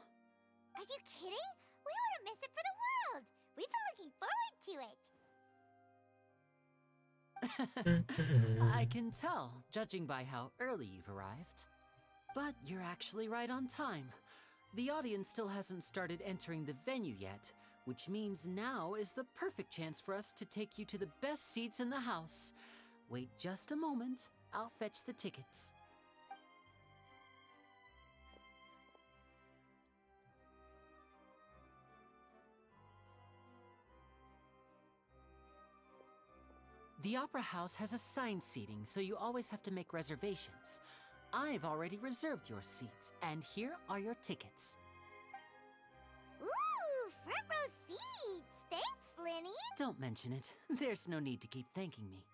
Are you kidding? We wouldn't miss it for the world. We've been looking forward to it.
I can tell, judging by how early you've arrived. But you're actually right on time. The audience still hasn't started entering the venue yet, which means now is the perfect chance for us to take you to the best seats in the house. Wait just a moment, I'll fetch the tickets. The Opera House has assigned seating, so you always have to make reservations. I've already reserved your seats, and here are your tickets.
Ooh, front row seats! Thanks, Lenny!
Don't mention it. There's no need to keep thanking me.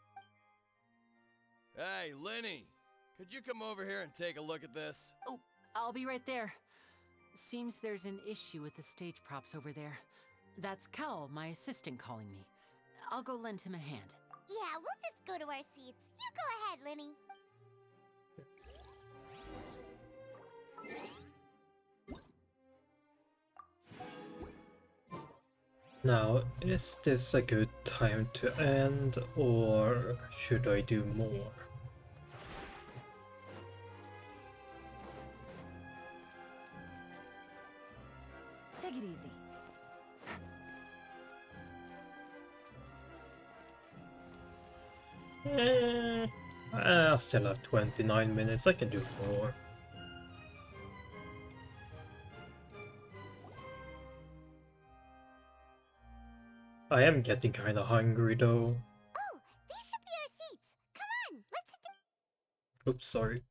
Hey, Lenny! Could you come over here and take a look at this?
Oh, I'll be right there. Seems there's an issue with the stage props over there. That's Cal, my assistant, calling me. I'll go lend him a hand.
Yeah, we'll just go to our seats. You go ahead, Lenny.
Now, is this a good time to end, or should I do more?
Take it easy.
I still have 29 minutes, I can do more. I am getting kinda hungry though.
Oh, these should be our seats. Come on, let's...
Oops, sorry.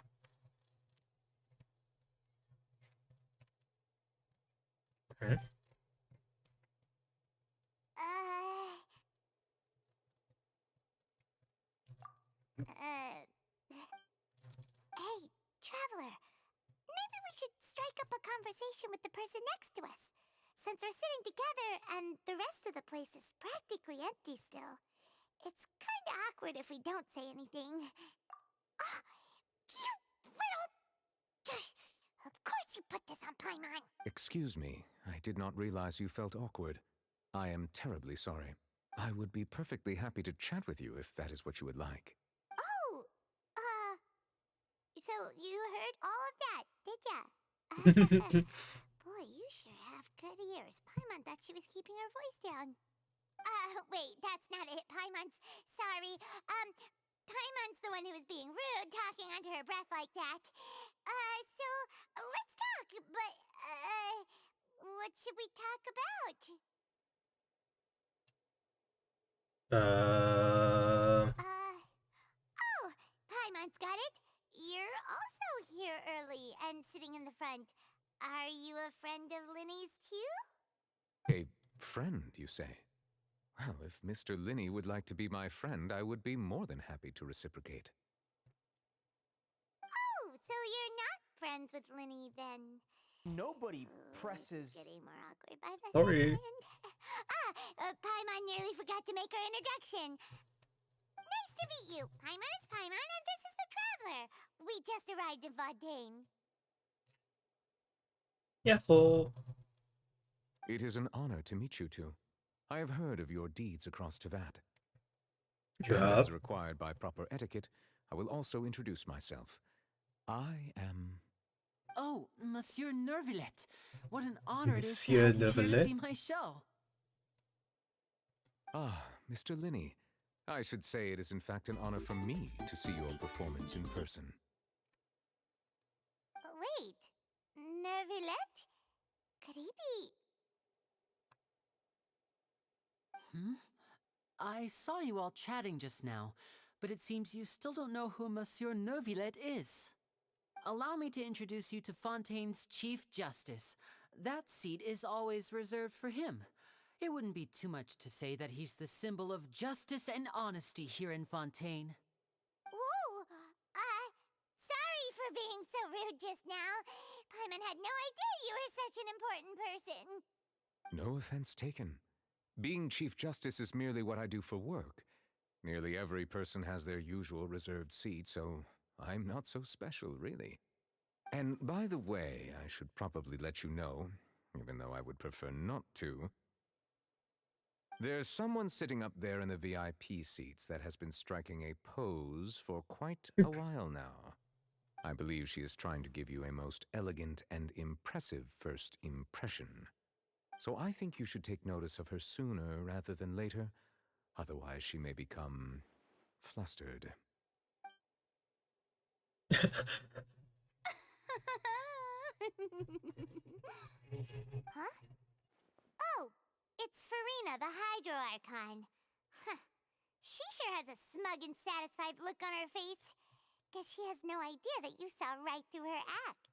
Hmm?
Hey, Traveler. Maybe we should strike up a conversation with the person next to us. Since we're sitting together and the rest of the place is practically empty still, it's kinda awkward if we don't say anything. Oh, you little... Of course you put this on Paimon!
Excuse me, I did not realize you felt awkward. I am terribly sorry. I would be perfectly happy to chat with you if that is what you would like.
Oh, so you heard all of that, did ya? Boy, you sure have good ears. Paimon thought she was keeping her voice down. Wait, that's not it. Paimon's... Sorry. Paimon's the one who was being rude, talking under her breath like that. So, let's talk, but, what should we talk about? Oh, Paimon's got it. You're also here early and sitting in the front. Are you a friend of Linny's too?
A friend, you say? Well, if Mr. Linney would like to be my friend, I would be more than happy to reciprocate.
Oh, so you're not friends with Linny then?
Nobody presses...
Getting more awkward by the
Sorry.
second. Paimon nearly forgot to make her introduction. Nice to meet you. Paimon is Paimon and this is the Traveler. We just arrived in Fontaine.
Yahoo!
It is an honor to meet you two. I have heard of your deeds across Teyvat.
You
And
have?
as required by proper etiquette, I will also introduce myself. I am...
Oh, Monsieur Nervillet. What an honor it is to
Monsieur
have you here to
Nervillet?
see my show.
Ah, Mr. Linney. I should say it is in fact an honor for me to see your performance in person.
Wait, Nervillet? Could he be...
Hmm? I saw you all chatting just now, but it seems you still don't know who Monsieur Nervillet is. Allow me to introduce you to Fontaine's Chief Justice. That seat is always reserved for him. It wouldn't be too much to say that he's the symbol of justice and honesty here in Fontaine.
Whoa! Sorry for being so rude just now. Paimon had no idea you were such an important person.
No offense taken. Being Chief Justice is merely what I do for work. Nearly every person has their usual reserved seat, so I'm not so special, really. And by the way, I should probably let you know, even though I would prefer not to. There's someone sitting up there in the VIP seats that has been striking a pose for quite a while now. I believe she is trying to give you a most elegant and impressive first impression. So I think you should take notice of her sooner rather than later, otherwise she may become flustered.
Huh? Oh, it's Farina, the Hydro Archon. Huh. She sure has a smug and satisfied look on her face. Guess she has no idea that you saw right through her act.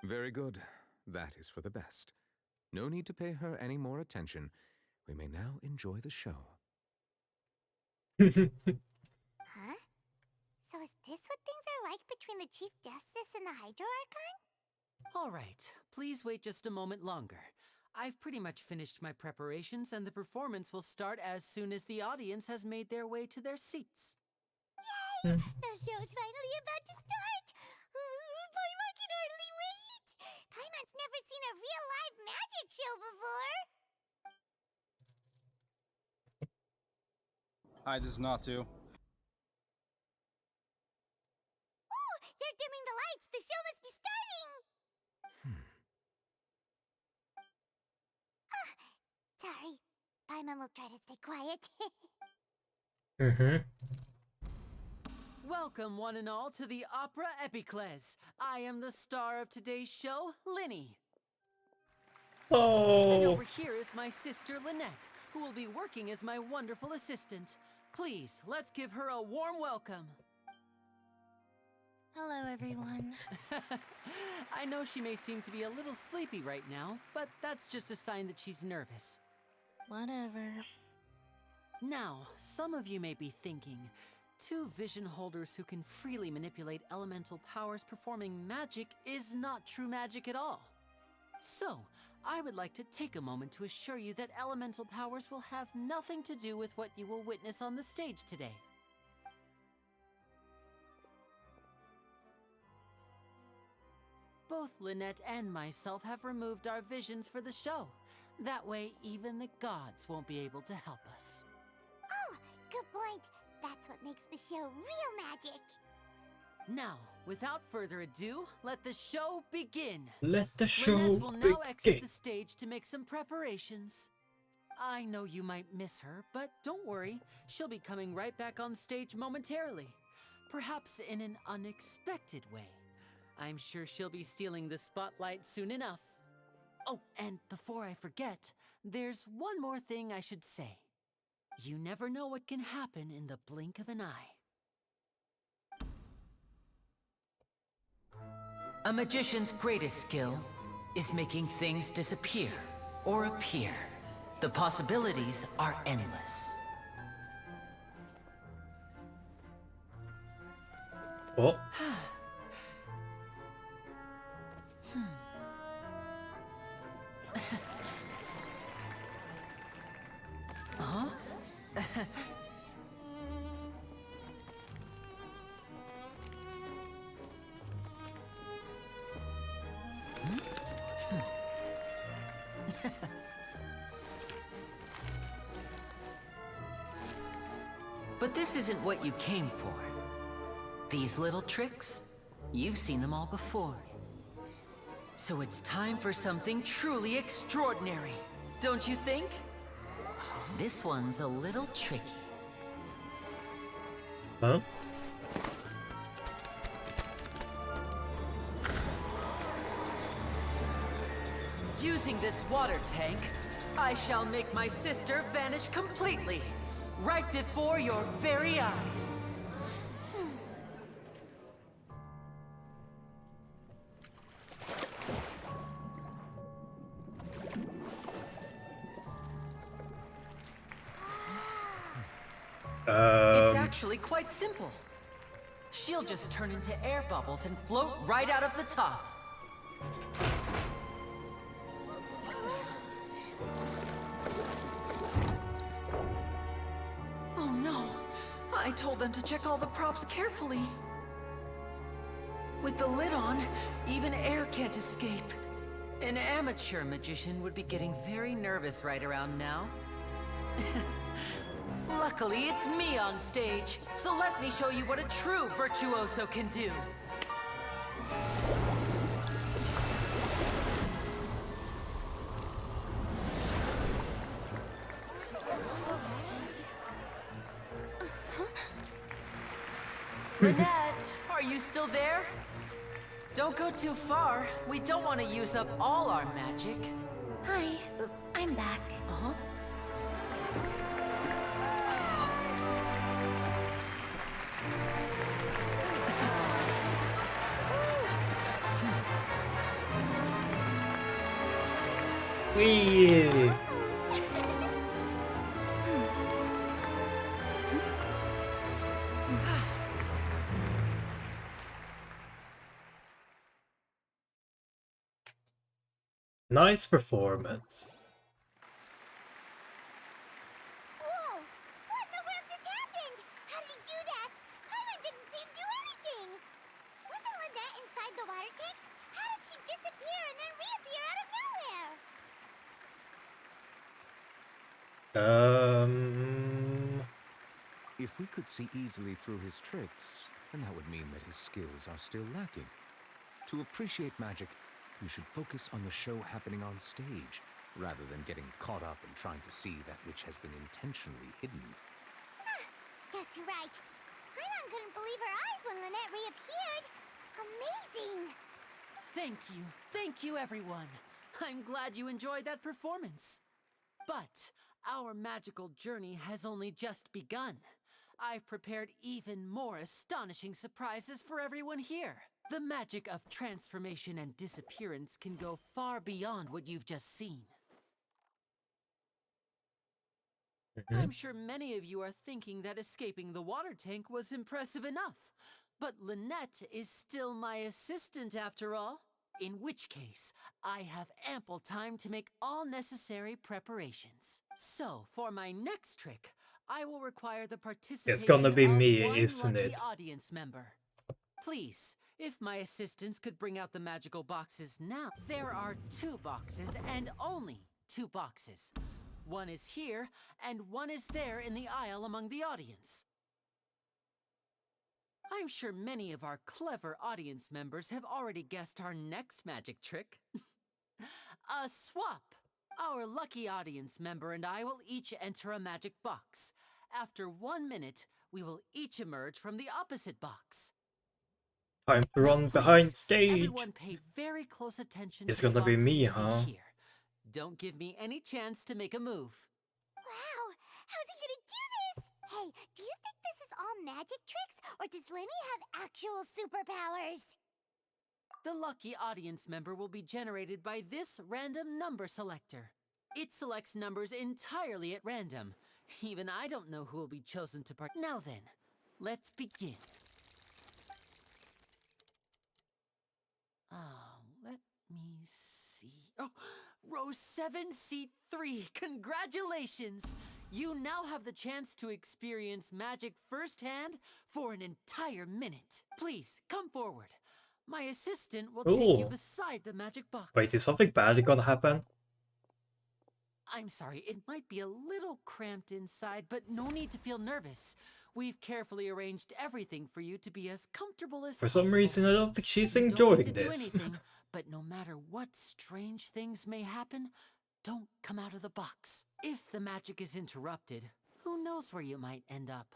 Very good. That is for the best. No need to pay her any more attention. We may now enjoy the show.
Huh? So is this what things are like between the Chief Justice and the Hydro Archon?
All right, please wait just a moment longer. I've pretty much finished my preparations, and the performance will start as soon as the audience has made their way to their seats.
Yay! The show's finally about to start! Paimon can hardly wait! Paimon's never seen a real live magic show before!
Hi, this is Natu.
Oh! They're dimming the lights! The show must be starting! Sorry. Paimon will try to stay quiet.
Welcome, one and all, to the Opera Epiclese. I am the star of today's show, Linny.
Oh.
And over here is my sister, Lynette, who will be working as my wonderful assistant. Please, let's give her a warm welcome.
Hello, everyone.
I know she may seem to be a little sleepy right now, but that's just a sign that she's nervous.
Whatever.
Now, some of you may be thinking, two vision holders who can freely manipulate elemental powers performing magic is not true magic at all. So, I would like to take a moment to assure you that elemental powers will have nothing to do with what you will witness on the stage today. Both Lynette and myself have removed our visions for the show. That way, even the gods won't be able to help us.
Oh, good point. That's what makes the show real magic.
Now, without further ado, let the show begin.
Let the show
Lynette will now exit
begin.
the stage to make some preparations. I know you might miss her, but don't worry. She'll be coming right back on stage momentarily. Perhaps in an unexpected way. I'm sure she'll be stealing the spotlight soon enough. Oh, and before I forget, there's one more thing I should say. You never know what can happen in the blink of an eye. A magician's greatest skill is making things disappear or appear. The possibilities are endless.
Oh.
Huh? But this isn't what you came for. These little tricks, you've seen them all before. So it's time for something truly extraordinary, don't you think? This one's a little tricky.
Huh?
Using this water tank, I shall make my sister vanish completely, right before your very eyes. It's actually quite simple. She'll just turn into air bubbles and float right out of the top. Oh no! I told them to check all the props carefully. With the lid on, even air can't escape. An amateur magician would be getting very nervous right around now. Luckily, it's me on stage, so let me show you what a true virtuoso can do. Lynette, are you still there? Don't go too far. We don't want to use up all our magic.
Hi, I'm back.
Uh-huh.
Wee. Nice performance.
Whoa! What in the world just happened? How did he do that? Paimon didn't see him do anything. Wasn't Lynette inside the water tank? How did she disappear and then reappear out of nowhere?
If we could see easily through his tricks, then that would mean that his skills are still lacking. To appreciate magic, you should focus on the show happening on stage, rather than getting caught up in trying to see that which has been intentionally hidden.
Guess you're right. Paimon couldn't believe her eyes when Lynette reappeared. Amazing!
Thank you everyone. I'm glad you enjoyed that performance. But our magical journey has only just begun. I've prepared even more astonishing surprises for everyone here. The magic of transformation and disappearance can go far beyond what you've just seen. I'm sure many of you are thinking that escaping the water tank was impressive enough. But Lynette is still my assistant after all. In which case, I have ample time to make all necessary preparations. So, for my next trick, I will require the participation
It's gonna be
of
me,
one
isn't
lucky
it?
audience member. Please, if my assistants could bring out the magical boxes now. There are 2 boxes and only 2 boxes. One is here, and one is there in the aisle among the audience. I'm sure many of our clever audience members have already guessed our next magic trick. A swap! Our lucky audience member and I will each enter a magic box. After 1 minute, we will each emerge from the opposite box.
Time to run
Please,
behind stage.
Everyone pay very close attention
It's
to the
gonna be
box
me,
you
huh?
see here. Don't give me any chance to make a move.
Wow! How's he gonna do this? Hey, do you think this is all magic tricks, or does Lenny have actual superpowers?
The lucky audience member will be generated by this random number selector. It selects numbers entirely at random. Even I don't know who will be chosen to part. Now then, let's begin. Let me see. Oh, row 7, seat 3. Congratulations! You now have the chance to experience magic firsthand for an entire minute. Please, come forward. My assistant will take you
Ooh.
beside the magic box.
Wait, is something bad gonna happen?
I'm sorry, it might be a little cramped inside, but no need to feel nervous. We've carefully arranged everything for you to be as comfortable as
For some
possible.
reason, I don't think she's
You don't
enjoying
need to do
this.
anything, but no matter what strange things may happen, don't come out of the box. If the magic is interrupted, who knows where you might end up?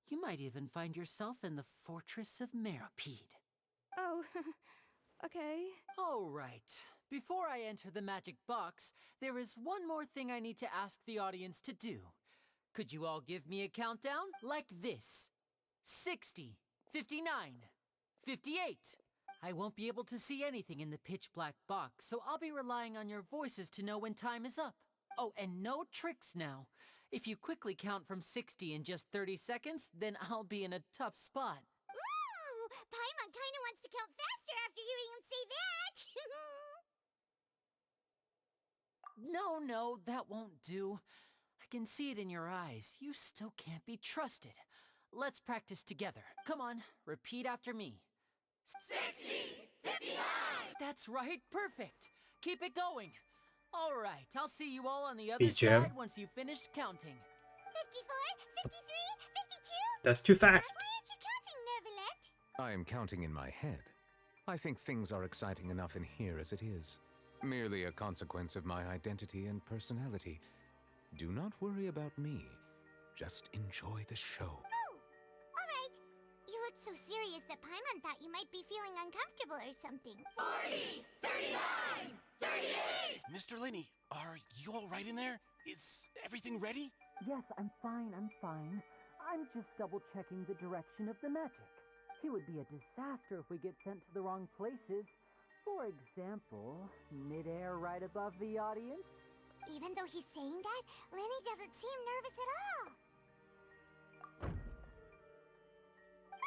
You might even find yourself in the Fortress of Meripede.
Oh, okay.
All right. Before I enter the magic box, there is one more thing I need to ask the audience to do. Could you all give me a countdown like this? 60, 59, 58. I won't be able to see anything in the pitch black box, so I'll be relying on your voices to know when time is up. Oh, and no tricks now. If you quickly count from 60 in just 30 seconds, then I'll be in a tough spot.
Ooh, Paimon kinda wants to count faster after hearing him say that.
No, that won't do. I can see it in your eyes. You still can't be trusted. Let's practice together. Come on, repeat after me.
60, 59.
That's right, perfect. Keep it going. All right, I'll see you all on the other
BGM.
side once you've finished counting.
54, 53, 52.
That's too fast.
Why aren't you counting, Nervalet?
I am counting in my head. I think things are exciting enough in here as it is. Merely a consequence of my identity and personality. Do not worry about me. Just enjoy the show.
Oh, alright. You look so serious that Paimon thought you might be feeling uncomfortable or something. 40, 39, 38.
Mr. Linney, are you all right in there? Is everything ready?
Yes, I'm fine. I'm just double-checking the direction of the magic. It would be a disaster if we get sent to the wrong places. For example, mid-air right above the audience.
Even though he's saying that, Lenny doesn't seem nervous at all.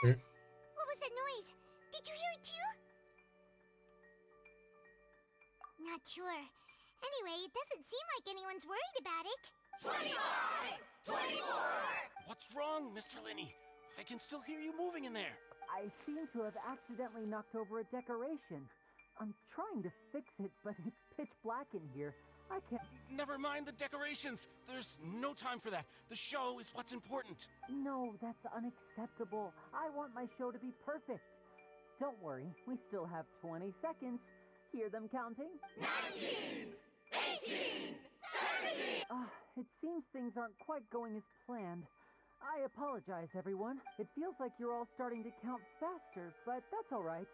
What was that noise? Did you hear it too? Not sure. Anyway, it doesn't seem like anyone's worried about it. 25! 24!
What's wrong, Mr. Linney? I can still hear you moving in there.
I seem to have accidentally knocked over a decoration. I'm trying to fix it, but it's pitch black in here. I can't...
Never mind the decorations. There's no time for that. The show is what's important.
No, that's unacceptable. I want my show to be perfect. Don't worry, we still have 20 seconds. Hear them counting?
19! 18! 17!
It seems things aren't quite going as planned. I apologize, everyone. It feels like you're all starting to count faster, but that's all right.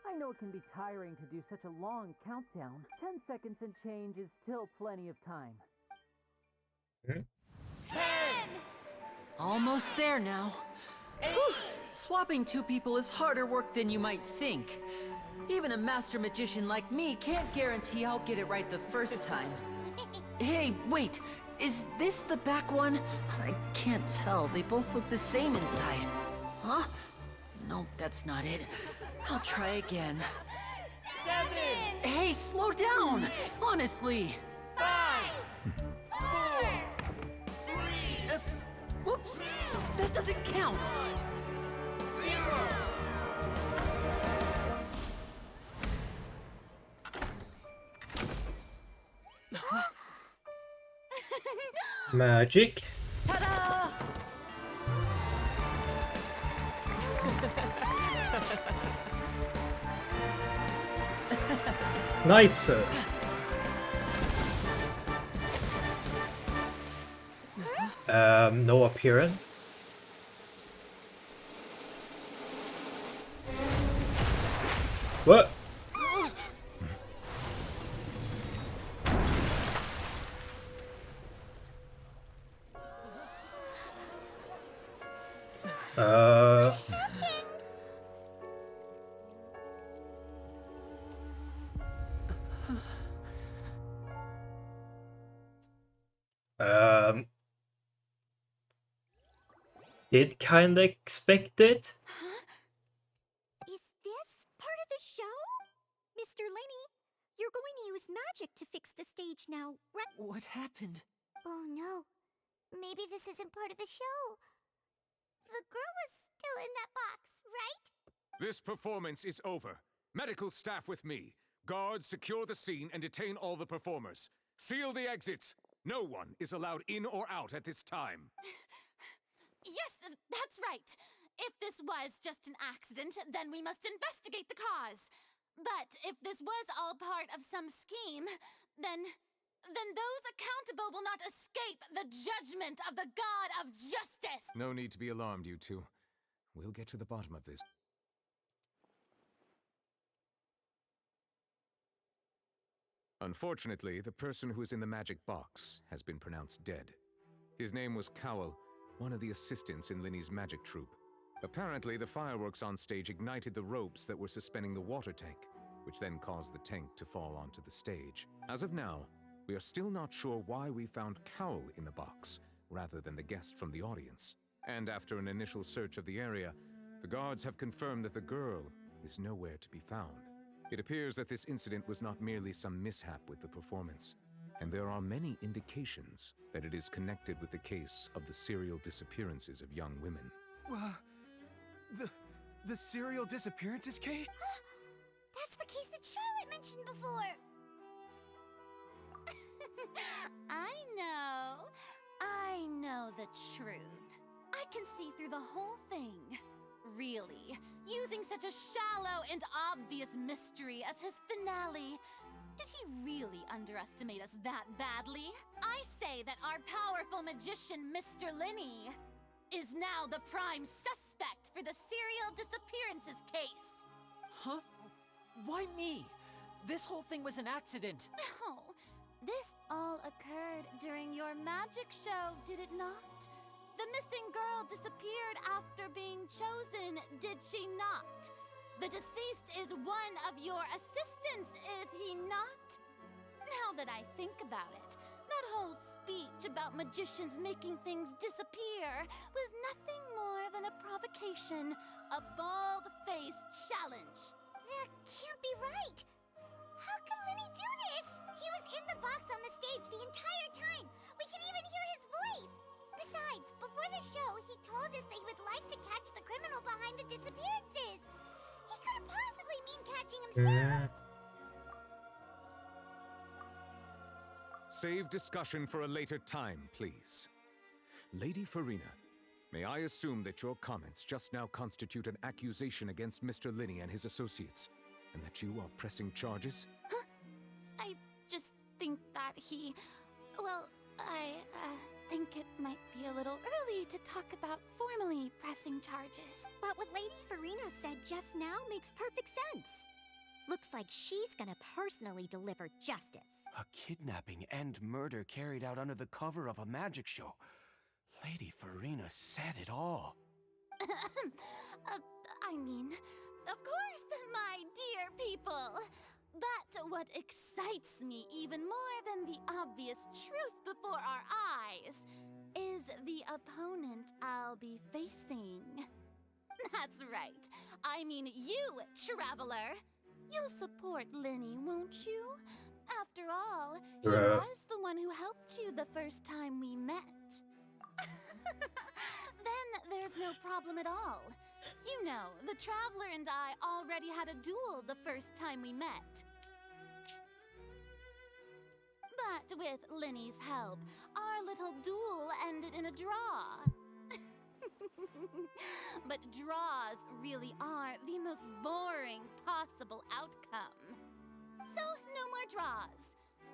I know it can be tiring to do such a long countdown. 10 seconds and change is still plenty of time.
10!
Almost there now. Whew. Swapping two people is harder work than you might think. Even a master magician like me can't guarantee I'll get it right the first time. Hey, wait! Is this the back one? I can't tell. They both look the same inside. Huh? No, that's not it. I'll try again.
7!
Hey, slow down! Honestly!
5! 4! 3!
Whoops! That doesn't count!
0!
Magic.
Ta-da!
Nice. No appearance. What? Did kinda expect it.
Is this part of the show? Mr. Linney, you're going to use magic to fix the stage now, right?
What happened?
Oh no. Maybe this isn't part of the show. The girl was still in that box, right?
This performance is over. Medical staff with me. Guards secure the scene and detain all the performers. Seal the exits. No one is allowed in or out at this time.
Yes, that's right. If this was just an accident, then we must investigate the cause. But if this was all part of some scheme, then those accountable will not escape the judgment of the God of Justice!
No need to be alarmed, you two. We'll get to the bottom of this. Unfortunately, the person who is in the magic box has been pronounced dead. His name was Cowell, one of the assistants in Linny's magic troupe. Apparently, the fireworks on stage ignited the ropes that were suspending the water tank, which then caused the tank to fall onto the stage. As of now, we are still not sure why we found Cowell in the box, rather than the guest from the audience. And after an initial search of the area, the guards have confirmed that the girl is nowhere to be found. It appears that this incident was not merely some mishap with the performance, and there are many indications that it is connected with the case of the serial disappearances of young women.
The serial disappearances case?
That's the case that Charlotte mentioned before.
I know the truth. I can see through the whole thing. Really, using such a shallow and obvious mystery as his finale. Did he really underestimate us that badly? I say that our powerful magician, Mr. Linny, is now the prime suspect for the serial disappearances case.
Huh? Why me? This whole thing was an accident.
Oh, this all occurred during your magic show, did it not? The missing girl disappeared after being chosen, did she not? The deceased is one of your assistants, is he not? Now that I think about it, that whole speech about magicians making things disappear was nothing more than a provocation, a bald-faced challenge.
That can't be right. How can Linny do this? He was in the box on the stage the entire time. We could even hear his voice. Besides, before the show, he told us that he would like to catch the criminal behind the disappearances. He couldn't possibly mean catching himself.
Save discussion for a later time, please. Lady Farina, may I assume that your comments just now constitute an accusation against Mr. Linny and his associates, and that you are pressing charges?
Huh? I just think that he... Well, I think it might be a little early to talk about formally pressing charges.
But what Lady Farina said just now makes perfect sense. Looks like she's gonna personally deliver justice.
A kidnapping and murder carried out under the cover of a magic show. Lady Farina said it all.
I mean, of course, my dear people. But what excites me even more than the obvious truth before our eyes is the opponent I'll be facing. That's right. I mean you, Traveler. You'll support Linny, won't you? After all, he was the one who helped you the first time we met. Then there's no problem at all. You know, the Traveler and I already had a duel the first time we met. But with Linny's help, our little duel ended in a draw. But draws really are the most boring possible outcome. So, no more draws.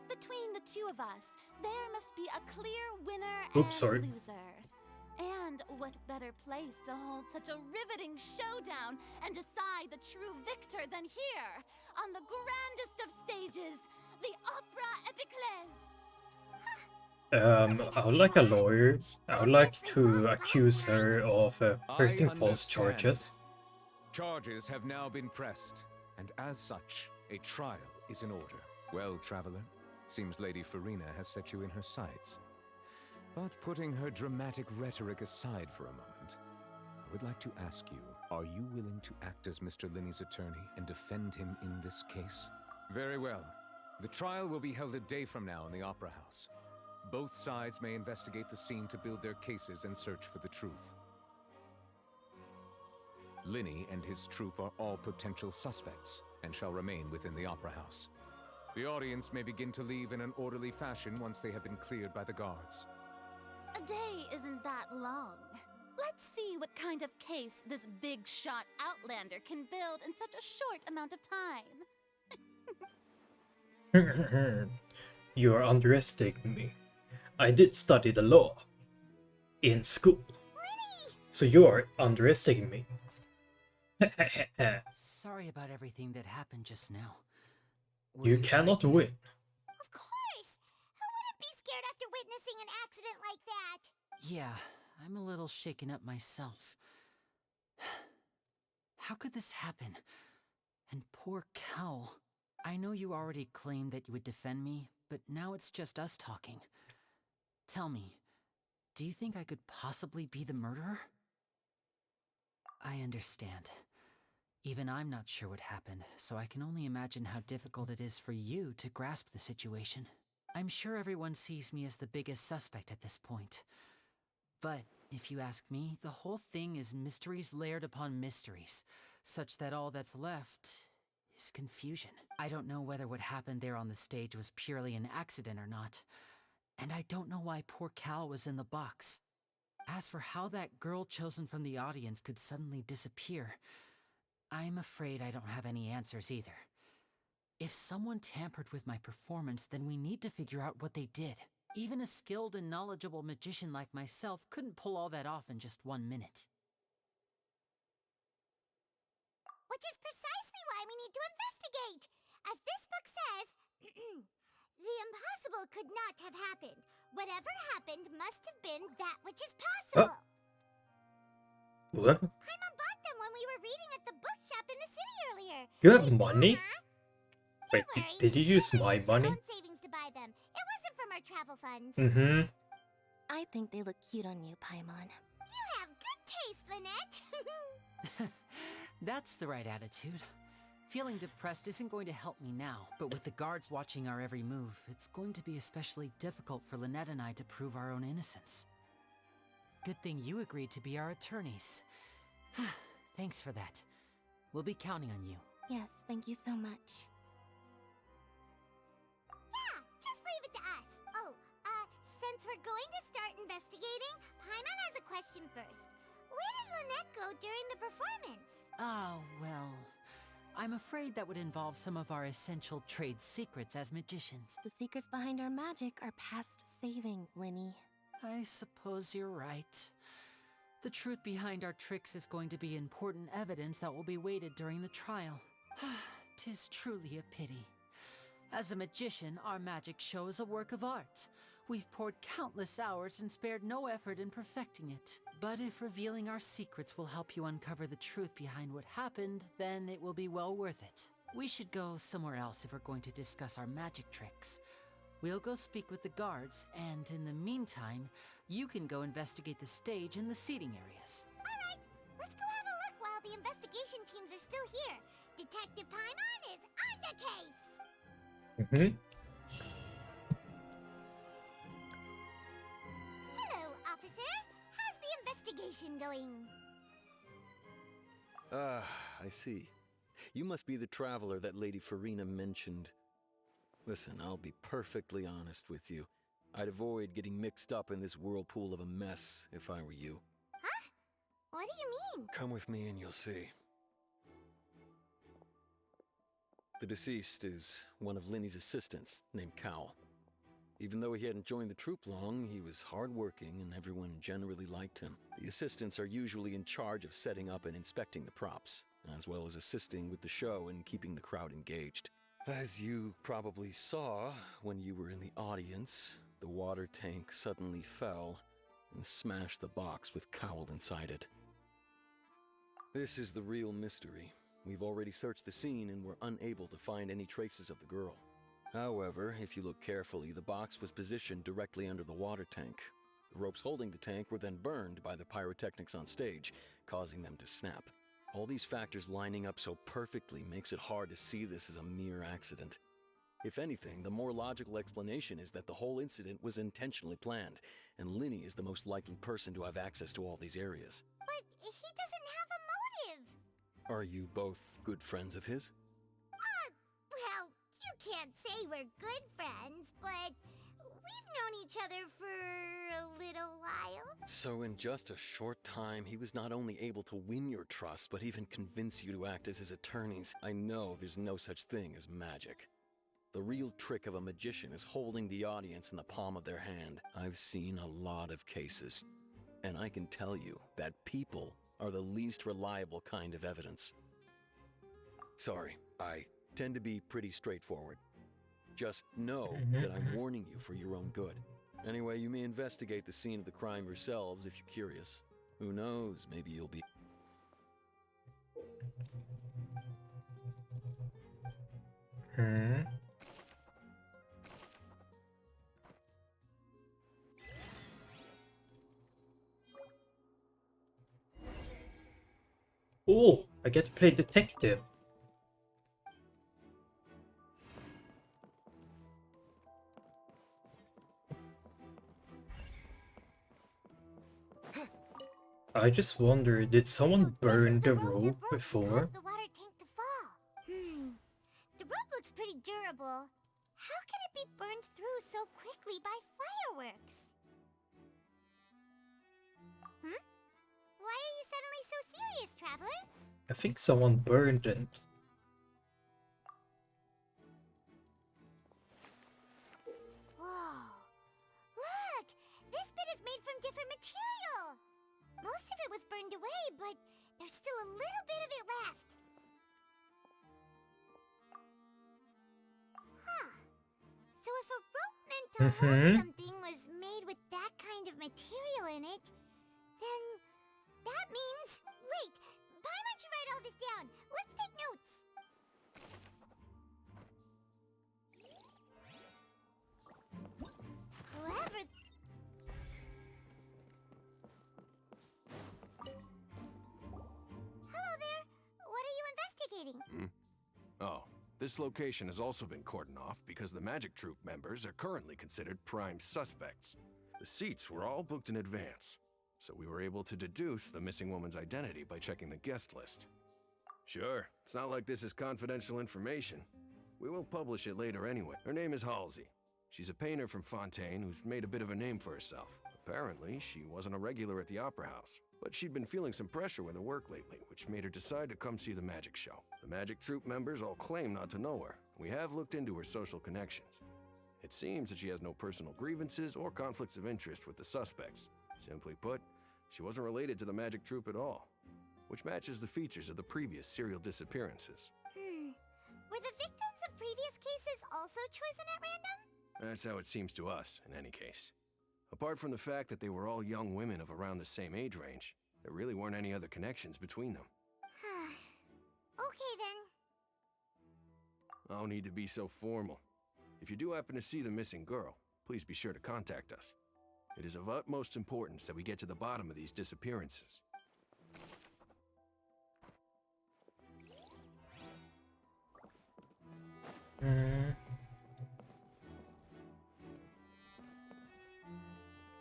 Between the two of us, there must be a clear winner and loser. And what better place to hold such a riveting showdown and decide the true victor than here, on the grandest of stages, the Opera Epiclese.
I would like a lawyer. I would like to accuse her of pressing false charges.
Charges have now been pressed, and as such, a trial is in order. Well, Traveler, seems Lady Farina has set you in her sights. But putting her dramatic rhetoric aside for a moment, I would like to ask you, are you willing to act as Mr. Linny's attorney and defend him in this case? Very well. The trial will be held a day from now in the Opera House. Both sides may investigate the scene to build their cases and search for the truth. Linny and his troupe are all potential suspects and shall remain within the Opera House. The audience may begin to leave in an orderly fashion once they have been cleared by the guards.
A day isn't that long. Let's see what kind of case this big shot outlander can build in such a short amount of time.
You are underestimating me. I did study the law in school. So you are underestimating me.
Sorry about everything that happened just now. Were
You cannot
frightened?
win.
Of course! Who wouldn't be scared after witnessing an accident like that?
Yeah, I'm a little shaken up myself. How could this happen? And poor Cal. I know you already claimed that you would defend me, but now it's just us talking. Tell me, do you think I could possibly be the murderer? I understand. Even I'm not sure what happened, so I can only imagine how difficult it is for you to grasp the situation. I'm sure everyone sees me as the biggest suspect at this point. But, if you ask me, the whole thing is mysteries layered upon mysteries, such that all that's left is confusion. I don't know whether what happened there on the stage was purely an accident or not, and I don't know why poor Cal was in the box. As for how that girl chosen from the audience could suddenly disappear, I'm afraid I don't have any answers either. If someone tampered with my performance, then we need to figure out what they did. Even a skilled and knowledgeable magician like myself couldn't pull all that off in just 1 minute.
Which is precisely why we need to investigate! As this book says, the impossible could not have happened. Whatever happened must have been that which is possible.
What?
Paimon bought them when we were reading at the bookshop in the city earlier.
You have money? Wait, did you use my money?
Own savings to buy them. It wasn't from our travel funds.
Mm-hmm.
I think they look cute on you, Paimon.
You have good taste, Lynette.
That's the right attitude. Feeling depressed isn't going to help me now, but with the guards watching our every move, it's going to be especially difficult for Lynette and I to prove our own innocence. Good thing you agreed to be our attorneys. Thanks for that. We'll be counting on you.
Yes, thank you so much.
Yeah, just leave it to us. Oh, since we're going to start investigating, Paimon has a question first. Where did Lynette go during the performance?
Oh, well, I'm afraid that would involve some of our essential trade secrets as magicians.
The secrets behind our magic are past saving, Linny.
I suppose you're right. The truth behind our tricks is going to be important evidence that will be weighted during the trial. 'Tis truly a pity. As a magician, our magic show is a work of art. We've poured countless hours and spared no effort in perfecting it. But if revealing our secrets will help you uncover the truth behind what happened, then it will be well worth it. We should go somewhere else if we're going to discuss our magic tricks. We'll go speak with the guards, and in the meantime, you can go investigate the stage and the seating areas.
Alright, let's go have a look while the investigation teams are still here. Detective Paimon is on the case!
Mm-hmm.
Hello, officer. How's the investigation going?
I see. You must be the traveler that Lady Farina mentioned. Listen, I'll be perfectly honest with you. I'd avoid getting mixed up in this whirlpool of a mess if I were you.
Huh? What do you mean?
Come with me and you'll see. The deceased is one of Linny's assistants, named Cal. Even though he hadn't joined the troupe long, he was hardworking and everyone generally liked him. The assistants are usually in charge of setting up and inspecting the props, as well as assisting with the show and keeping the crowd engaged. As you probably saw when you were in the audience, the water tank suddenly fell and smashed the box with Cowl inside it. This is the real mystery. We've already searched the scene and were unable to find any traces of the girl. However, if you look carefully, the box was positioned directly under the water tank. The ropes holding the tank were then burned by the pyrotechnics on stage, causing them to snap. All these factors lining up so perfectly makes it hard to see this as a mere accident. If anything, the more logical explanation is that the whole incident was intentionally planned, and Linny is the most likely person to have access to all these areas.
But he doesn't have a motive.
Are you both good friends of his?
Well, you can't say we're good friends, but we've known each other for a little while.
So in just a short time, he was not only able to win your trust, but even convince you to act as his attorneys. I know there's no such thing as magic. The real trick of a magician is holding the audience in the palm of their hand. I've seen a lot of cases, and I can tell you that people are the least reliable kind of evidence. Sorry, I tend to be pretty straightforward. Just know that I'm warning you for your own good. Anyway, you may investigate the scene of the crime yourselves if you're curious. Who knows, maybe you'll be...
Oh, I get to play detective. I just wonder, did someone burn the rope before?
The water tank to fall. The rope looks pretty durable. How can it be burned through so quickly by fireworks? Why are you suddenly so serious, Traveler?
I think someone burned it.
Whoa. Look! This bit is made from different material. Most of it was burned away, but there's still a little bit of it left. Huh. So if a rope meant to hold something was made with that kind of material in it, then that means... Wait! Paimon should write all this down. Let's take notes. Whoever... Hello there. What are you investigating?
Oh, this location has also been cordoned off because the Magic Troupe members are currently considered prime suspects. The seats were all booked in advance, so we were able to deduce the missing woman's identity by checking the guest list. Sure, it's not like this is confidential information. We will publish it later anyway. Her name is Halsey. She's a painter from Fontaine who's made a bit of a name for herself. Apparently, she wasn't a regular at the Opera House, but she'd been feeling some pressure with her work lately, which made her decide to come see the magic show. The Magic Troupe members all claim not to know her. We have looked into her social connections. It seems that she has no personal grievances or conflicts of interest with the suspects. Simply put, she wasn't related to the Magic Troupe at all, which matches the features of the previous serial disappearances.
Were the victims of previous cases also chosen at random?
That's how it seems to us, in any case. Apart from the fact that they were all young women of around the same age range, there really weren't any other connections between them.
Okay then.
No need to be so formal. If you do happen to see the missing girl, please be sure to contact us. It is of utmost importance that we get to the bottom of these disappearances.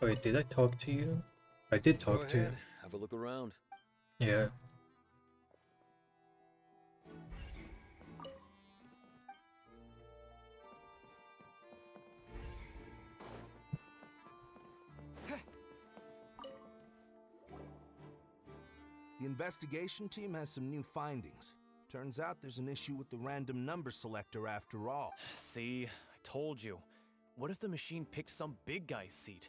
Wait, did I talk to you? I did talk to you.
Have a look around.
Yeah.
The investigation team has some new findings. Turns out there's an issue with the random number selector after all.
See, I told you. What if the machine picked some big guy's seat?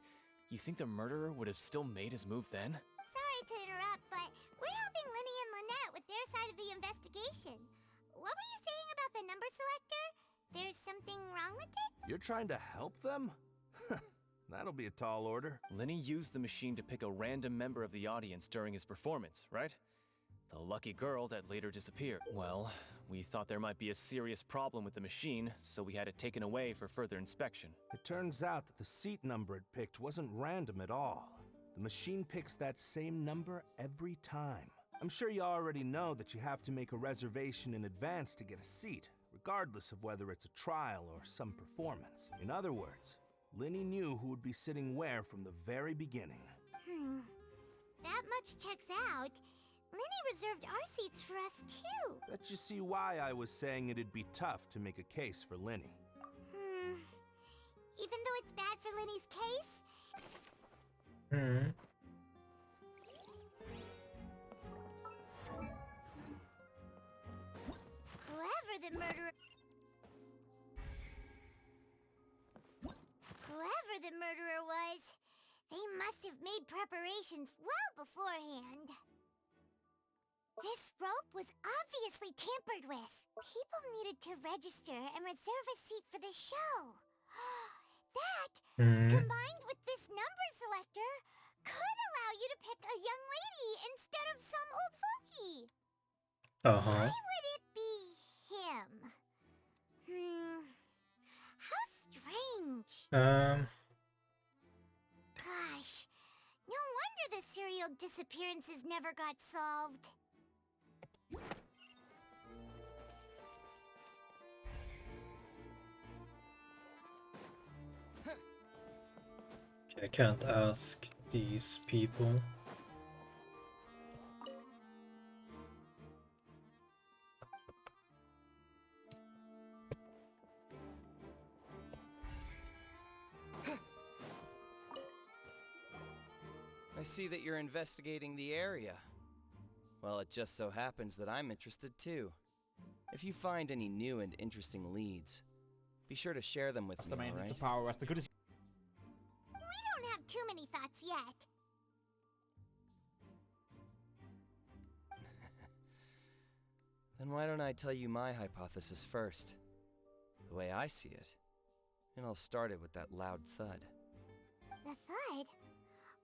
You think the murderer would have still made his move then?
Sorry to interrupt, but we're helping Linny and Lynette with their side of the investigation. What were you saying about the number selector? There's something wrong with it?
You're trying to help them? That'll be a tall order.
Linny used the machine to pick a random member of the audience during his performance, right? The lucky girl that later disappeared. Well, we thought there might be a serious problem with the machine, so we had it taken away for further inspection.
It turns out that the seat number it picked wasn't random at all. The machine picks that same number every time. I'm sure you already know that you have to make a reservation in advance to get a seat, regardless of whether it's a trial or some performance. In other words, Linny knew who would be sitting where from the very beginning.
That much checks out. Linny reserved our seats for us too.
Bet you see why I was saying it'd be tough to make a case for Linny.
Even though it's bad for Linny's case?
Hmm.
Whoever the murderer was, they must have made preparations well beforehand. This rope was obviously tampered with. People needed to register and reserve a seat for the show. That, combined with this number selector, could allow you to pick a young lady instead of some old fogey.
Uh-huh.
Why would it be him? How strange. Gosh, no wonder the serial disappearances never got solved.
I can't ask these people.
I see that you're investigating the area. Well, it just so happens that I'm interested too. If you find any new and interesting leads, be sure to share them with me, alright?
We don't have too many thoughts yet.
Then why don't I tell you my hypothesis first? The way I see it. And I'll start it with that loud thud.
The thud?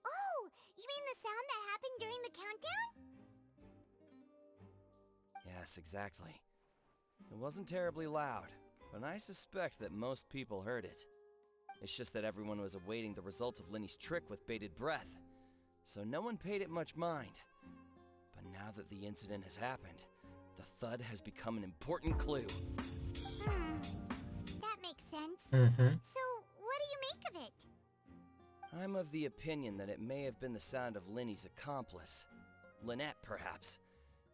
Oh, you mean the sound that happened during the countdown?
Yes, exactly. It wasn't terribly loud, but I suspect that most people heard it. It's just that everyone was awaiting the results of Lenny's trick with bated breath, so no one paid it much mind. But now that the incident has happened, the thud has become an important clue.
That makes sense.
Mm-hmm.
So, what do you make of it?
I'm of the opinion that it may have been the sound of Lenny's accomplice. Lynette, perhaps.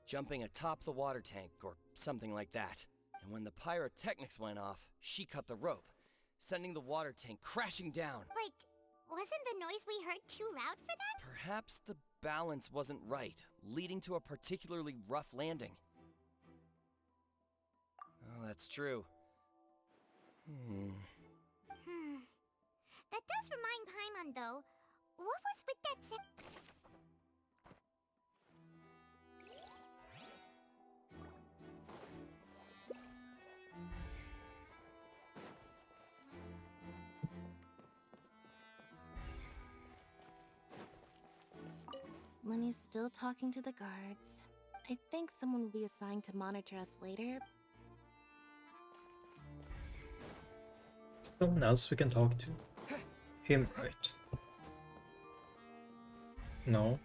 Jumping atop the water tank, or something like that. And when the pyrotechnics went off, she cut the rope, sending the water tank crashing down.
Wait, wasn't the noise we heard too loud for that?
Perhaps the balance wasn't right, leading to a particularly rough landing. Oh, that's true.
That does remind Paimon, though. What was with that
Lenny's still talking to the guards. I think someone will be assigned to monitor us later.
Someone else we can talk to? Him, right? No.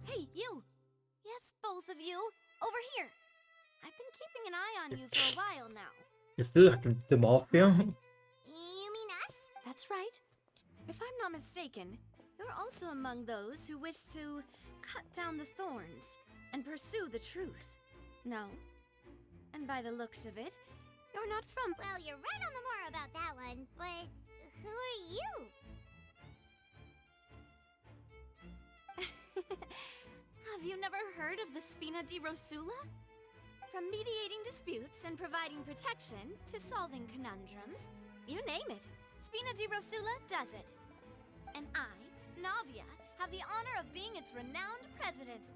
Hey, you! Yes, both of you! Over here! I've been keeping an eye on you for a while now.
Is this like the mafia?
You mean us?
That's right. If I'm not mistaken, you're also among those who wish to cut down the thorns and pursue the truth. No? And by the looks of it, you're not from—
Well, you're right on the more about that one, but who are you?
Have you never heard of the Spina di Rosula? From mediating disputes and providing protection to solving conundrums, you name it, Spina di Rosula does it. And I, Navia, have the honor of being its renowned president.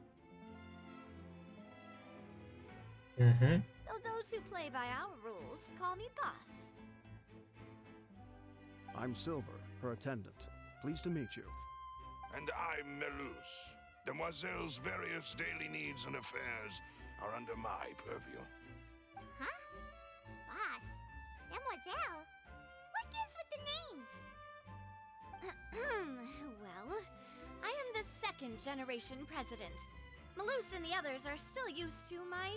Though those who play by our rules call me boss.
I'm Silver, her attendant. Pleased to meet you.
And I'm Melus. Demoiselle's various daily needs and affairs are under my purview.
Huh? Boss? Demoiselle? What gives with the names?
Well, I am the second generation president. Melus and the others are still used to my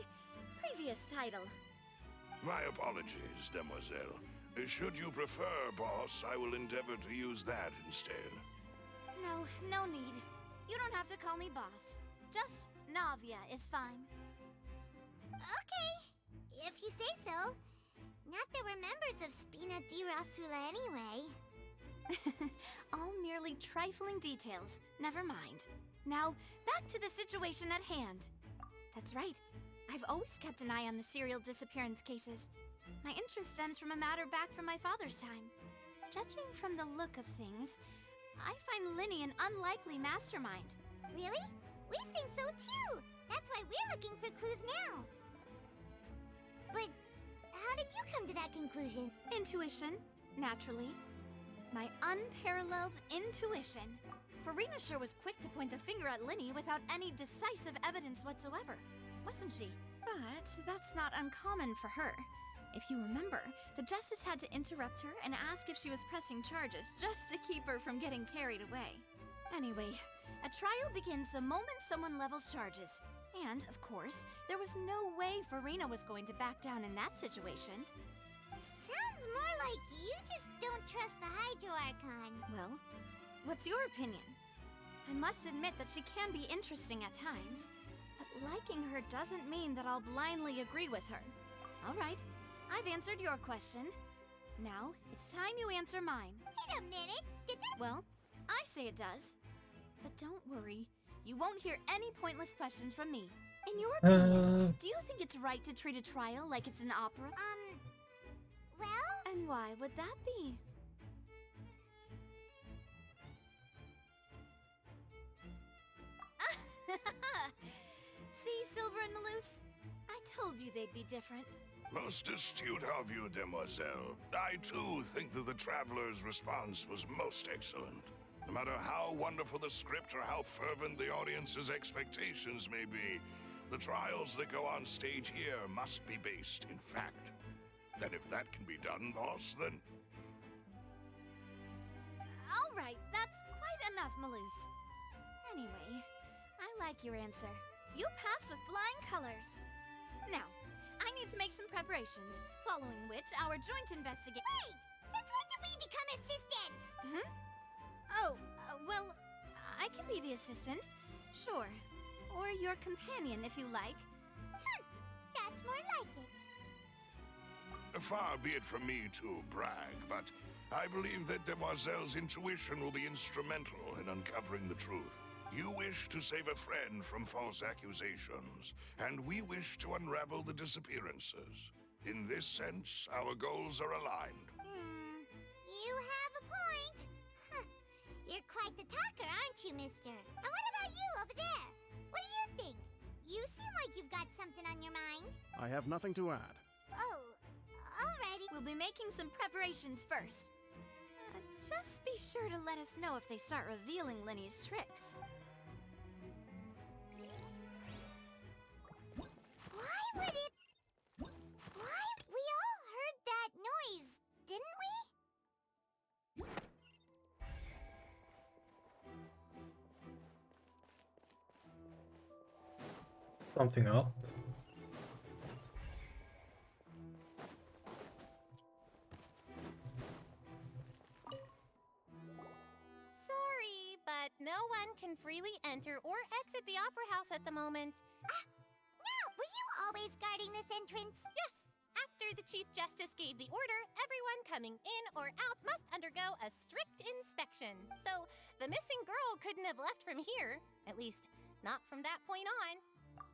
previous title.
My apologies, Demoiselle.
Should you prefer, boss, I will endeavor to use that instead.
No, no need. You don't have to call me boss. Just Navia is fine. Okay, if you say so. Not that we're members of Spina di Rasula anyway.
All merely trifling details. Never mind. Now, back to the situation at hand. That's right. I've always kept an eye on the serial disappearance cases. My interest stems from a matter back from my father's time. Judging from the look of things, I find Linny an unlikely mastermind.
Really? We think so too! That's why we're looking for clues now. But how did you come to that conclusion?
Intuition, naturally. My unparalleled intuition. Farina sure was quick to point the finger at Linny without any decisive evidence whatsoever, wasn't she? But that's not uncommon for her. If you remember, the Justice had to interrupt her and ask if she was pressing charges just to keep her from getting carried away. Anyway, a trial begins the moment someone levels charges. And, of course, there was no way Farina was going to back down in that situation.
Sounds more like you just don't trust the Hydro Archon.
Well, what's your opinion? I must admit that she can be interesting at times, but liking her doesn't mean that I'll blindly agree with her. All right, I've answered your question. Now, it's time you answer mine.
Wait a minute, did that—
Well, I say it does. But don't worry, you won't hear any pointless questions from me. In your opinion, do you think it's right to treat a trial like it's an opera?
Well—
And why would that be? See, Silver and Maloose? I told you they'd be different.
Most astute of you, demoiselle. I too think that the Traveler's response was most excellent. No matter how wonderful the script or how fervent the audience's expectations may be, the trials that go on stage here must be based in fact. And if that can be done, boss, then...
All right, that's quite enough, Maloose. Anyway, I like your answer. You pass with flying colors. Now, I need to make some preparations, following which our joint investigation—
Wait! Since when did we become assistants?
Hmm? Oh, well, I can be the assistant, sure. Or your companion, if you like.
That's more like it.
Far be it from me to brag, but I believe that Demoiselle's intuition will be instrumental in uncovering the truth. You wish to save a friend from false accusations, and we wish to unravel the disappearances. In this sense, our goals are aligned.
You have a point. Huh. You're quite the talker, aren't you, mister? And what about you over there? What do you think? You seem like you've got something on your mind.
I have nothing to add.
Oh, alrighty.
We'll be making some preparations first. Just be sure to let us know if they start revealing Linny's tricks.
Why would it... Why? We all heard that noise, didn't we?
Something up.
Sorry, but no one can freely enter or exit the Opera House at the moment.
No! Were you always guarding this entrance?
Yes! After the Chief Justice gave the order, everyone coming in or out must undergo a strict inspection. So, the missing girl couldn't have left from here. At least, not from that point on.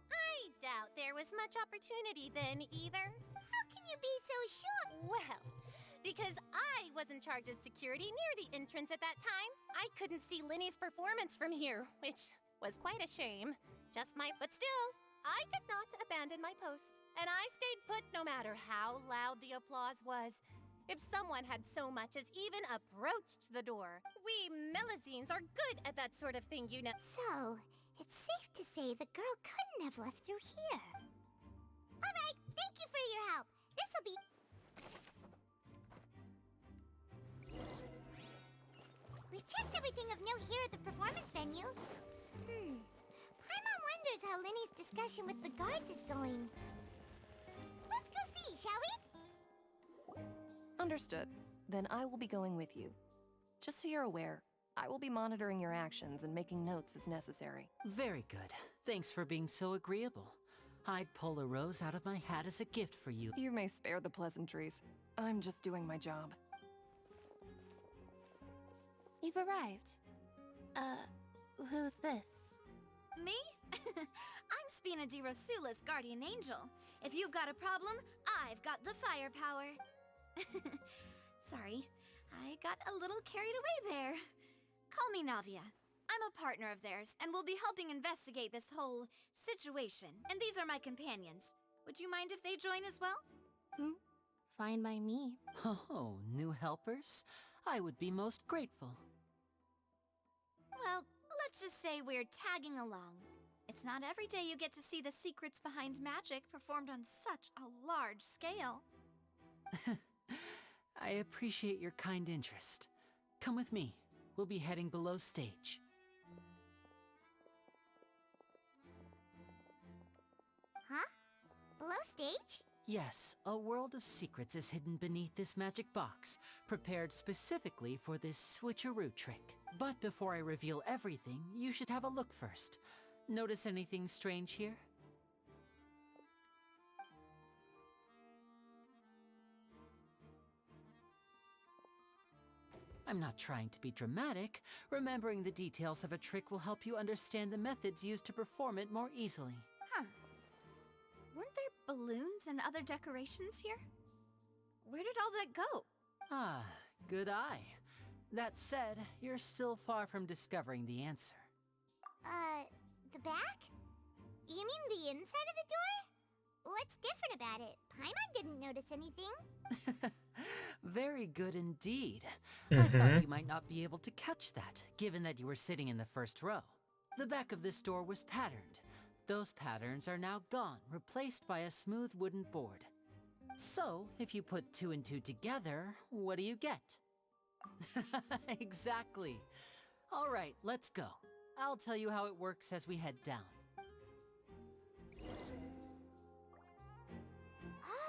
I doubt there was much opportunity then, either.
How can you be so sure?
Well, because I was in charge of security near the entrance at that time. I couldn't see Linny's performance from here, which was quite a shame. But still, I did not abandon my post. And I stayed put no matter how loud the applause was. If someone had so much as even approached the door. We Melazines are good at that sort of thing, you know.
So, it's safe to say the girl couldn't have left through here. Alright, thank you for your help. This'll be... We've checked everything of note here at the performance venue. Paimon wonders how Linny's discussion with the guards is going. Let's go see, shall we?
Understood. Then I will be going with you. Just so you're aware, I will be monitoring your actions and making notes as necessary.
Very good. Thanks for being so agreeable. I'd pull a rose out of my hat as a gift for you.
You may spare the pleasantries. I'm just doing my job.
You've arrived. Who's this?
Me? I'm Spina di Rosula's guardian angel. If you've got a problem, I've got the firepower. Sorry, I got a little carried away there. Call me Navia. I'm a partner of theirs, and will be helping investigate this whole situation. And these are my companions. Would you mind if they join as well?
Fine by me.
Oh, new helpers? I would be most grateful.
Well, let's just say we're tagging along. It's not every day you get to see the secrets behind magic performed on such a large scale.
I appreciate your kind interest. Come with me. We'll be heading below stage.
Huh? Below stage?
Yes, a world of secrets is hidden beneath this magic box, prepared specifically for this switcheroo trick. But before I reveal everything, you should have a look first. Notice anything strange here? I'm not trying to be dramatic. Remembering the details of a trick will help you understand the methods used to perform it more easily.
Huh. Weren't there balloons and other decorations here? Where did all that go?
Ah, good eye. That said, you're still far from discovering the answer.
The back? You mean the inside of the door? What's different about it? Paimon didn't notice anything.
Very good indeed. I thought you might not be able to catch that, given that you were sitting in the first row. The back of this door was patterned. Those patterns are now gone, replaced by a smooth wooden board. So, if you put 2 and 2 together, what do you get? Exactly. All right, let's go. I'll tell you how it works as we head down.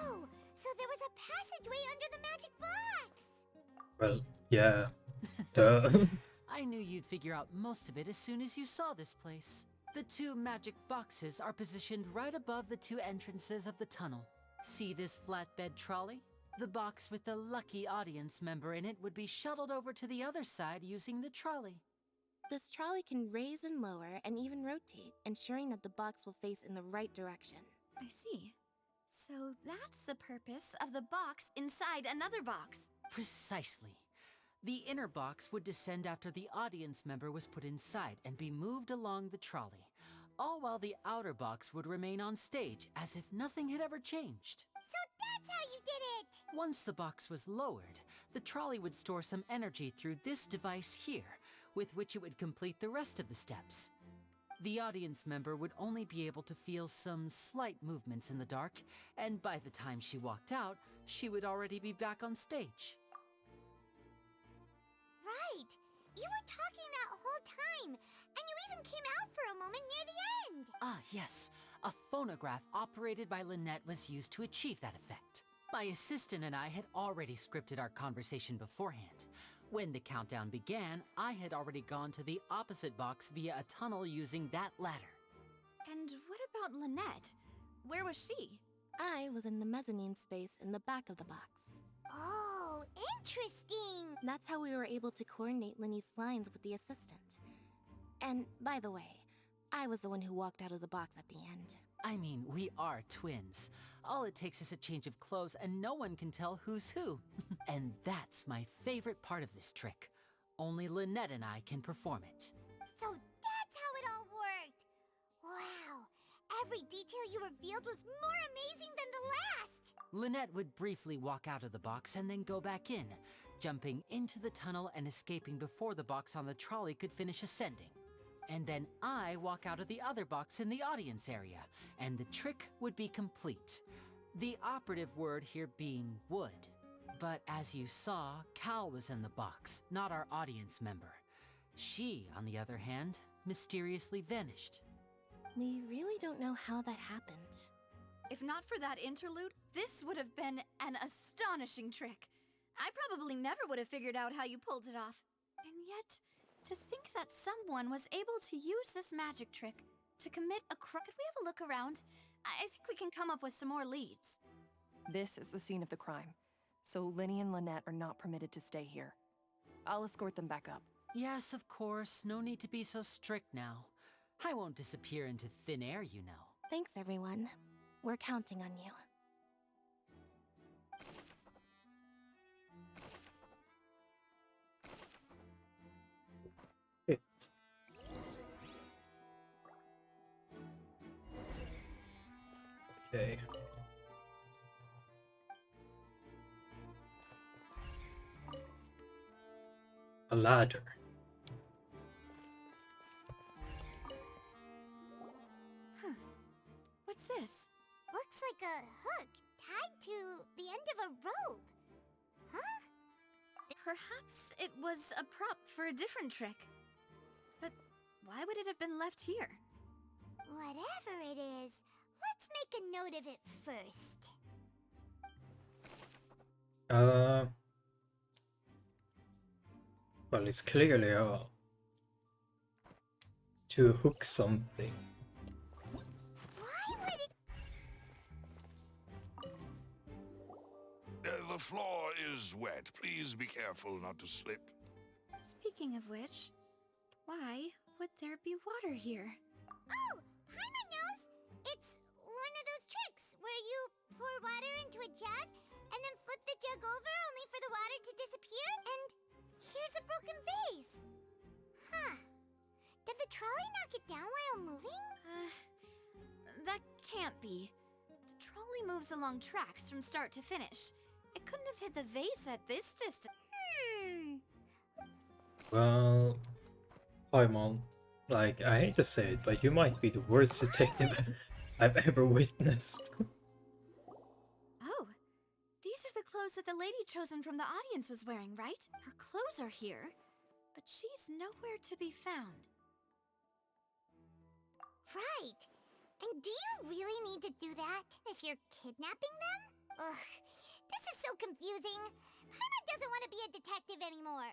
Oh, so there was a passageway under the magic box!
Well, yeah. Duh.
I knew you'd figure out most of it as soon as you saw this place. The 2 magic boxes are positioned right above the 2 entrances of the tunnel. See this flatbed trolley? The box with the lucky audience member in it would be shuttled over to the other side using the trolley.
This trolley can raise and lower and even rotate, ensuring that the box will face in the right direction.
I see. So that's the purpose of the box inside another box.
Precisely. The inner box would descend after the audience member was put inside and be moved along the trolley, all while the outer box would remain on stage as if nothing had ever changed.
So that's how you did it!
Once the box was lowered, the trolley would store some energy through this device here, with which it would complete the rest of the steps. The audience member would only be able to feel some slight movements in the dark, and by the time she walked out, she would already be back on stage.
Right! You were talking that whole time, and you even came out for a moment near the end!
Ah, yes. A phonograph operated by Lynette was used to achieve that effect. My assistant and I had already scripted our conversation beforehand. When the countdown began, I had already gone to the opposite box via a tunnel using that ladder.
And what about Lynette? Where was she?
I was in the mezzanine space in the back of the box.
Oh, interesting!
That's how we were able to coordinate Linny's lines with the assistant. And, by the way, I was the one who walked out of the box at the end.
I mean, we are twins. All it takes is a change of clothes and no one can tell who's who. And that's my favorite part of this trick. Only Lynette and I can perform it.
So that's how it all worked! Wow! Every detail you revealed was more amazing than the last!
Lynette would briefly walk out of the box and then go back in, jumping into the tunnel and escaping before the box on the trolley could finish ascending. And then I walk out of the other box in the audience area, and the trick would be complete. The operative word here being would. But as you saw, Cal was in the box, not our audience member. She, on the other hand, mysteriously vanished.
We really don't know how that happened.
If not for that interlude, this would have been an astonishing trick.
I probably never would have figured out how you pulled it off.
And yet, to think that someone was able to use this magic trick to commit a crime. Could we have a look around? I think we can come up with some more leads.
This is the scene of the crime, so Linny and Lynette are not permitted to stay here. I'll escort them back up.
Yes, of course. No need to be so strict now. I won't disappear into thin air, you know.
Thanks, everyone. We're counting on you.
Okay. A ladder.
Huh. What's this? Looks like a hook tied to the end of a rope. Huh?
Perhaps it was a prop for a different trick. But why would it have been left here?
Whatever it is, let's make a note of it first.
Well, it's clearly to hook something.
Why would it?
The floor is wet. Please be careful not to slip.
Speaking of which, why would there be water here?
Oh, Paimon knows! It's one of those tricks where you pour water into a jug and then flip the jug over only for the water to disappear, and here's a broken vase. Huh. Did the trolley knock it down while moving?
That can't be. The trolley moves along tracks from start to finish. It couldn't have hit the vase at this distance.
Well, Paimon, like, I hate to say it, but you might be the worst detective I've ever witnessed.
Oh, these are the clothes that the lady chosen from the audience was wearing, right? Her clothes are here, but she's nowhere to be found.
Right. And do you really need to do that if you're kidnapping them? Ugh, this is so confusing. Paimon doesn't want to be a detective anymore.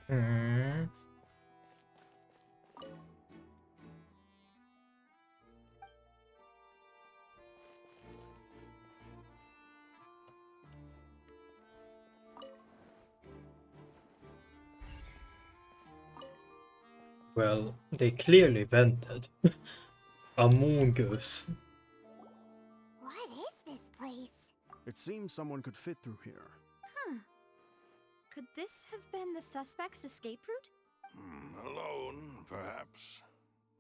Hmm. Well, they clearly vented. A mongoose.
What is this place?
It seems someone could fit through here.
Huh. Could this have been the suspect's escape route?
Alone, perhaps.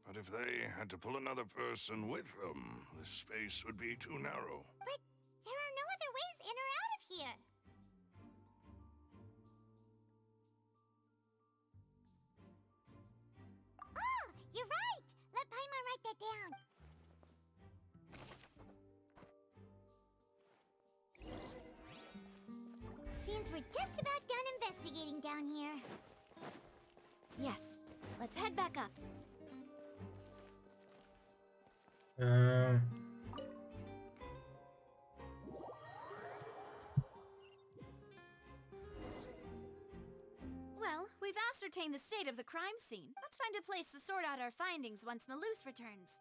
But if they had to pull another person with them, the space would be too narrow.
But there are no other ways in or out of here. Oh, you're right! Let Paimon write that down. Seems we're just about done investigating down here.
Yes. Let's head back up. Well, we've ascertained the state of the crime scene. Let's find a place to sort out our findings once Malus returns.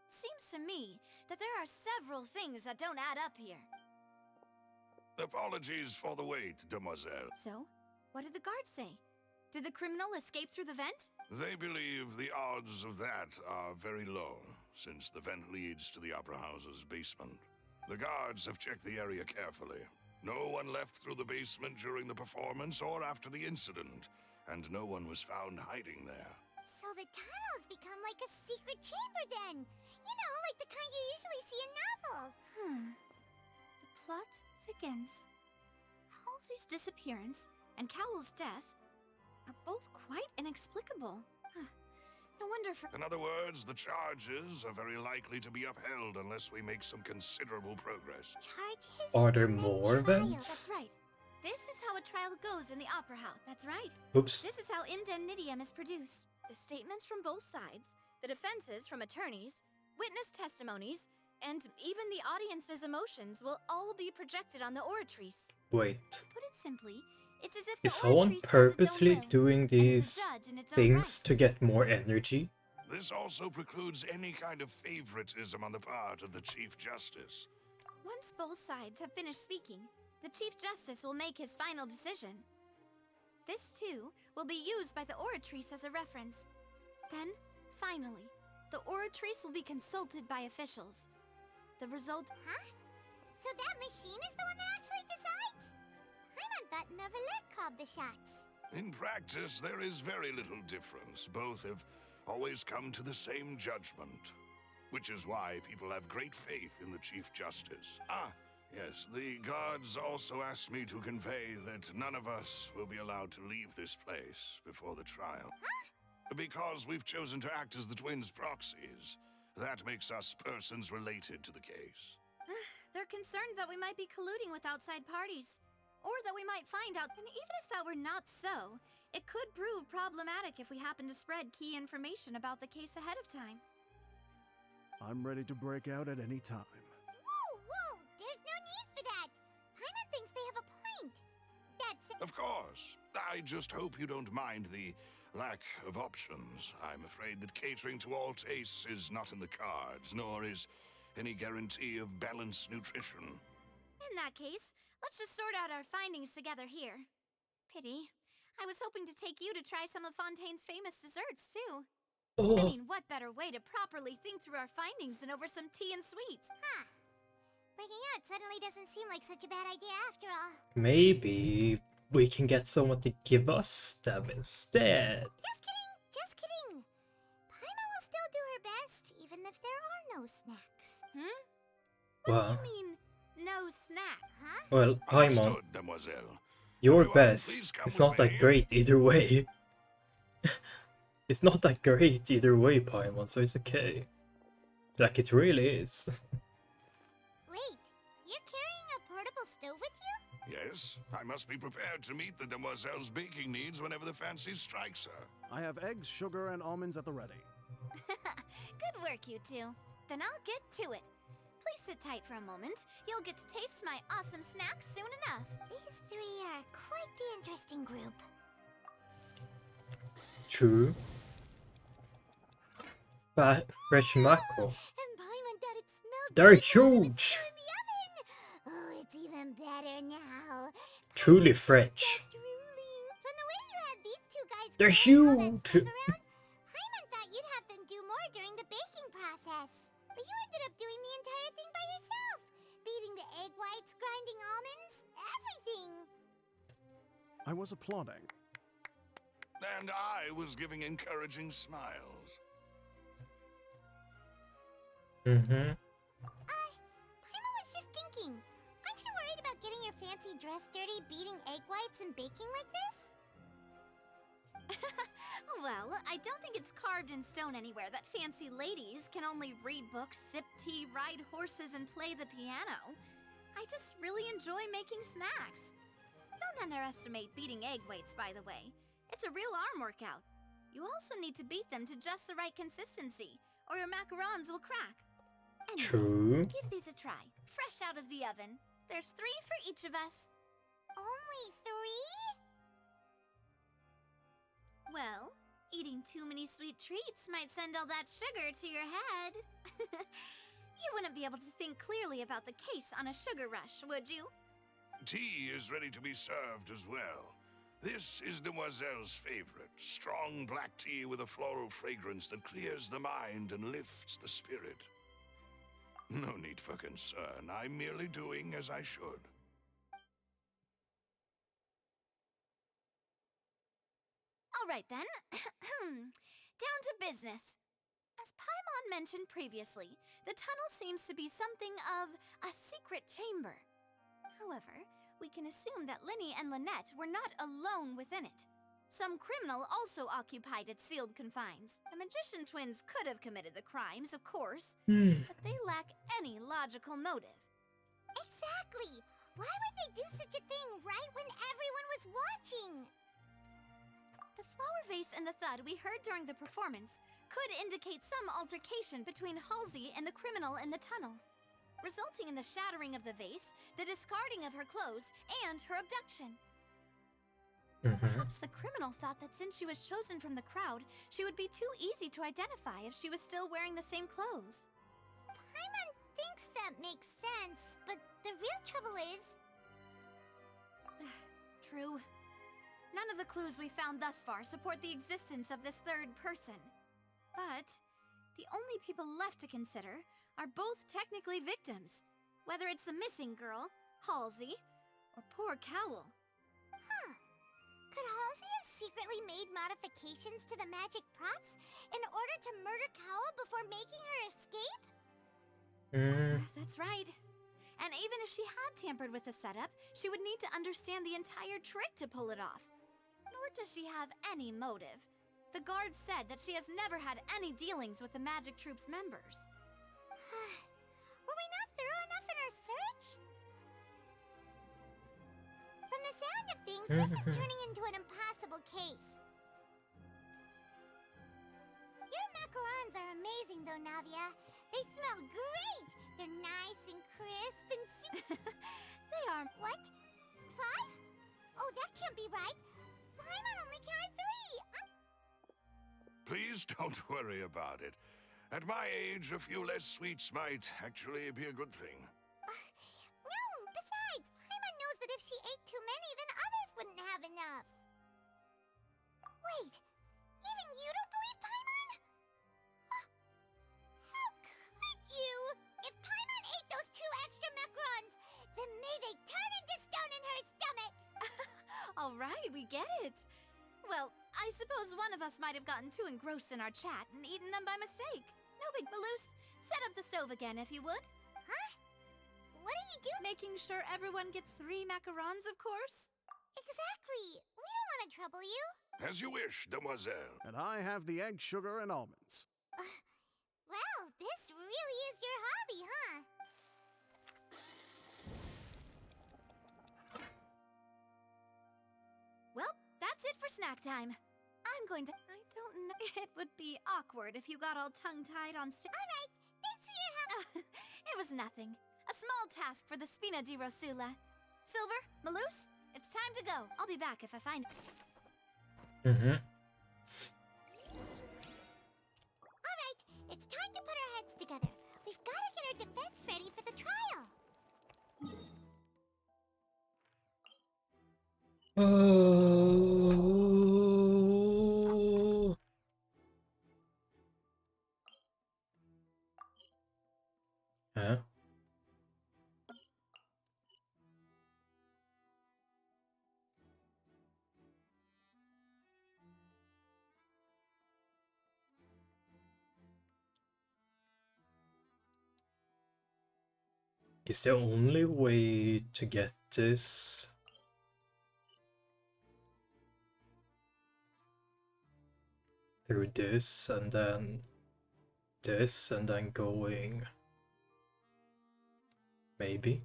Seems to me that there are several things that don't add up here.
Apologies for the wait, demoiselle.
So, what did the guards say? Did the criminal escape through the vent?
They believe the odds of that are very low, since the vent leads to the Opera House's basement. The guards have checked the area carefully. No one left through the basement during the performance or after the incident, and no one was found hiding there.
So the tunnels become like a secret chamber then! You know, like the kind you usually see in novels!
The plot thickens. Halsey's disappearance and Cowell's death are both quite inexplicable. No wonder for—
In other words, the charges are very likely to be upheld unless we make some considerable progress.
Charges?
Are there more vents?
That's right.
This is how a trial goes in the Opera House. That's right.
Oops.
This is how indemnitium is produced. The statements from both sides, the defenses from attorneys, witness testimonies, and even the audience's emotions will all be projected on the oratrice.
Wait.
To put it simply, it's as if the
Is someone
oratrice has its own
purposely
will,
doing
and is a
these
judge in its own
things to get more energy?
This also precludes any kind of favoritism on the part of the Chief Justice.
Once both sides have finished speaking, the Chief Justice will make his final decision. This, too, will be used by the oratrice as a reference. Then, finally, the oratrice will be consulted by officials. The result...
Huh? So that machine is the one that actually decides? Paimon thought Neverlet called the shots.
In practice, there is very little difference. Both have always come to the same judgment. Which is why people have great faith in the Chief Justice. Ah, yes, the guards also asked me to convey that none of us will be allowed to leave this place before the trial.
Huh?
Because we've chosen to act as the twins' proxies. That makes us persons related to the case.
They're concerned that we might be colluding with outside parties. Or that we might find out, and even if that were not so, it could prove problematic if we happen to spread key information about the case ahead of time.
I'm ready to break out at any time.
Whoa! There's no need for that! Paimon thinks they have a point. That's...
Of course. I just hope you don't mind the lack of options. I'm afraid that catering to all tastes is not in the cards, nor is any guarantee of balanced nutrition.
In that case, let's just sort out our findings together here. Pity. I was hoping to take you to try some of Fontaine's famous desserts, too.
Oh.
I mean, what better way to properly think through our findings than over some tea and sweets?
Huh. Breaking out suddenly doesn't seem like such a bad idea after all.
Maybe we can get someone to give us them instead.
Just kidding! Paimon will still do her best, even if there are no snacks.
Well,
I mean, no snack, huh?
well, Paimon,
Understood, Demoiselle.
your
Everyone,
best
please come
is
with
not that
me.
great either way. It's not that great either way, Paimon, so it's okay. Like, it really is.
Wait, you're carrying a portable stove with you?
Yes, I must be prepared to meet the Demoiselle's baking needs whenever the fancy strikes her.
I have eggs, sugar, and almonds at the ready.
Good work, you two. Then I'll get to it. Please sit tight for a moment. You'll get to taste my awesome snacks soon enough.
These three are quite the interesting group.
True. Fresh mackerel.
And Paimon thought it smelled
They're
good when it was
huge!
still in the oven. Oh, it's even better now.
Truly French.
From the way you had these two guys
They're
carrying all that
huge!
stuff around, Paimon thought you'd have them do more during the baking process. But you ended up doing the entire thing by yourself. Beating the egg whites, grinding almonds, everything.
I was applauding.
And I was giving encouraging smiles.
Mm-hmm.
Paimon was just thinking. Aren't you worried about getting your fancy dress dirty, beating egg whites and baking like this?
Well, I don't think it's carved in stone anywhere that fancy ladies can only read books, sip tea, ride horses, and play the piano. I just really enjoy making snacks. Don't underestimate beating egg whites, by the way. It's a real arm workout. You also need to beat them to just the right consistency, or your macarons will crack. Anyway,
True.
give these a try, fresh out of the oven. There's 3 for each of us.
Only 3?
Well, eating too many sweet treats might send all that sugar to your head. You wouldn't be able to think clearly about the case on a sugar rush, would you?
Tea is ready to be served as well. This is Demoiselle's favorite, strong black tea with a floral fragrance that clears the mind and lifts the spirit. No need for concern. I'm merely doing as I should.
All right then. Down to business. As Paimon mentioned previously, the tunnel seems to be something of a secret chamber. However, we can assume that Linny and Lynette were not alone within it. Some criminal also occupied its sealed confines. The magician twins could have committed the crimes, of course, but they lack any logical motive.
Exactly! Why would they do such a thing right when everyone was watching?
The flower vase and the thud we heard during the performance could indicate some altercation between Halsey and the criminal in the tunnel, resulting in the shattering of the vase, the discarding of her clothes, and her abduction. Perhaps the criminal thought that since she was chosen from the crowd, she would be too easy to identify if she was still wearing the same clothes.
Paimon thinks that makes sense, but the real trouble is...
True. None of the clues we found thus far support the existence of this third person. But the only people left to consider are both technically victims, whether it's the missing girl, Halsey, or poor Cowell.
Huh. Could Halsey have secretly made modifications to the magic props in order to murder Cowell before making her escape?
That's right. And even if she had tampered with the setup, she would need to understand the entire trick to pull it off. Nor does she have any motive. The guard said that she has never had any dealings with the Magic Troop's members.
Were we not thorough enough in our search? From the sound of things, this is turning into an impossible case. Your macarons are amazing though, Navia. They smell great! They're nice and crisp and
They are...
What? 5? Oh, that can't be right. Paimon only counted 3.
Please don't worry about it. At my age, a few less sweets might actually be a good thing.
No, besides, Paimon knows that if she ate too many, then others wouldn't have enough. Wait, even you don't believe Paimon? How could you? If Paimon ate those 2 extra macarons, then may they turn into stone in her stomach!
All right, we get it. Well, I suppose one of us might have gotten too engrossed in our chat and eaten them by mistake. No big Maloose, set up the stove again if you would.
Huh? What are you doing?
Making sure everyone gets 3 macarons, of course.
Exactly. We don't want to trouble you.
As you wish, demoiselle.
And I have the egg, sugar, and almonds.
Well, this really is your hobby, huh?
Well, that's it for snack time. I'm going to... I don't know... It would be awkward if you got all tongue-tied on
Alright, thanks for your help.
It was nothing. A small task for the Spina di Rosula. Silver, Maloose, it's time to go. I'll be back if I find...
Alright, it's time to put our heads together. We've got to get our defense ready for the trial.
Oh. Huh? Is the only way to get this through this and then going maybe?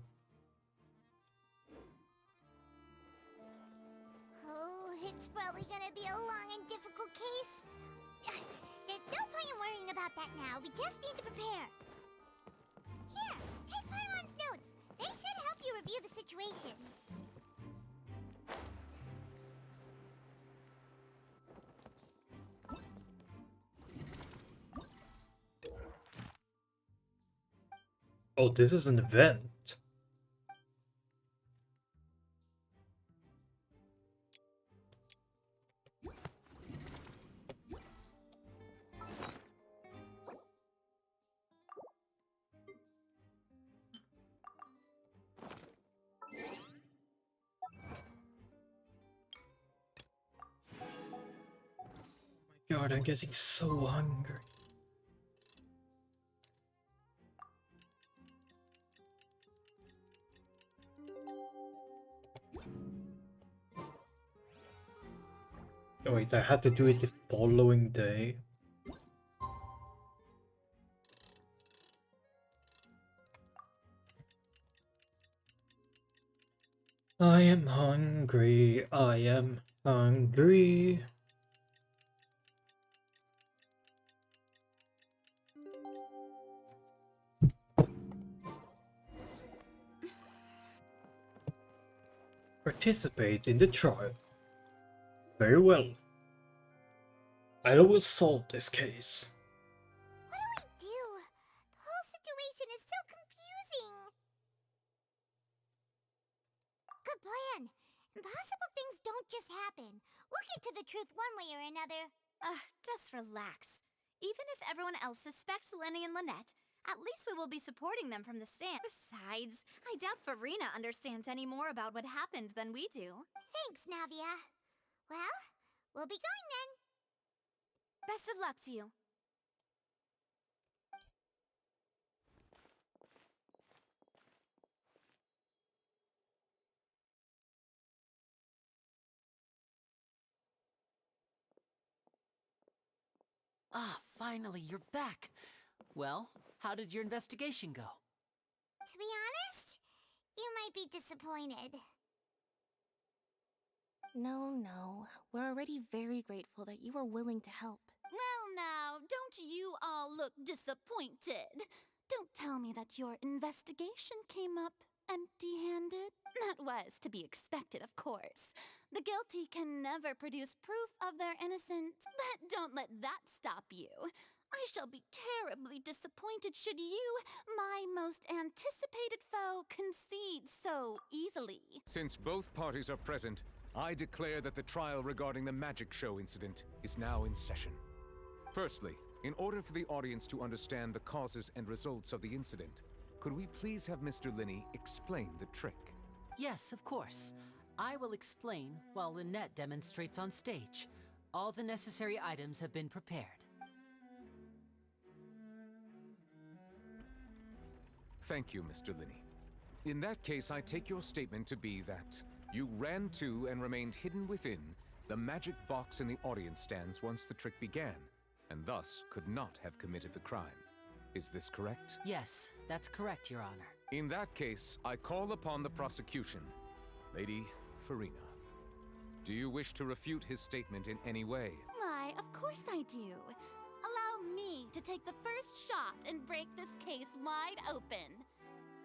Oh, it's probably gonna be a long and difficult case. There's no point in worrying about that now. We just need to prepare. Here, take Paimon's notes. They should help you review the situation.
Oh, this is an event. God, I'm getting so hungry. Oh, wait, I had to do it the following day. I am hungry. I am hungry. Participate in the trial. Very well. I will solve this case.
What do we do? The whole situation is so confusing. Good plan. Impossible things don't just happen. We'll get to the truth one way or another.
Just relax. Even if everyone else suspects Lenny and Lynette, at least we will be supporting them from the stand. Besides, I doubt Farina understands any more about what happened than we do.
Thanks, Navia. Well, we'll be going then.
Best of luck to you.
Ah, finally, you're back. Well, how did your investigation go?
To be honest, you might be disappointed.
No. We're already very grateful that you were willing to help.
Well now, don't you all look disappointed? Don't tell me that your investigation came up empty-handed. That was to be expected, of course. The guilty can never produce proof of their innocence, but don't let that stop you. I shall be terribly disappointed should you, my most anticipated foe, concede so easily.
Since both parties are present, I declare that the trial regarding the magic show incident is now in session. Firstly, in order for the audience to understand the causes and results of the incident, could we please have Mr. Linney explain the trick?
Yes, of course. I will explain while Lynette demonstrates on stage. All the necessary items have been prepared.
Thank you, Mr. Linney. In that case, I take your statement to be that you ran to and remained hidden within the magic box in the audience stands once the trick began, and thus could not have committed the crime. Is this correct?
Yes, that's correct, Your Honor.
In that case, I call upon the prosecution. Lady Farina, do you wish to refute his statement in any way?
Why, of course I do. Allow me to take the first shot and break this case wide open.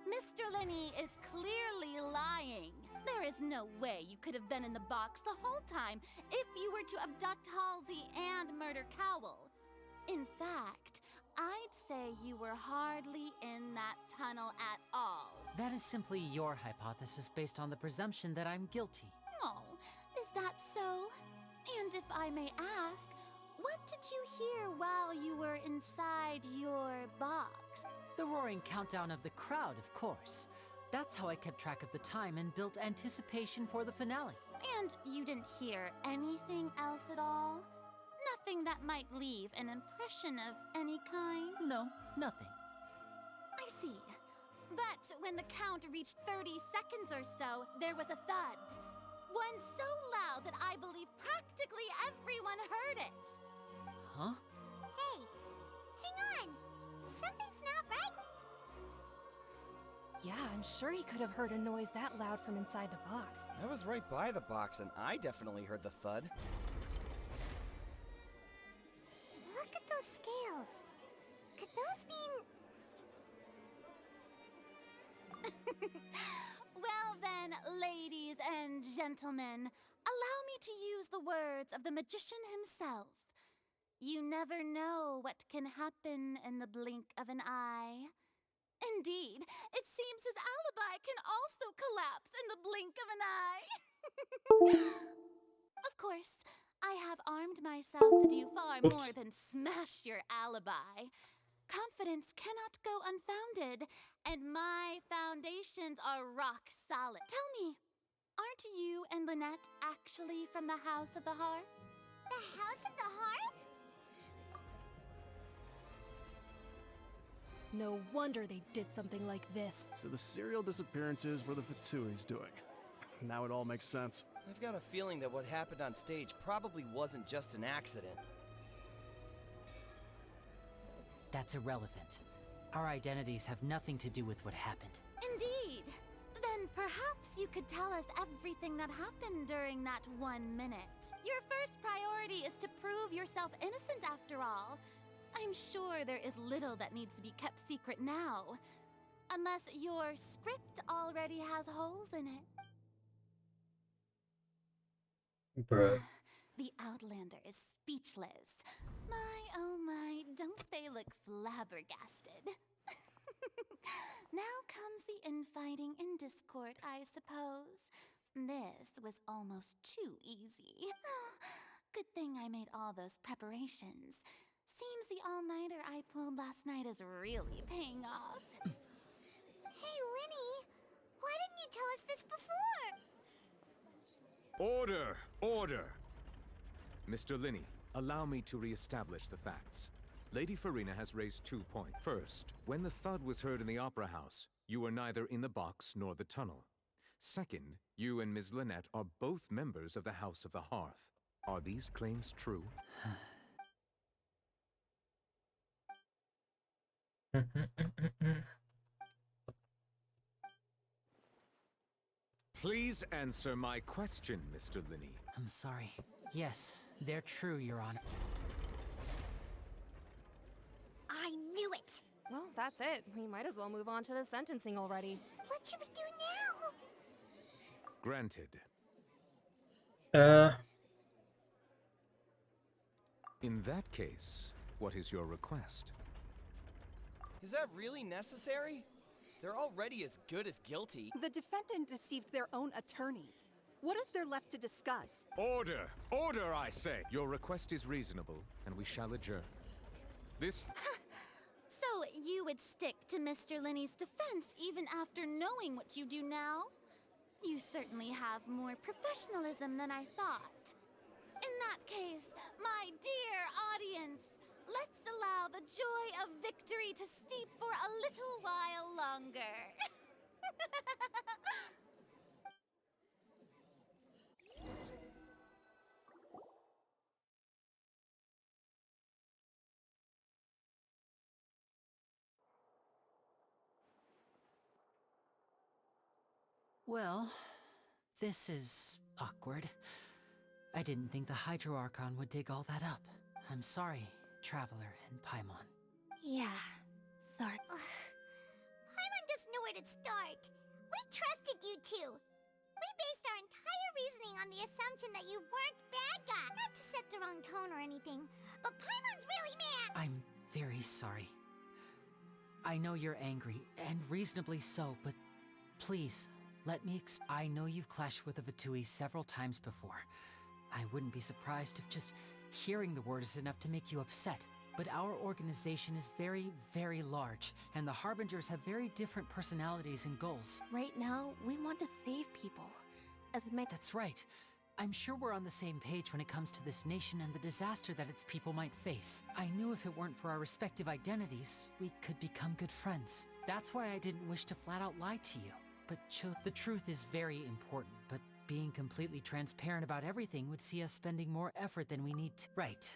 Mr. Linney is clearly lying. There is no way you could have been in the box the whole time if you were to abduct Halsey and murder Cowell. In fact, I'd say you were hardly in that tunnel at all.
That is simply your hypothesis based on the presumption that I'm guilty.
Oh, is that so? And if I may ask, what did you hear while you were inside your box?
The roaring countdown of the crowd, of course. That's how I kept track of the time and built anticipation for the finale.
And you didn't hear anything else at all? Nothing that might leave an impression of any kind?
No, nothing.
I see. But when the count reached 30 seconds or so, there was a thud. One so loud that I believe practically everyone heard it.
Huh?
Hey, hang on. Something's not right.
Yeah, I'm sure he could have heard a noise that loud from inside the box.
I was right by the box and I definitely heard the thud.
Look at those scales. Could those mean...
Well then, ladies and gentlemen, allow me to use the words of the magician himself. You never know what can happen in the blink of an eye. Indeed, it seems his alibi can also collapse in the blink of an eye. Of course, I have armed myself to do far more than smash your alibi. Confidence cannot go unfounded, and my foundations are rock solid. Tell me, aren't you and Lynette actually from the House of the Hearth?
The House of the Hearth?
No wonder they did something like this.
So the serial disappearances were the Fatsui's doing. Now it all makes sense.
I've got a feeling that what happened on stage probably wasn't just an accident.
That's irrelevant. Our identities have nothing to do with what happened.
Indeed. Then perhaps you could tell us everything that happened during that 1 minute. Your first priority is to prove yourself innocent after all. I'm sure there is little that needs to be kept secret now. Unless your script already has holes in it.
Bruh.
The Outlander is speechless. My, oh my, don't they look flabbergasted? Now comes the infighting in Discord, I suppose. This was almost too easy. Good thing I made all those preparations. Seems the all-nighter I pulled last night is really paying off.
Hey, Linny! Why didn't you tell us this before?
Order! Order! Mr. Linney, allow me to re-establish the facts. Lady Farina has raised 2 points. First, when the thud was heard in the Opera House, you were neither in the box nor the tunnel. Second, you and Ms. Lynette are both members of the House of the Hearth. Are these claims true? Please answer my question, Mr. Linney.
I'm sorry. Yes, they're true, Your Honor.
I knew it!
Well, that's it. We might as well move on to the sentencing already.
What should we do now?
Granted. In that case, what is your request?
Is that really necessary? They're already as good as guilty.
The defendant deceived their own attorneys. What is there left to discuss?
Order! Order, I say! Your request is reasonable, and we shall adjourn. This...
So you would stick to Mr. Linney's defense even after knowing what you do now? You certainly have more professionalism than I thought. In that case, my dear audience, let's allow the joy of victory to steep for a little while longer.
Well, this is awkward. I didn't think the Hydro Archon would dig all that up. I'm sorry, Traveler and Paimon.
Yeah, sorry.
Paimon doesn't know where to start. We trusted you two. We based our entire reasoning on the assumption that you weren't bad guy. Not to set the wrong tone or anything, but Paimon's really mad.
I'm very sorry. I know you're angry, and reasonably so, but please, let me I know you've clashed with the Vitui several times before. I wouldn't be surprised if just hearing the word is enough to make you upset. But our organization is very, very large, and the Harbingers have very different personalities and goals.
Right now, we want to save people.
That's right. I'm sure we're on the same page when it comes to this nation and the disaster that its people might face. I knew if it weren't for our respective identities, we could become good friends. That's why I didn't wish to flat out lie to you. But the truth is very important, but being completely transparent about everything would see us spending more effort than we need to. Right.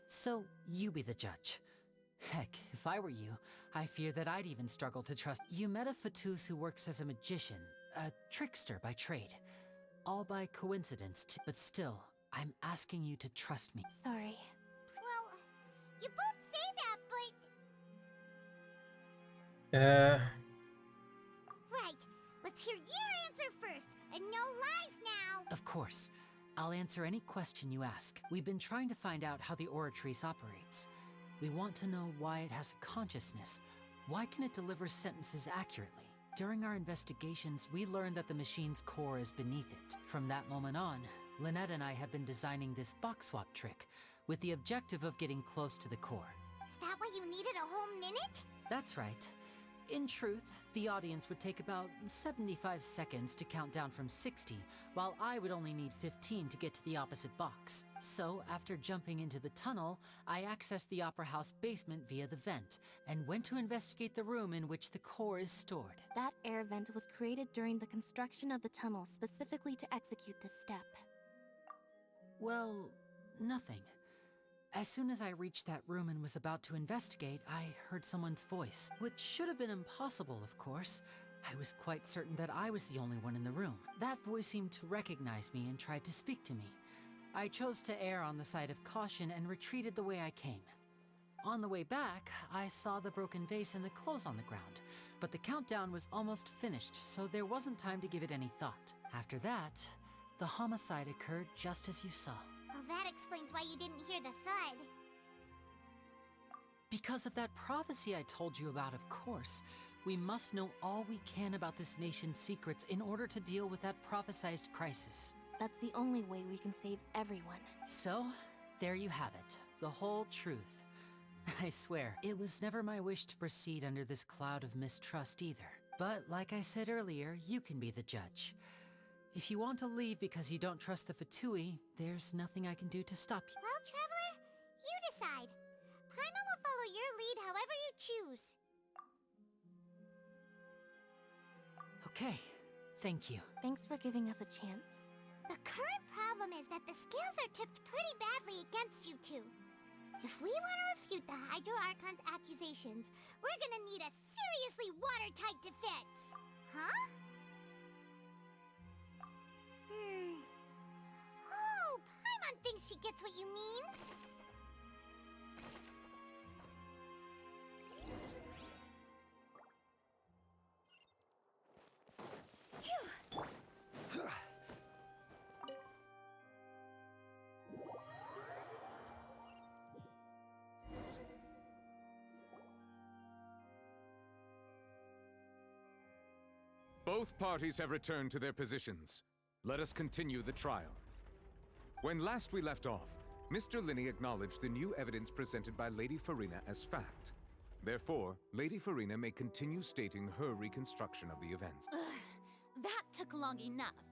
So, you be the judge. Heck, if I were you, I fear that I'd even struggle to trust. You met a Fatus who works as a magician, a trickster by trade. All by coincidence, but still, I'm asking you to trust me.
Sorry.
Well, you both say that, but... Right. Let's hear your answer first, and no lies now!
Of course. I'll answer any question you ask. We've been trying to find out how the Oratrice operates. We want to know why it has a consciousness. Why can it deliver sentences accurately? During our investigations, we learned that the machine's core is beneath it. From that moment on, Lynette and I have been designing this box swap trick, with the objective of getting close to the core.
Is that why you needed a whole minute?
That's right. In truth, the audience would take about 75 seconds to count down from 60, while I would only need 15 to get to the opposite box. So, after jumping into the tunnel, I accessed the Opera House basement via the vent, and went to investigate the room in which the core is stored.
That air vent was created during the construction of the tunnel specifically to execute this step.
Well, nothing. As soon as I reached that room and was about to investigate, I heard someone's voice, which should have been impossible, of course. I was quite certain that I was the only one in the room. That voice seemed to recognize me and tried to speak to me. I chose to err on the side of caution and retreated the way I came. On the way back, I saw the broken vase and the clothes on the ground, but the countdown was almost finished, so there wasn't time to give it any thought. After that, the homicide occurred just as you saw.
Well, that explains why you didn't hear the thud.
Because of that prophecy I told you about, of course. We must know all we can about this nation's secrets in order to deal with that prophesized crisis.
That's the only way we can save everyone.
So, there you have it. The whole truth. I swear, it was never my wish to proceed under this cloud of mistrust either. But like I said earlier, you can be the judge. If you want to leave because you don't trust the Fatui, there's nothing I can do to stop you.
Well, Traveler, you decide. Paimon will follow your lead however you choose.
Okay, thank you.
Thanks for giving us a chance.
The current problem is that the scales are tipped pretty badly against you two. If we want to refute the Hydro Archon's accusations, we're gonna need a seriously watertight defense. Huh? Oh, Paimon thinks she gets what you mean.
Both parties have returned to their positions. Let us continue the trial. When last we left off, Mr. Linney acknowledged the new evidence presented by Lady Farina as fact. Therefore, Lady Farina may continue stating her reconstruction of the events.
Ugh, that took long enough.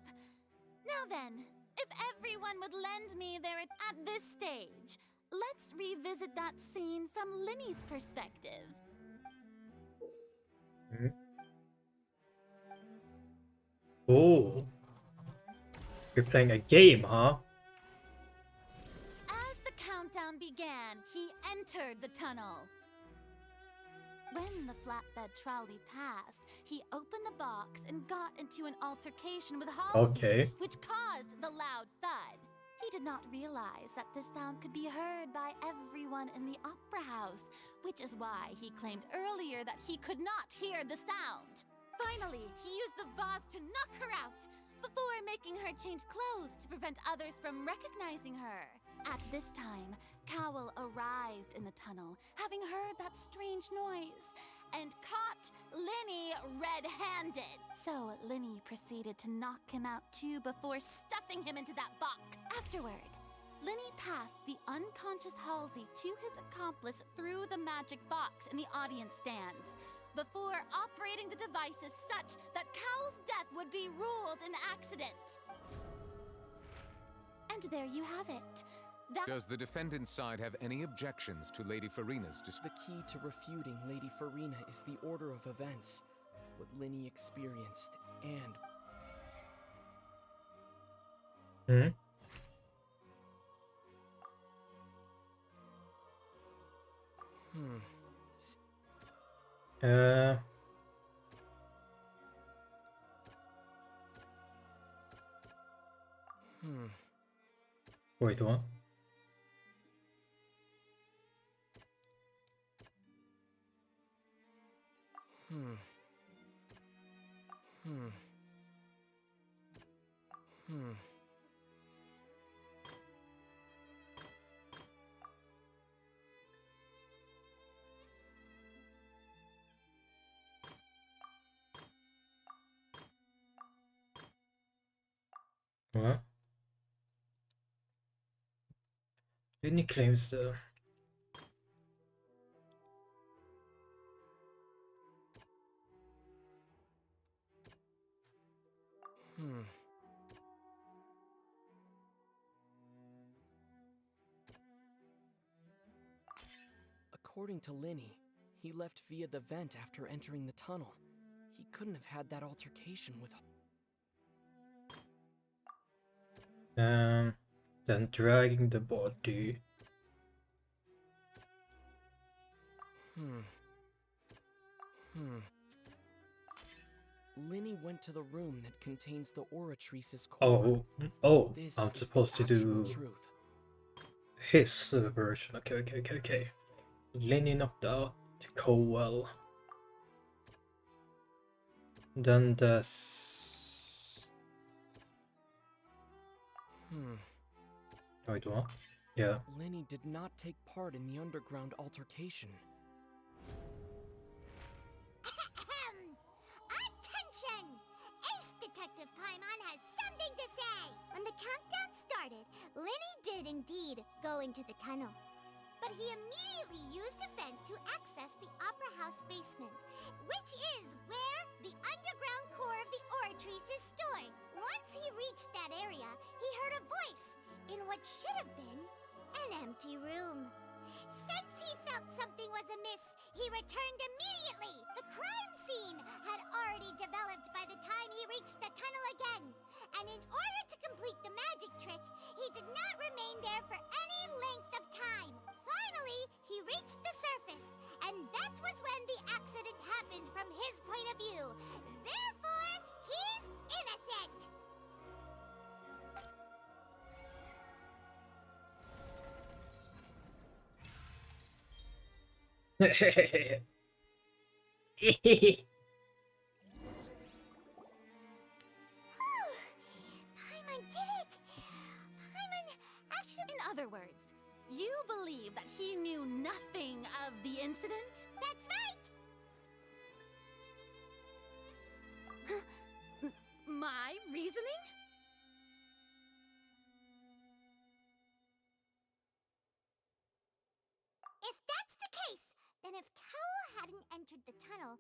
Now then, if everyone would lend me their at this stage, let's revisit that scene from Linney's perspective.
Oh. You're playing a game, huh?
As the countdown began, he entered the tunnel. When the flatbed trolley passed, he opened the box and got into an altercation with Halsey,
Okay.
which caused the loud thud. He did not realize that this sound could be heard by everyone in the opera house, which is why he claimed earlier that he could not hear the sound. Finally, he used the vase to knock her out, before making her change clothes to prevent others from recognizing her. At this time, Cowell arrived in the tunnel, having heard that strange noise, and caught Linney red-handed. So Linney proceeded to knock him out too before stuffing him into that box. Afterward, Linney passed the unconscious Halsey to his accomplice through the magic box in the audience stands, before operating the devices such that Cowell's death would be ruled an accident. And there you have it.
Does the defendant's side have any objections to Lady Farina's
The key to refuting Lady Farina is the order of events, what Linney experienced, and...
Hmm? Wait, what? What? Any claims
According to Linney, he left via the vent after entering the tunnel. He couldn't have had that altercation with...
then dragging the body.
Linny went to the room that contains the Oratrice's core.
Oh,
This
I'm
is
supposed
the
to
actual
do
truth.
his version. Okay. Lenny knocked out Cowell. Then there's... Wait, what? Yeah.
Linny did not take part in the underground altercation.
Attention! Ace Detective Paimon has something to say! When the countdown started, Linny did indeed go into the tunnel. But he immediately used a vent to access the Opera House basement, which is where the underground core of the Oratrice is stored. Once he reached that area, he heard a voice in what should have been an empty room. Since he felt something was amiss, he returned immediately. The crime scene had already developed by the time he reached the tunnel again. And in order to complete the magic trick, he did not remain there for any length of time. Finally, he reached the surface, and that was when the accident happened from his point of view. Therefore, he's innocent. Paimon did it! Paimon actually...
In other words, you believe that he knew nothing of the incident?
That's right!
My reasoning?
If that's the case, then if Cowell hadn't entered the tunnel,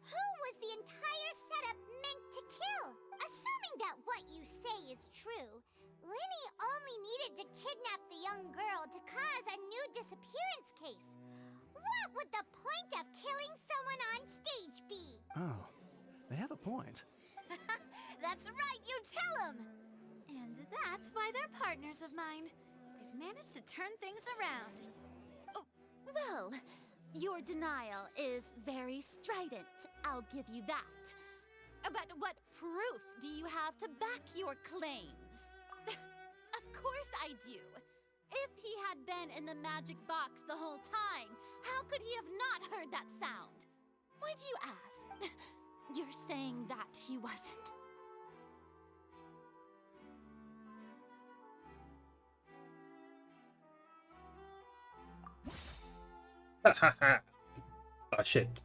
who was the entire setup meant to kill? Assuming that what you say is true, Linny only needed to kidnap the young girl to cause a new disappearance case. What would the point of killing someone on stage be?
Oh, they have a point.
That's right, you tell him! And that's why they're partners of mine. They've managed to turn things around.
Oh, well, your denial is very strident, I'll give you that. But what proof do you have to back your claims? Of course I do. If he had been in the magic box the whole time, how could he have not heard that sound? Why do you ask? You're saying that he wasn't.
Oh shit.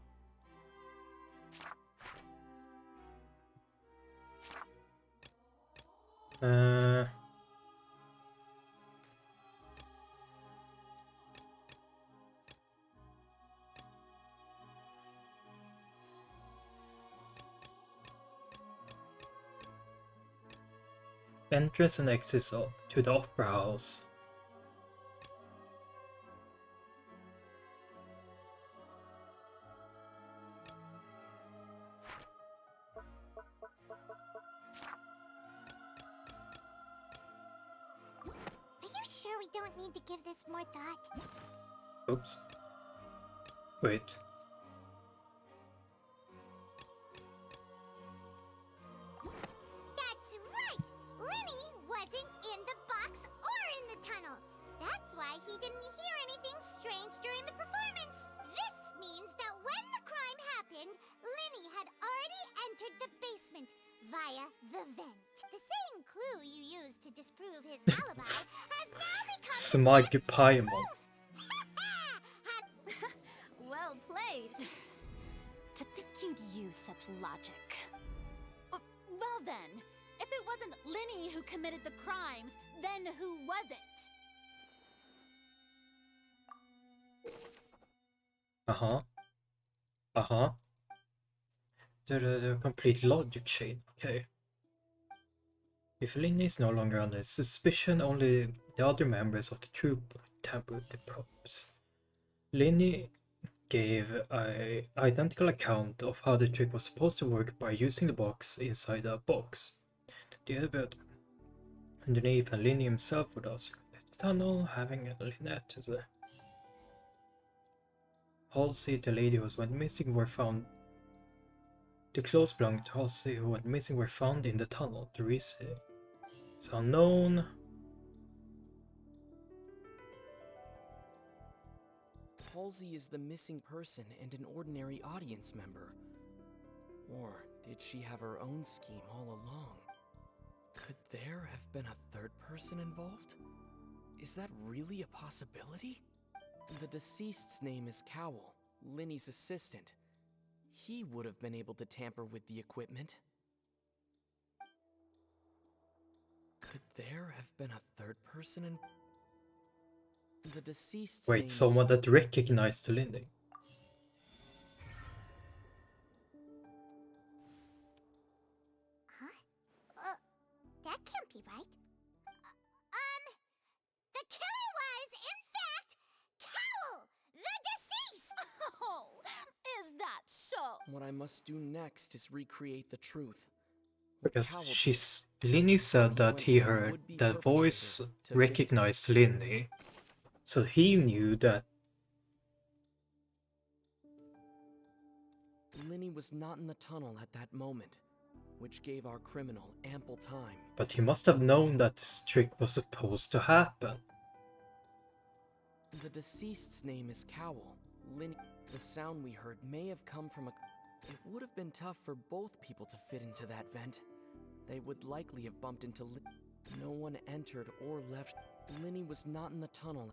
Entrance and exit to the Opera House.
Are you sure we don't need to give this more thought?
Oops. Wait.
That's right! Linny wasn't in the box or in the tunnel. That's why he didn't hear anything strange during the performance. This means that when the crime happened, Linny had already entered the basement via the vent. The same clue you used to disprove his alibi has now become
Smug Paimon.
Well played.
To think you'd use such logic. Well then, if it wasn't Linny who committed the crimes, then who was it?
The complete logic chain, okay. If Linny is no longer under suspicion, only the other members of the troupe tampered with the props. Linny gave an identical account of how the trick was supposed to work by using the box inside a box. The other underneath, and Linny himself would also go to the tunnel, having a Lynette to the Halsey, the lady who went missing, were found The clothes belonging to Halsey, who went missing, were found in the tunnel. The reason is unknown.
Halsey is the missing person and an ordinary audience member. Or did she have her own scheme all along? Could there have been a third person involved? Is that really a possibility? The deceased's name is Cowell, Linny's assistant. He would have been able to tamper with the equipment. Could there have been a third person in... The deceased's name
Wait, someone that recognized Linny.
That can't be right. The killer was, in fact, Cowell, the deceased!
Oh, is that so?
What I must do next is recreate the truth.
Because Linny said that he heard that voice recognized Linny. So he knew that
Linny was not in the tunnel at that moment, which gave our criminal ample time.
But he must have known that this trick was supposed to happen.
The deceased's name is Cowell. Linny. The sound we heard may have come from a... It would have been tough for both people to fit into that vent. They would likely have bumped into No one entered or left. Linny was not in the tunnel.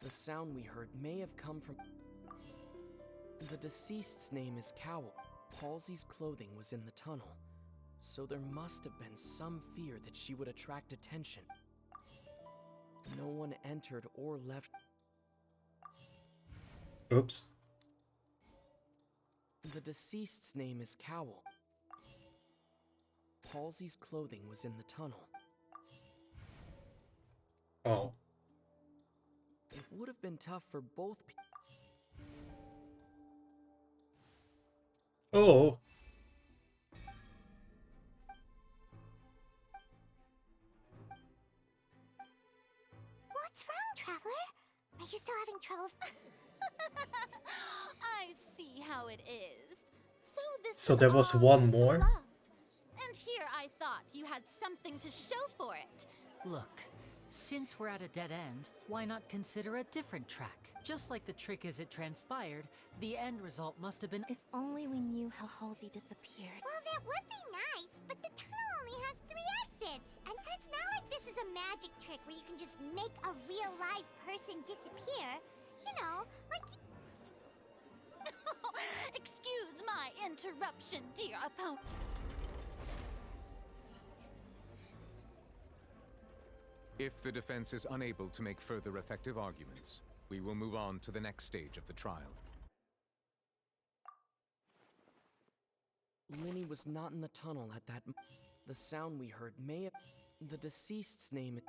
The sound we heard may have come from... The deceased's name is Cowell. Halsey's clothing was in the tunnel, so there must have been some fear that she would attract attention. No one entered or left.
Oops.
The deceased's name is Cowell. Halsey's clothing was in the tunnel.
Oh.
It would have been tough for both people.
Oh.
What's wrong, Traveler? Are you still having trouble?
I see how it is.
So there was one more?
And here I thought you had something to show for it.
Look, since we're at a dead end, why not consider a different track? Just like the trick as it transpired, the end result must have been...
If only we knew how Halsey disappeared.
Well, that would be nice, but the tunnel only has 3 exits. And it's not like this is a magic trick where you can just make a real live person disappear. You know, like...
Excuse my interruption, dear opponent.
If the defense is unable to make further effective arguments, we will move on to the next stage of the trial.
Linny was not in the tunnel at that... The sound we heard may have... The deceased's name...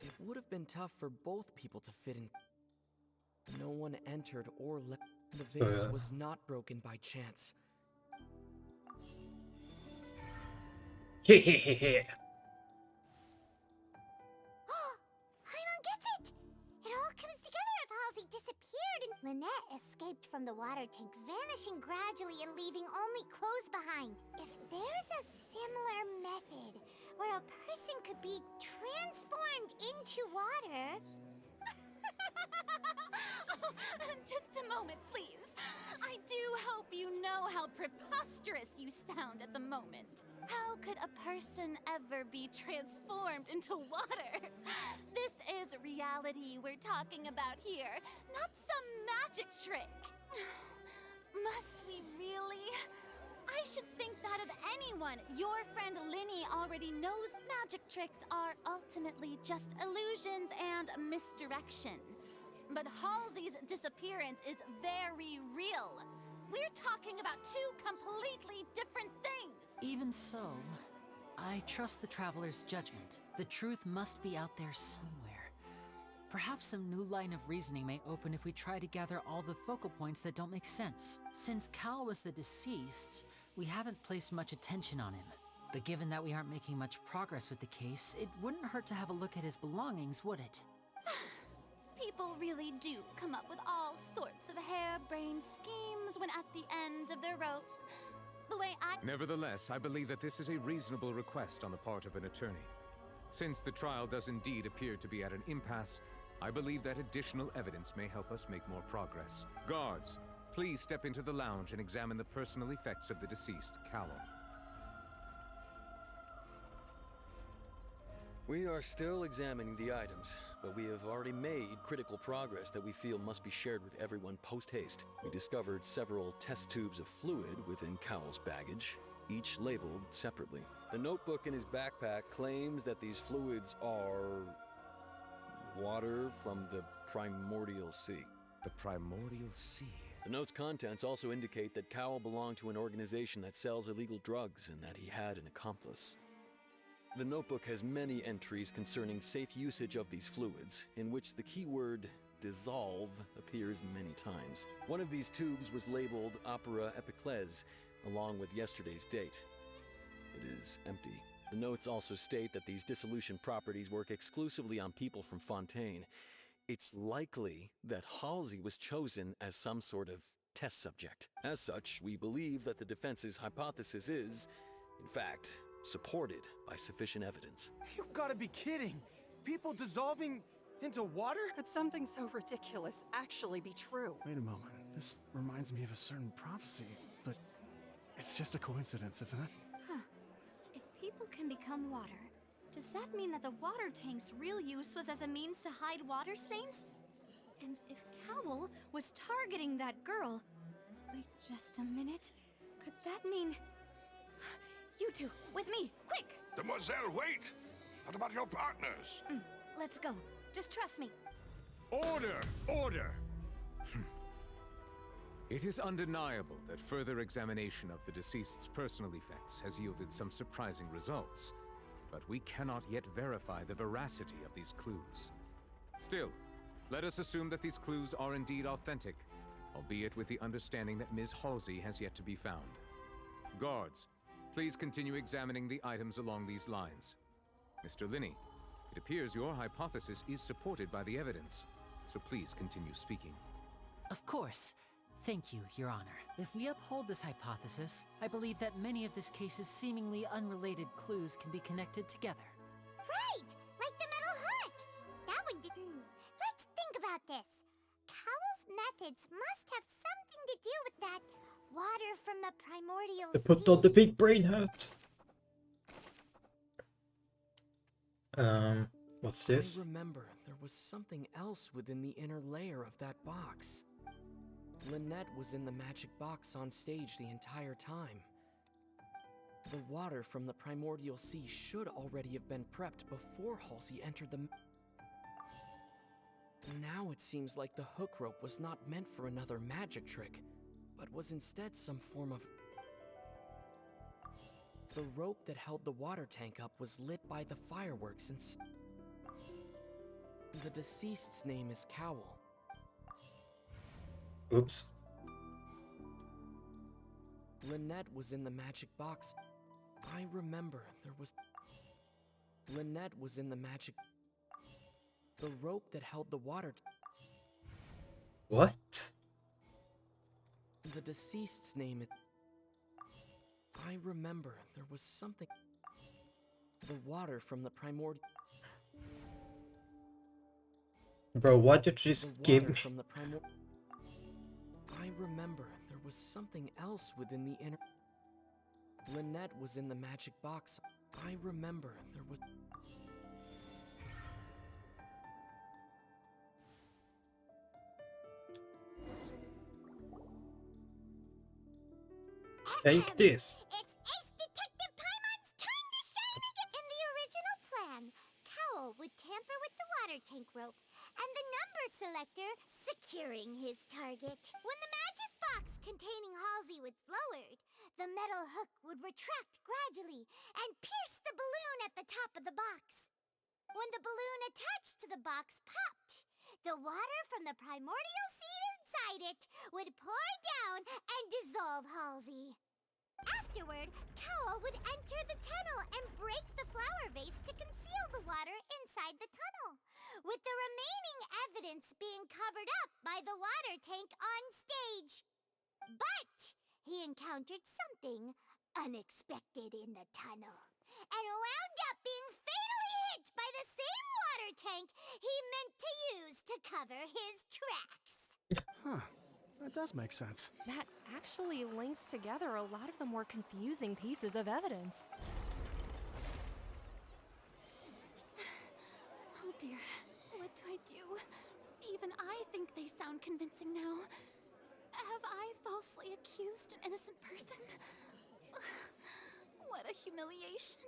It would have been tough for both people to fit in. No one entered or left. The vase was not broken by chance.
Hehehehe.
Paimon gets it! It all comes together if Halsey disappeared and Lynette escaped from the water tank, vanishing gradually and leaving only clothes behind. If there's a similar method where a person could be transformed into water...
Just a moment, please. I do hope you know how preposterous you sound at the moment. How could a person ever be transformed into water? This is reality we're talking about here, not some magic trick. Must we really? I should think that of anyone. Your friend Linny already knows magic tricks are ultimately just illusions and misdirection. But Halsey's disappearance is very real. We're talking about 2 completely different things.
Even so, I trust the Traveler's judgment. The truth must be out there somewhere. Perhaps some new line of reasoning may open if we try to gather all the focal points that don't make sense. Since Cal was the deceased, we haven't placed much attention on him. But given that we aren't making much progress with the case, it wouldn't hurt to have a look at his belongings, would it?
People really do come up with all sorts of strange schemes when at the end of their rope. The way I...
Nevertheless, I believe that this is a reasonable request on the part of an attorney. Since the trial does indeed appear to be at an impasse, I believe that additional evidence may help us make more progress. Guards, please step into the lounge and examine the personal effects of the deceased, Cowell.
We are still examining the items, but we have already made critical progress that we feel must be shared with everyone post-haste. We discovered several test tubes of fluid within Cowell's baggage, each labeled separately. The notebook in his backpack claims that these fluids are... water from the Primordial Sea.
The Primordial Sea?
The note's contents also indicate that Cowell belonged to an organization that sells illegal drugs and that he had an accomplice. The notebook has many entries concerning safe usage of these fluids, in which the keyword dissolve appears many times. One of these tubes was labeled Opera Epiclese, along with yesterday's date. It is empty. The notes also state that these dissolution properties work exclusively on people from Fontaine. It's likely that Halsey was chosen as some sort of test subject. As such, we believe that the defense's hypothesis is, in fact, supported by sufficient evidence.
You've got to be kidding! People dissolving into water?
Could something so ridiculous actually be true?
Wait a moment. This reminds me of a certain prophecy, but it's just a coincidence, isn't it?
Huh. If people can become water, does that mean that the water tank's real use was as a means to hide water stains? And if Cowell was targeting that girl... Wait just a minute. Could that mean... You two, with me, quick!
Demoiselle, wait! What about your partners?
Let's go. Just trust me.
Order! Order! It is undeniable that further examination of the deceased's personal effects has yielded some surprising results, but we cannot yet verify the veracity of these clues. Still, let us assume that these clues are indeed authentic, albeit with the understanding that Ms. Halsey has yet to be found. Guards, please continue examining the items along these lines. Mr. Linney, it appears your hypothesis is supported by the evidence, so please continue speaking.
Of course. Thank you, Your Honor. If we uphold this hypothesis, I believe that many of this case's seemingly unrelated clues can be connected together.
Right! Like the metal hook! That one didn't... Let's think about this. Cowell's methods must have something to do with that water from the primordial
They put on the big brain hat. What's this?
I remember there was something else within the inner layer of that box. Lynette was in the magic box on stage the entire time. The water from the Primordial Sea should already have been prepped before Halsey entered the... Now it seems like the hook rope was not meant for another magic trick, but was instead some form of... The rope that held the water tank up was lit by the fireworks and... The deceased's name is Cowell.
Oops.
Lynette was in the magic box. I remember there was... Lynette was in the magic... The rope that held the water...
What?
The deceased's name is... I remember there was something... The water from the primordial...
Bro, why did you just give me...
From the I remember there was something else within the inner... Lynette was in the magic box. I remember there was...
Take this.
It's Ace Detective Paimon's time to shine again! In the original plan, Cowell would tamper with the water tank rope and the number selector securing his target. When the magic box containing Halsey was lowered, the metal hook would retract gradually and pierce the balloon at the top of the box. When the balloon attached to the box popped, the water from the primordial seed inside it would pour down and dissolve Halsey. Afterward, Cowell would enter the tunnel and break the flower vase to conceal the water inside the tunnel, with the remaining evidence being covered up by the water tank on stage. But he encountered something unexpected in the tunnel and wound up being fatally hit by the same water tank he meant to use to cover his tracks.
Huh. That does make sense.
That actually links together a lot of the more confusing pieces of evidence.
Oh dear, what do I do? Even I think they sound convincing now. Have I falsely accused an innocent person? What a humiliation.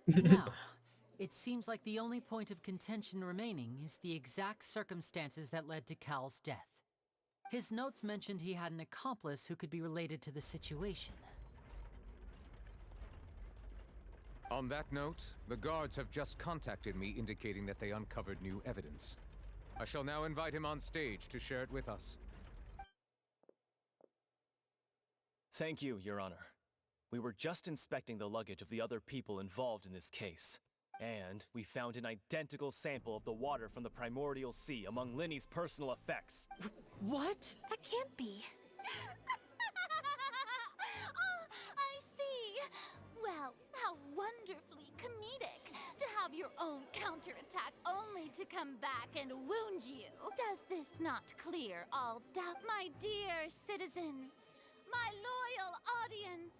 Now, it seems like the only point of contention remaining is the exact circumstances that led to Cal's death. His notes mentioned he had an accomplice who could be related to the situation.
On that note, the guards have just contacted me indicating that they uncovered new evidence. I shall now invite him on stage to share it with us.
Thank you, Your Honor. We were just inspecting the luggage of the other people involved in this case. And we found an identical sample of the water from the primordial sea among Linny's personal effects.
What?
That can't be.
Oh, I see. Well, how wonderfully comedic to have your own counterattack only to come back and wound you. Does this not clear all doubt, my dear citizens? My loyal audience,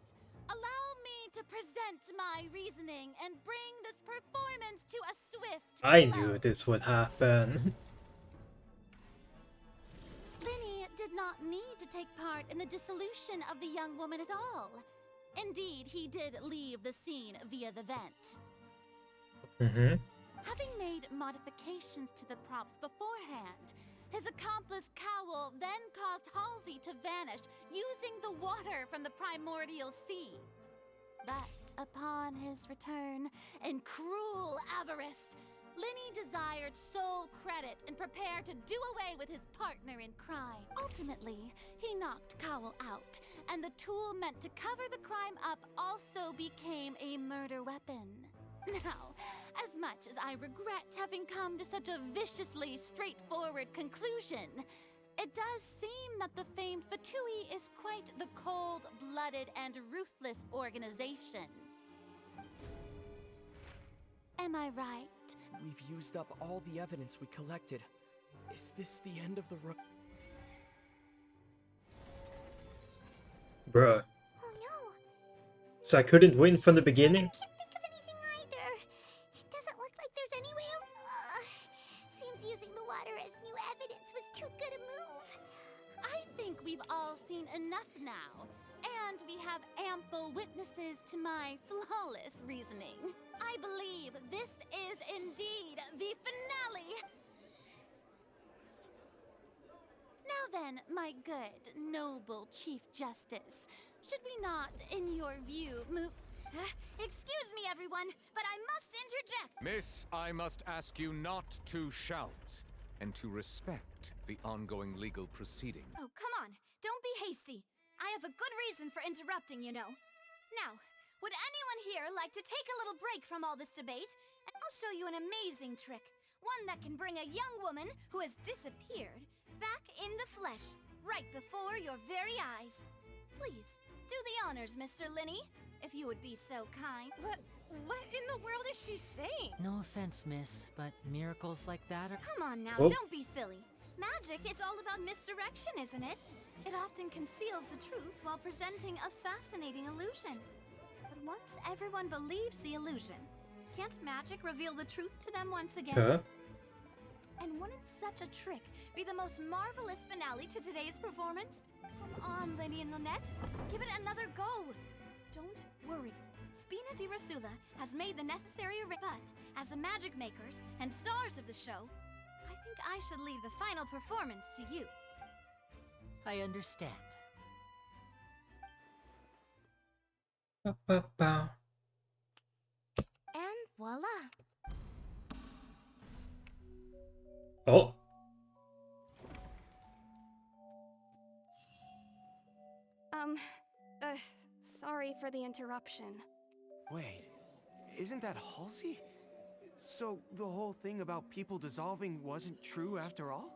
allow me to present my reasoning and bring this performance to a swift
I
close.
knew this would happen.
Linny did not need to take part in the dissolution of the young woman at all. Indeed, he did leave the scene via the vent. Having made modifications to the props beforehand, his accomplice Cowell then caused Halsey to vanish using the water from the primordial sea. But upon his return, in cruel avarice, Linny desired sole credit and prepared to do away with his partner in crime. Ultimately, he knocked Cowell out, and the tool meant to cover the crime up also became a murder weapon. Now, as much as I regret having come to such a viciously straightforward conclusion, it does seem that the famed Fatui is quite the cold-blooded and ruthless organization. Am I right?
We've used up all the evidence we collected. Is this the end of the road?
Bruh.
Oh no.
So I couldn't win from the beginning?
I can't think of anything either. It doesn't look like there's any way. Seems using the water as new evidence was too good a move.
I think we've all seen enough now, and we have ample witnesses to my flawless reasoning. I believe this is indeed the finale. Now then, my good, noble Chief Justice, should we not, in your view, move...
Excuse me, everyone, but I must interject.
Miss, I must ask you not to shout and to respect the ongoing legal proceeding.
Oh, come on. Don't be hasty. I have a good reason for interrupting, you know. Now, would anyone here like to take a little break from all this debate? And I'll show you an amazing trick. One that can bring a young woman who has disappeared back in the flesh, right before your very eyes. Please, do the honors, Mr. Linny, if you would be so kind.
What in the world is she saying?
No offense, miss, but miracles like that are...
Come on now,
Oh.
don't be silly. Magic is all about misdirection, isn't it? It often conceals the truth while presenting a fascinating illusion. But once everyone believes the illusion, can't magic reveal the truth to them once again?
Huh?
And wouldn't such a trick be the most marvelous finale to today's performance? Come on, Linny and Lynette. Give it another go. Don't worry. Spina di Rasula has made the necessary but as the magic makers and stars of the show, I think I should leave the final performance to you.
I understand.
Ba-ba-ba.
And voila.
Oh.
Sorry for the interruption.
Wait, isn't that Halsey? So the whole thing about people dissolving wasn't true after all?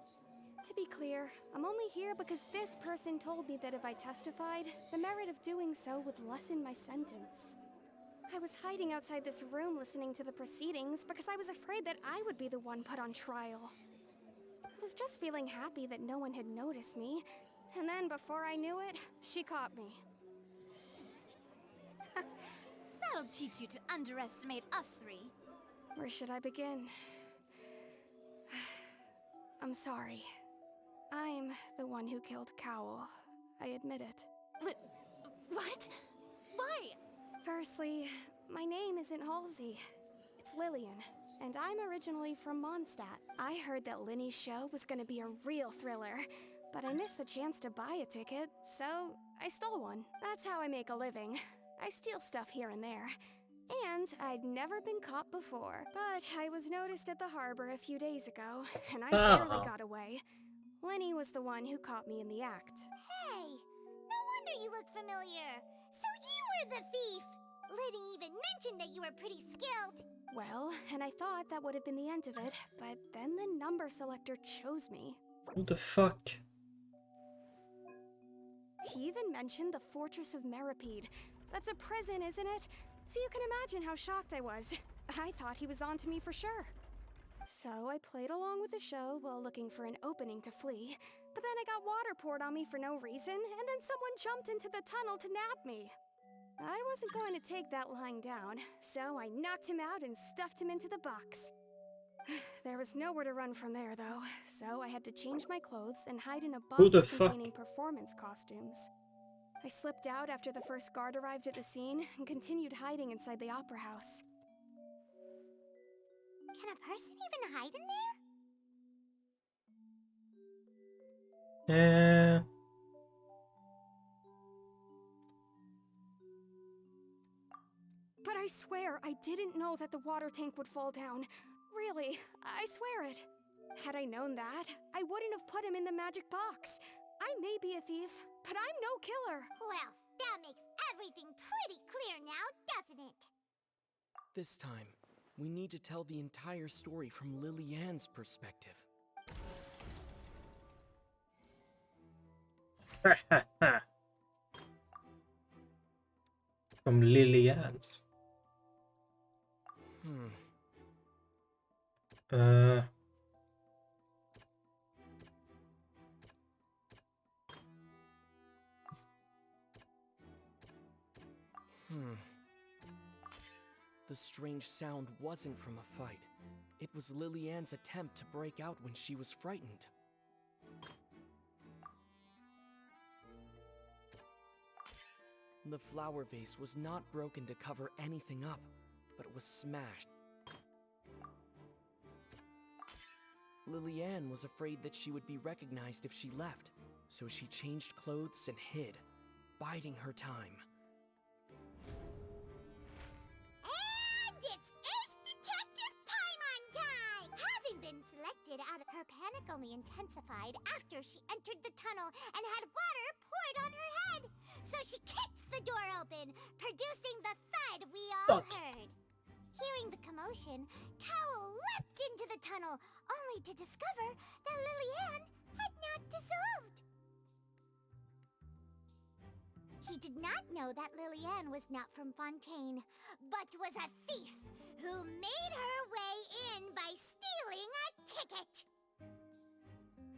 To be
be clear. I'm only here because this person told me that if I testified, the merit of doing so would lessen my sentence. I was hiding outside this room listening to the proceedings because I was afraid that I would be the one put on trial. I was just feeling happy that no one had noticed me, and then before I knew it, she caught me.
That'll teach you to underestimate us three.
Where should I begin? I'm sorry. I'm the one who killed Cowl. I admit it.
What? Why?
Firstly, my name isn't Halsey. It's Lillian, and I'm originally from Mondstadt. I heard that Linny's show was gonna be a real thriller, but I missed the chance to buy a ticket, so I stole one. That's how I make a living. I steal stuff here and there. And I'd never been caught before, but I was noticed at the harbor a few days ago, and I barely got away. Linny was the one who caught me in the act.
Hey, no wonder you look familiar. So you were the thief. Liddy even mentioned that you were pretty skilled.
Well, and I thought that would have been the end of it, but then the number selector chose me.
What the fuck?
He even mentioned the Fortress of Meripede. That's a prison, isn't it? So you can imagine how shocked I was. I thought he was onto me for sure. So I played along with the show while looking for an opening to flee. But then I got water poured on me for no reason, and then someone jumped into the tunnel to nab me. I wasn't going to take that lying down, so I knocked him out and stuffed him into the box. There was nowhere to run from there, though, so I had to change my clothes and hide in a
Who the
box
fuck?
containing performance costumes. I slipped out after the first guard arrived at the scene and continued hiding inside the opera house.
Can a person even hide in there?
But I swear I didn't know that the water tank would fall down. Really, I swear it. Had I known that, I wouldn't have put him in the magic box. I may be a thief, but I'm no killer.
Well, that makes everything pretty clear now, doesn't it?
This time, we need to tell the entire story from Lily-Ann's perspective.
From Lily-Ann's.
The strange sound wasn't from a fight. It was Lily-Ann's attempt to break out when she was frightened. The flower vase was not broken to cover anything up, but it was smashed. Lily-Ann was afraid that she would be recognized if she left, so she changed clothes and hid, biding her time.
And it's Ace Detective Paimon time! Having been selected out of her panic only intensified after she entered the tunnel and had water poured on her head. So she kicked the door open, producing the thud we all heard. Hearing the commotion, Cowl leapt into the tunnel, only to discover that Lily-Ann had not dissolved. He did not know that Lily-Ann was not from Fontaine, but was a thief who made her way in by stealing a ticket.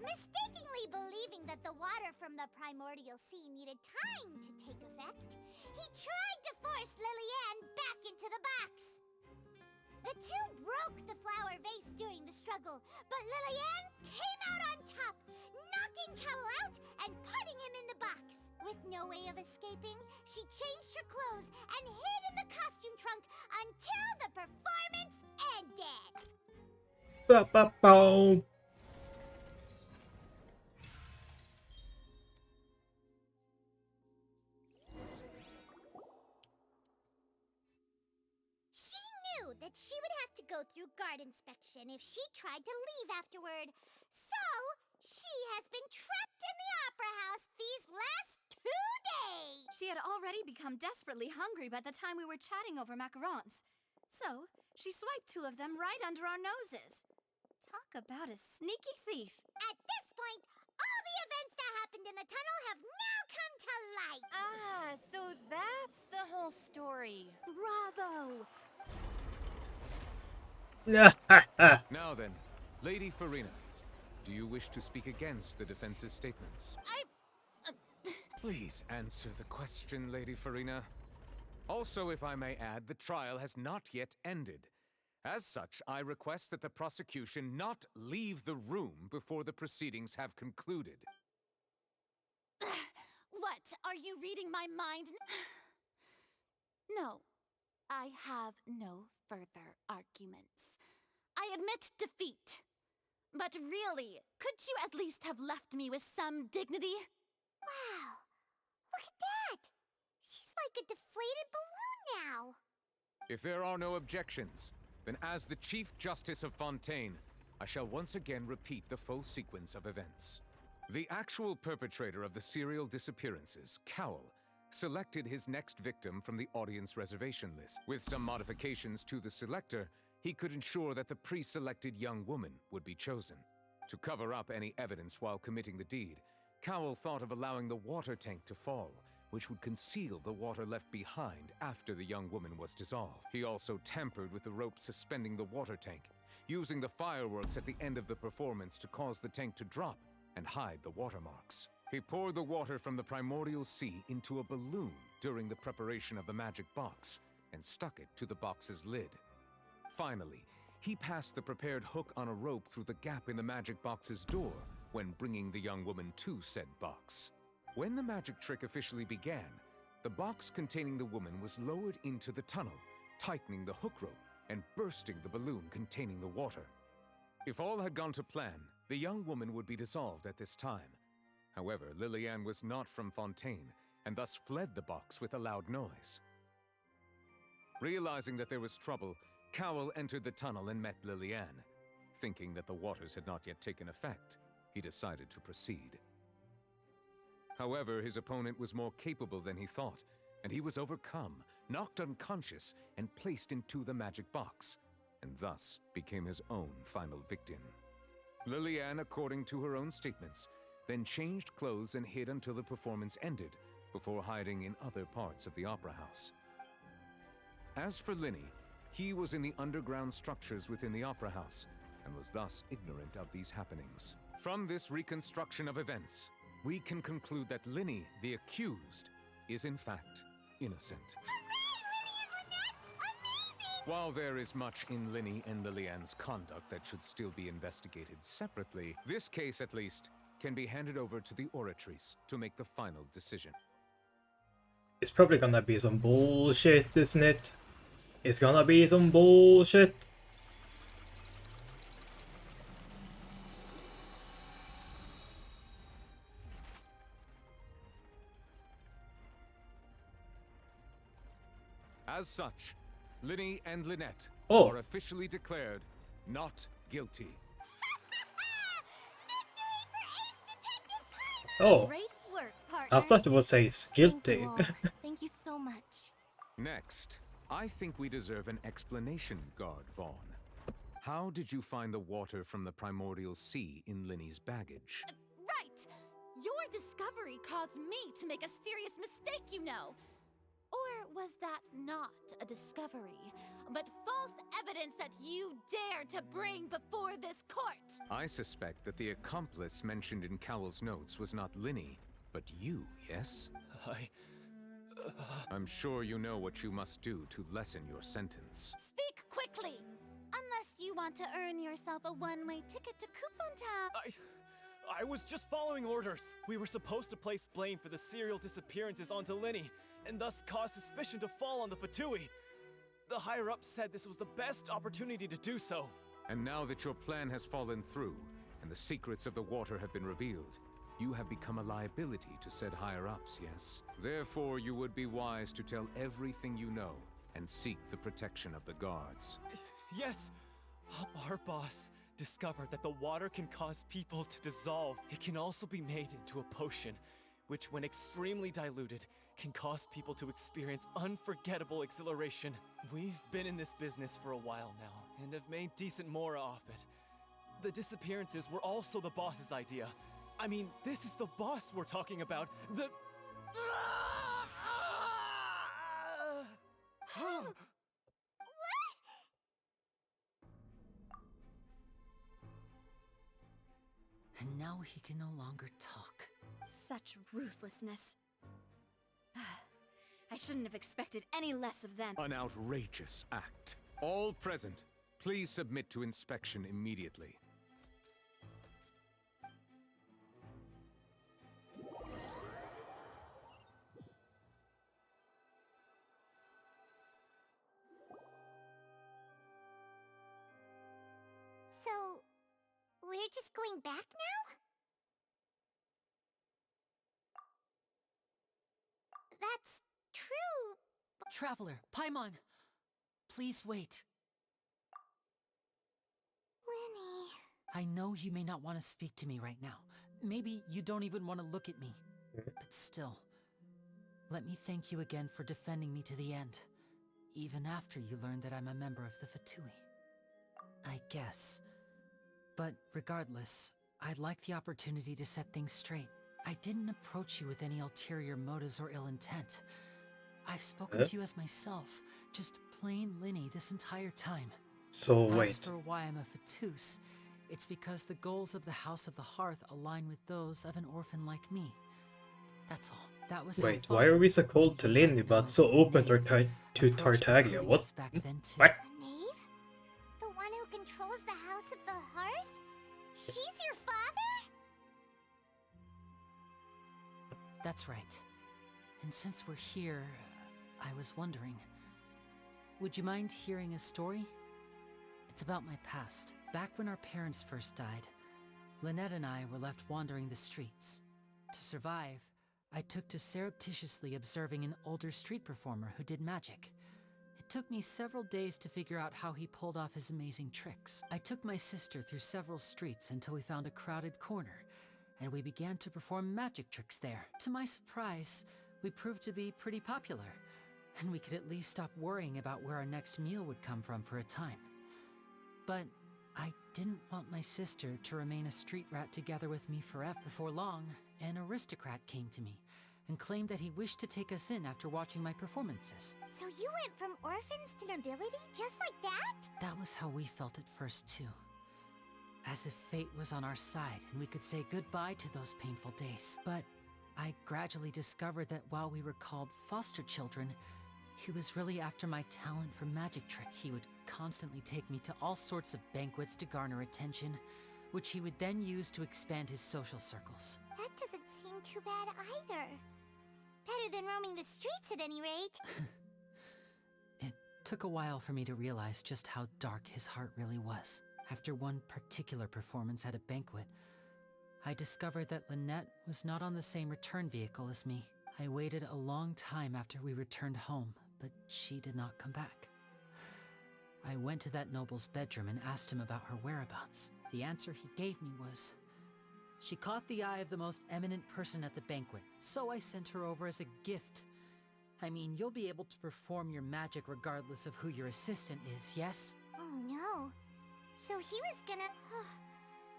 Mistakenly believing that the water from the primordial sea needed time to take effect, he tried to force Lily-Ann back into the box. The two broke the flower vase during the struggle, but Lily-Ann came out on top, knocking Cowl out and putting him in the box. With no way of escaping, she changed her clothes and hid in the costume trunk until the performance ended. She knew that she would have to go through guard inspection if she tried to leave afterward. So, she has been trapped in the opera house these last 2 days.
She had already become desperately hungry by the time we were chatting over macarons. So, she swiped 2 of them right under our noses. Talk about a sneaky thief.
At this point, tunnel have now come to light!
Ah, so that's the whole story.
Bravo!
Now then, Lady Farina, do you wish to speak against the defense's statements? Please answer the question, Lady Farina. Also, if I may add, the trial has not yet ended. As such, I request that the prosecution not leave the room before the proceedings have concluded.
What? Are you reading my mind? No, I have no further arguments. I admit defeat. But really, could you at least have left me with some dignity?
Wow! Look at that! She's like a deflated balloon now!
If there are no objections, then as the Chief Justice of Fontaine, I shall once again repeat the full sequence of events. The actual perpetrator of the serial disappearances, Cowell, selected his next victim from the audience reservation list. With some modifications to the selector, he could ensure that the pre-selected young woman would be chosen. To cover up any evidence while committing the deed, Cowell thought of allowing the water tank to fall, which would conceal the water left behind after the young woman was dissolved. He also tampered with the rope suspending the water tank, using the fireworks at the end of the performance to cause the tank to drop and hide the watermarks. He poured the water from the primordial sea into a balloon during the preparation of the magic box and stuck it to the box's lid. Finally, he passed the prepared hook on a rope through the gap in the magic box's door when bringing the young woman to said box. When the magic trick officially began, the box containing the woman was lowered into the tunnel, tightening the hook rope and bursting the balloon containing the water. If all had gone to plan, the young woman would be dissolved at this time. However, Lillian was not from Fontaine and thus fled the box with a loud noise. Realizing that there was trouble, Cowell entered the tunnel and met Lillian. Thinking that the waters had not yet taken effect, he decided to proceed. However, his opponent was more capable than he thought, and he was overcome, knocked unconscious, and placed into the magic box, and thus became his own final victim. Lillian, according to her own statements, then changed clothes and hid until the performance ended, before hiding in other parts of the opera house. As for Linny, he was in the underground structures within the opera house, and was thus ignorant of these happenings. From this reconstruction of events, we can conclude that Linny, the accused, is in fact innocent. While there is much in Linny and Lillian's conduct that should still be investigated separately, this case at least can be handed over to the Oratrice to make the final decision.
It's probably gonna be some bullshit, isn't it? It's gonna be some bullshit.
As such, Linny and Lynette
Oh.
are officially declared not guilty.
Oh.
Great work, partner.
I thought it was a guilty.
Thank you all. Thank you so much.
Next, I think we deserve an explanation, Guard Vaughn. How did you find the water from the primordial sea in Linny's baggage?
Right! Your discovery caused me to make a serious mistake, you know. Or was that not a discovery, but false evidence that you dared to bring before this court?
I suspect that the accomplice mentioned in Cowell's notes was not Linny, but you, yes? I'm sure you know what you must do to lessen your sentence.
Speak quickly! Unless you want to earn yourself a one-way ticket to Coupon Town.
I was just following orders. We were supposed to place blame for the serial disappearances onto Linny, and thus cause suspicion to fall on the Fatui. The higher-ups said this was the best opportunity to do so.
And now that your plan has fallen through, and the secrets of the water have been revealed, you have become a liability to said higher-ups, yes? Therefore, you would be wise to tell everything you know, and seek the protection of the guards.
Yes! Our boss discovered that the water can cause people to dissolve. It can also be made into a potion, which when extremely diluted, can cause people to experience unforgettable exhilaration. We've been in this business for a while now, and have made decent mora off it. The disappearances were also the boss's idea, I mean, this is the boss we're talking about. The...
And now he can no longer talk.
Such ruthlessness. I shouldn't have expected any less of them.
An outrageous act. All present, please submit to inspection immediately.
So, we're just going back now? That's true.
Traveler, Paimon! Please wait.
Lenny.
I know you may not want to speak to me right now. Maybe you don't even want to look at me. But still, let me thank you again for defending me to the end. Even after you learned that I'm a member of the Fatui. I guess. But regardless, I'd like the opportunity to set things straight. I didn't approach you with any ulterior motives or ill intent. I've spoken to you as myself, just plain Linny this entire time.
So wait.
As for why I'm a Fatus, it's because the goals of the House of the Hearth align with those of an orphan like me. That's all. That was
Wait, why are we so cold to Lindy but so open to Tartaglia? What? What?
The knave? The one who controls the House of the Hearth? She's your father?
That's right. And since we're here, I was wondering, would you mind hearing a story? It's about my past. Back when our parents first died, Lynette and I were left wandering the streets. To survive, I took to surreptitiously observing an older street performer who did magic. It took me several days to figure out how he pulled off his amazing tricks. I took my sister through several streets until we found a crowded corner, and we began to perform magic tricks there. To my surprise, we proved to be pretty popular, and we could at least stop worrying about where our next meal would come from for a time. But I didn't want my sister to remain a street rat together with me forever. Before long, an aristocrat came to me and claimed that he wished to take us in after watching my performances.
So you went from orphans to nobility just like that?
That was how we felt at first, too. As if fate was on our side and we could say goodbye to those painful days. But I gradually discovered that while we were called foster children, he was really after my talent for magic trick. He would constantly take me to all sorts of banquets to garner attention, which he would then use to expand his social circles.
That doesn't seem too bad either. Better than roaming the streets at any rate.
It took a while for me to realize just how dark his heart really was. After one particular performance at a banquet, I discovered that Lynette was not on the same return vehicle as me. I waited a long time after we returned home, but she did not come back. I went to that noble's bedroom and asked him about her whereabouts. The answer he gave me was, she caught the eye of the most eminent person at the banquet, so I sent her over as a gift. I mean, you'll be able to perform your magic regardless of who your assistant is, yes?
Oh no. So he was gonna...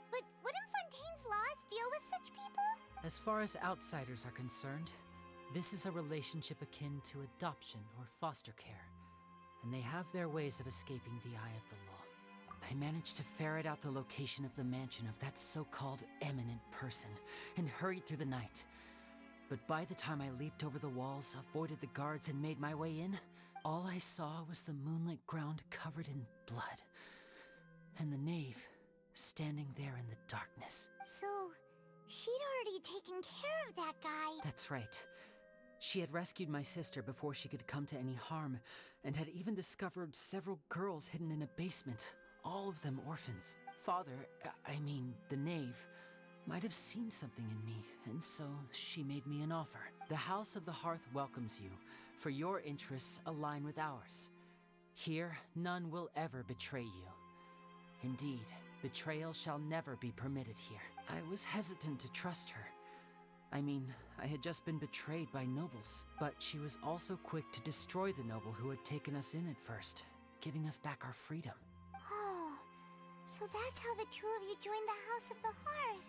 But wouldn't Fontaine's laws deal with such people?
As far as outsiders are concerned, this is a relationship akin to adoption or foster care, and they have their ways of escaping the eye of the law. I managed to ferret out the location of the mansion of that so-called eminent person and hurried through the night. But by the time I leaped over the walls, avoided the guards, and made my way in, all I saw was the moonlit ground covered in blood, and the knave standing there in the darkness.
So, she'd already taken care of that guy.
That's right. She had rescued my sister before she could come to any harm, and had even discovered several girls hidden in a basement, all of them orphans. Father, I mean, the knave, might have seen something in me, and so she made me an offer. The House of the Hearth welcomes you, for your interests align with ours. Here, none will ever betray you. Indeed, betrayal shall never be permitted here. I was hesitant to trust her. I mean, I had just been betrayed by nobles, but she was also quick to destroy the noble who had taken us in at first, giving us back our freedom.
Oh, so that's how the two of you joined the House of the Hearth.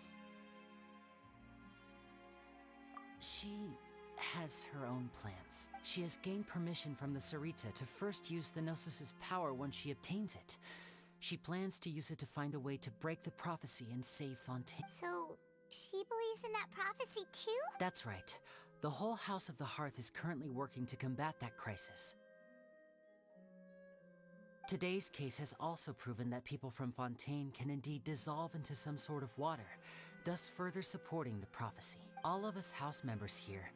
She has her own plans. She has gained permission from the Sarita to first use the Gnosis' power when she obtains it. She plans to use it to find a way to break the prophecy and save Fontaine.
So, she believes in that prophecy too?
That's right. The whole House of the Hearth is currently working to combat that crisis. Today's case has also proven that people from Fontaine can indeed dissolve into some sort of water, thus further supporting the prophecy. All of us house members here,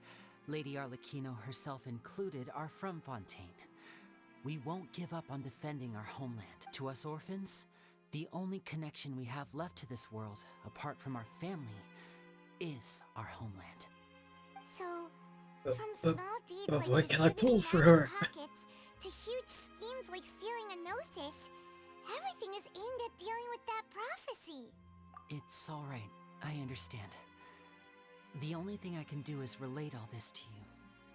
Lady Arlecchino herself included, are from Fontaine. We won't give up on defending our homeland. To us orphans, the only connection we have left to this world, apart from our family, is our homeland.
So, from small deeds like
what can I pull
distributing
for
magic
her?
pockets to huge schemes like stealing a Gnosis, everything is aimed at dealing with that prophecy.
It's all right. I understand. The only thing I can do is relate all this to you.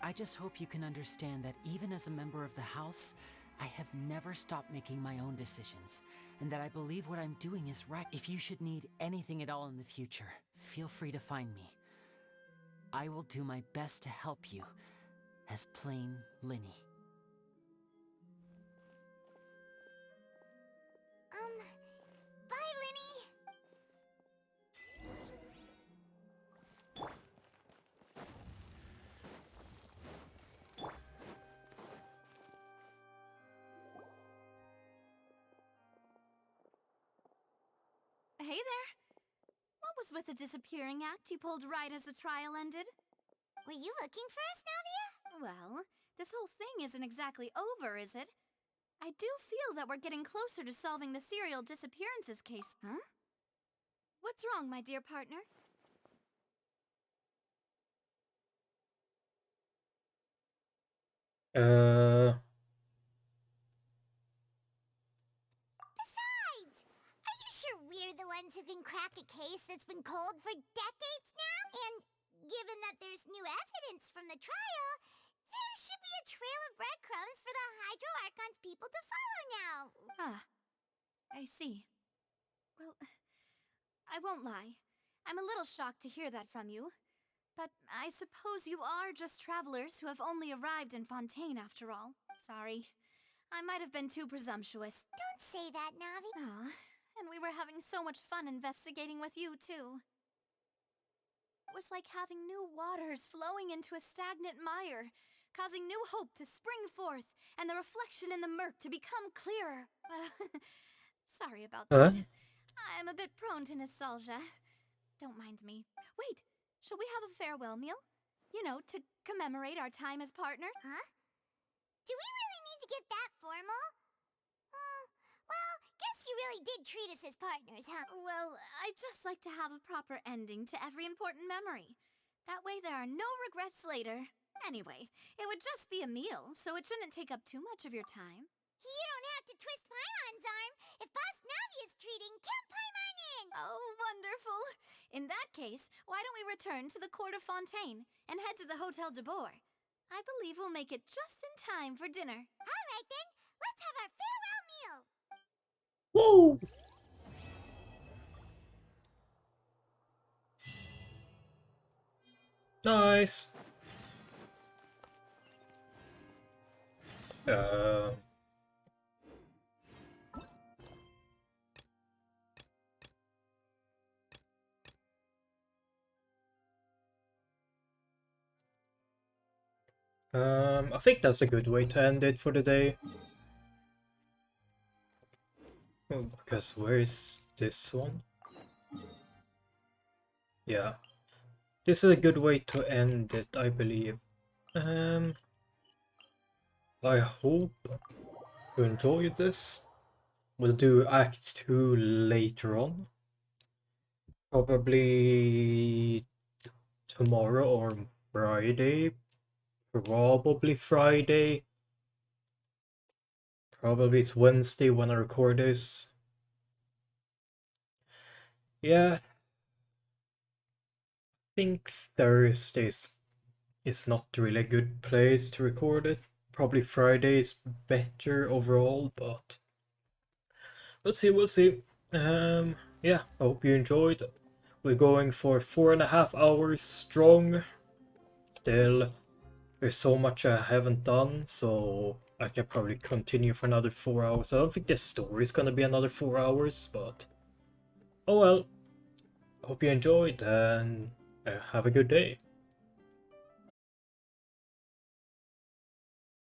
I just hope you can understand that even as a member of the House, I have never stopped making my own decisions, and that I believe what I'm doing is right. If you should need anything at all in the future, feel free to find me. I will do my best to help you, as plain Linny.
Bye, Linny!
Hey there. What was with the disappearing act you pulled right as the trial ended?
Were you looking for us, Navia?
Well, this whole thing isn't exactly over, is it? I do feel that we're getting closer to solving the serial disappearances case. Huh? What's wrong, my dear partner?
Besides, are you sure we're the ones who can crack a case that's been cold for decades now? And given that there's new evidence from the trial, there should be a trail of breadcrumbs for the Hydro Archon's people to follow now.
Ah, I see. Well, I won't lie. I'm a little shocked to hear that from you. But I suppose you are just travelers who have only arrived in Fontaine after all. Sorry. I might have been too presumptuous.
Don't say that, Navi.
Ah, and we were having so much fun investigating with you, too. It was like having new waters flowing into a stagnant mire, causing new hope to spring forth, and the reflection in the murk to become clearer. Sorry about that. I'm a bit prone to nostalgia. Don't mind me. Wait, shall we have a farewell meal? You know, to commemorate our time as partners?
Huh? Do we really need to get that formal? Well, guess you really did treat us as partners, huh?
Well, I'd just like to have a proper ending to every important memory. That way there are no regrets later. Anyway, it would just be a meal, so it shouldn't take up too much of your time.
You don't have to twist Paimon's arm. If Boss Navi is treating, count Paimon in!
Oh, wonderful! In that case, why don't we return to the court of Fontaine and head to the Hotel de Boer? I believe we'll make it just in time for dinner.
All right then, let's have our farewell meal!
Woo! Nice. I think that's a good way to end it for the day. Oh, because where is this one? Yeah. This is a good way to end it, I believe. I hope you enjoyed this. We'll do Act 2 later on. Probably tomorrow or Friday. Probably Friday. Probably it's Wednesday when I record this. Yeah. I think Thursdays is not really a good place to record it. Probably Friday is better overall, but we'll see. Yeah, I hope you enjoyed. We're going for 4.5 hours strong. Still, there's so much I haven't done, so I can probably continue for another 4 hours. I don't think this story is gonna be another 4 hours, but oh well. Hope you enjoyed and have a good day.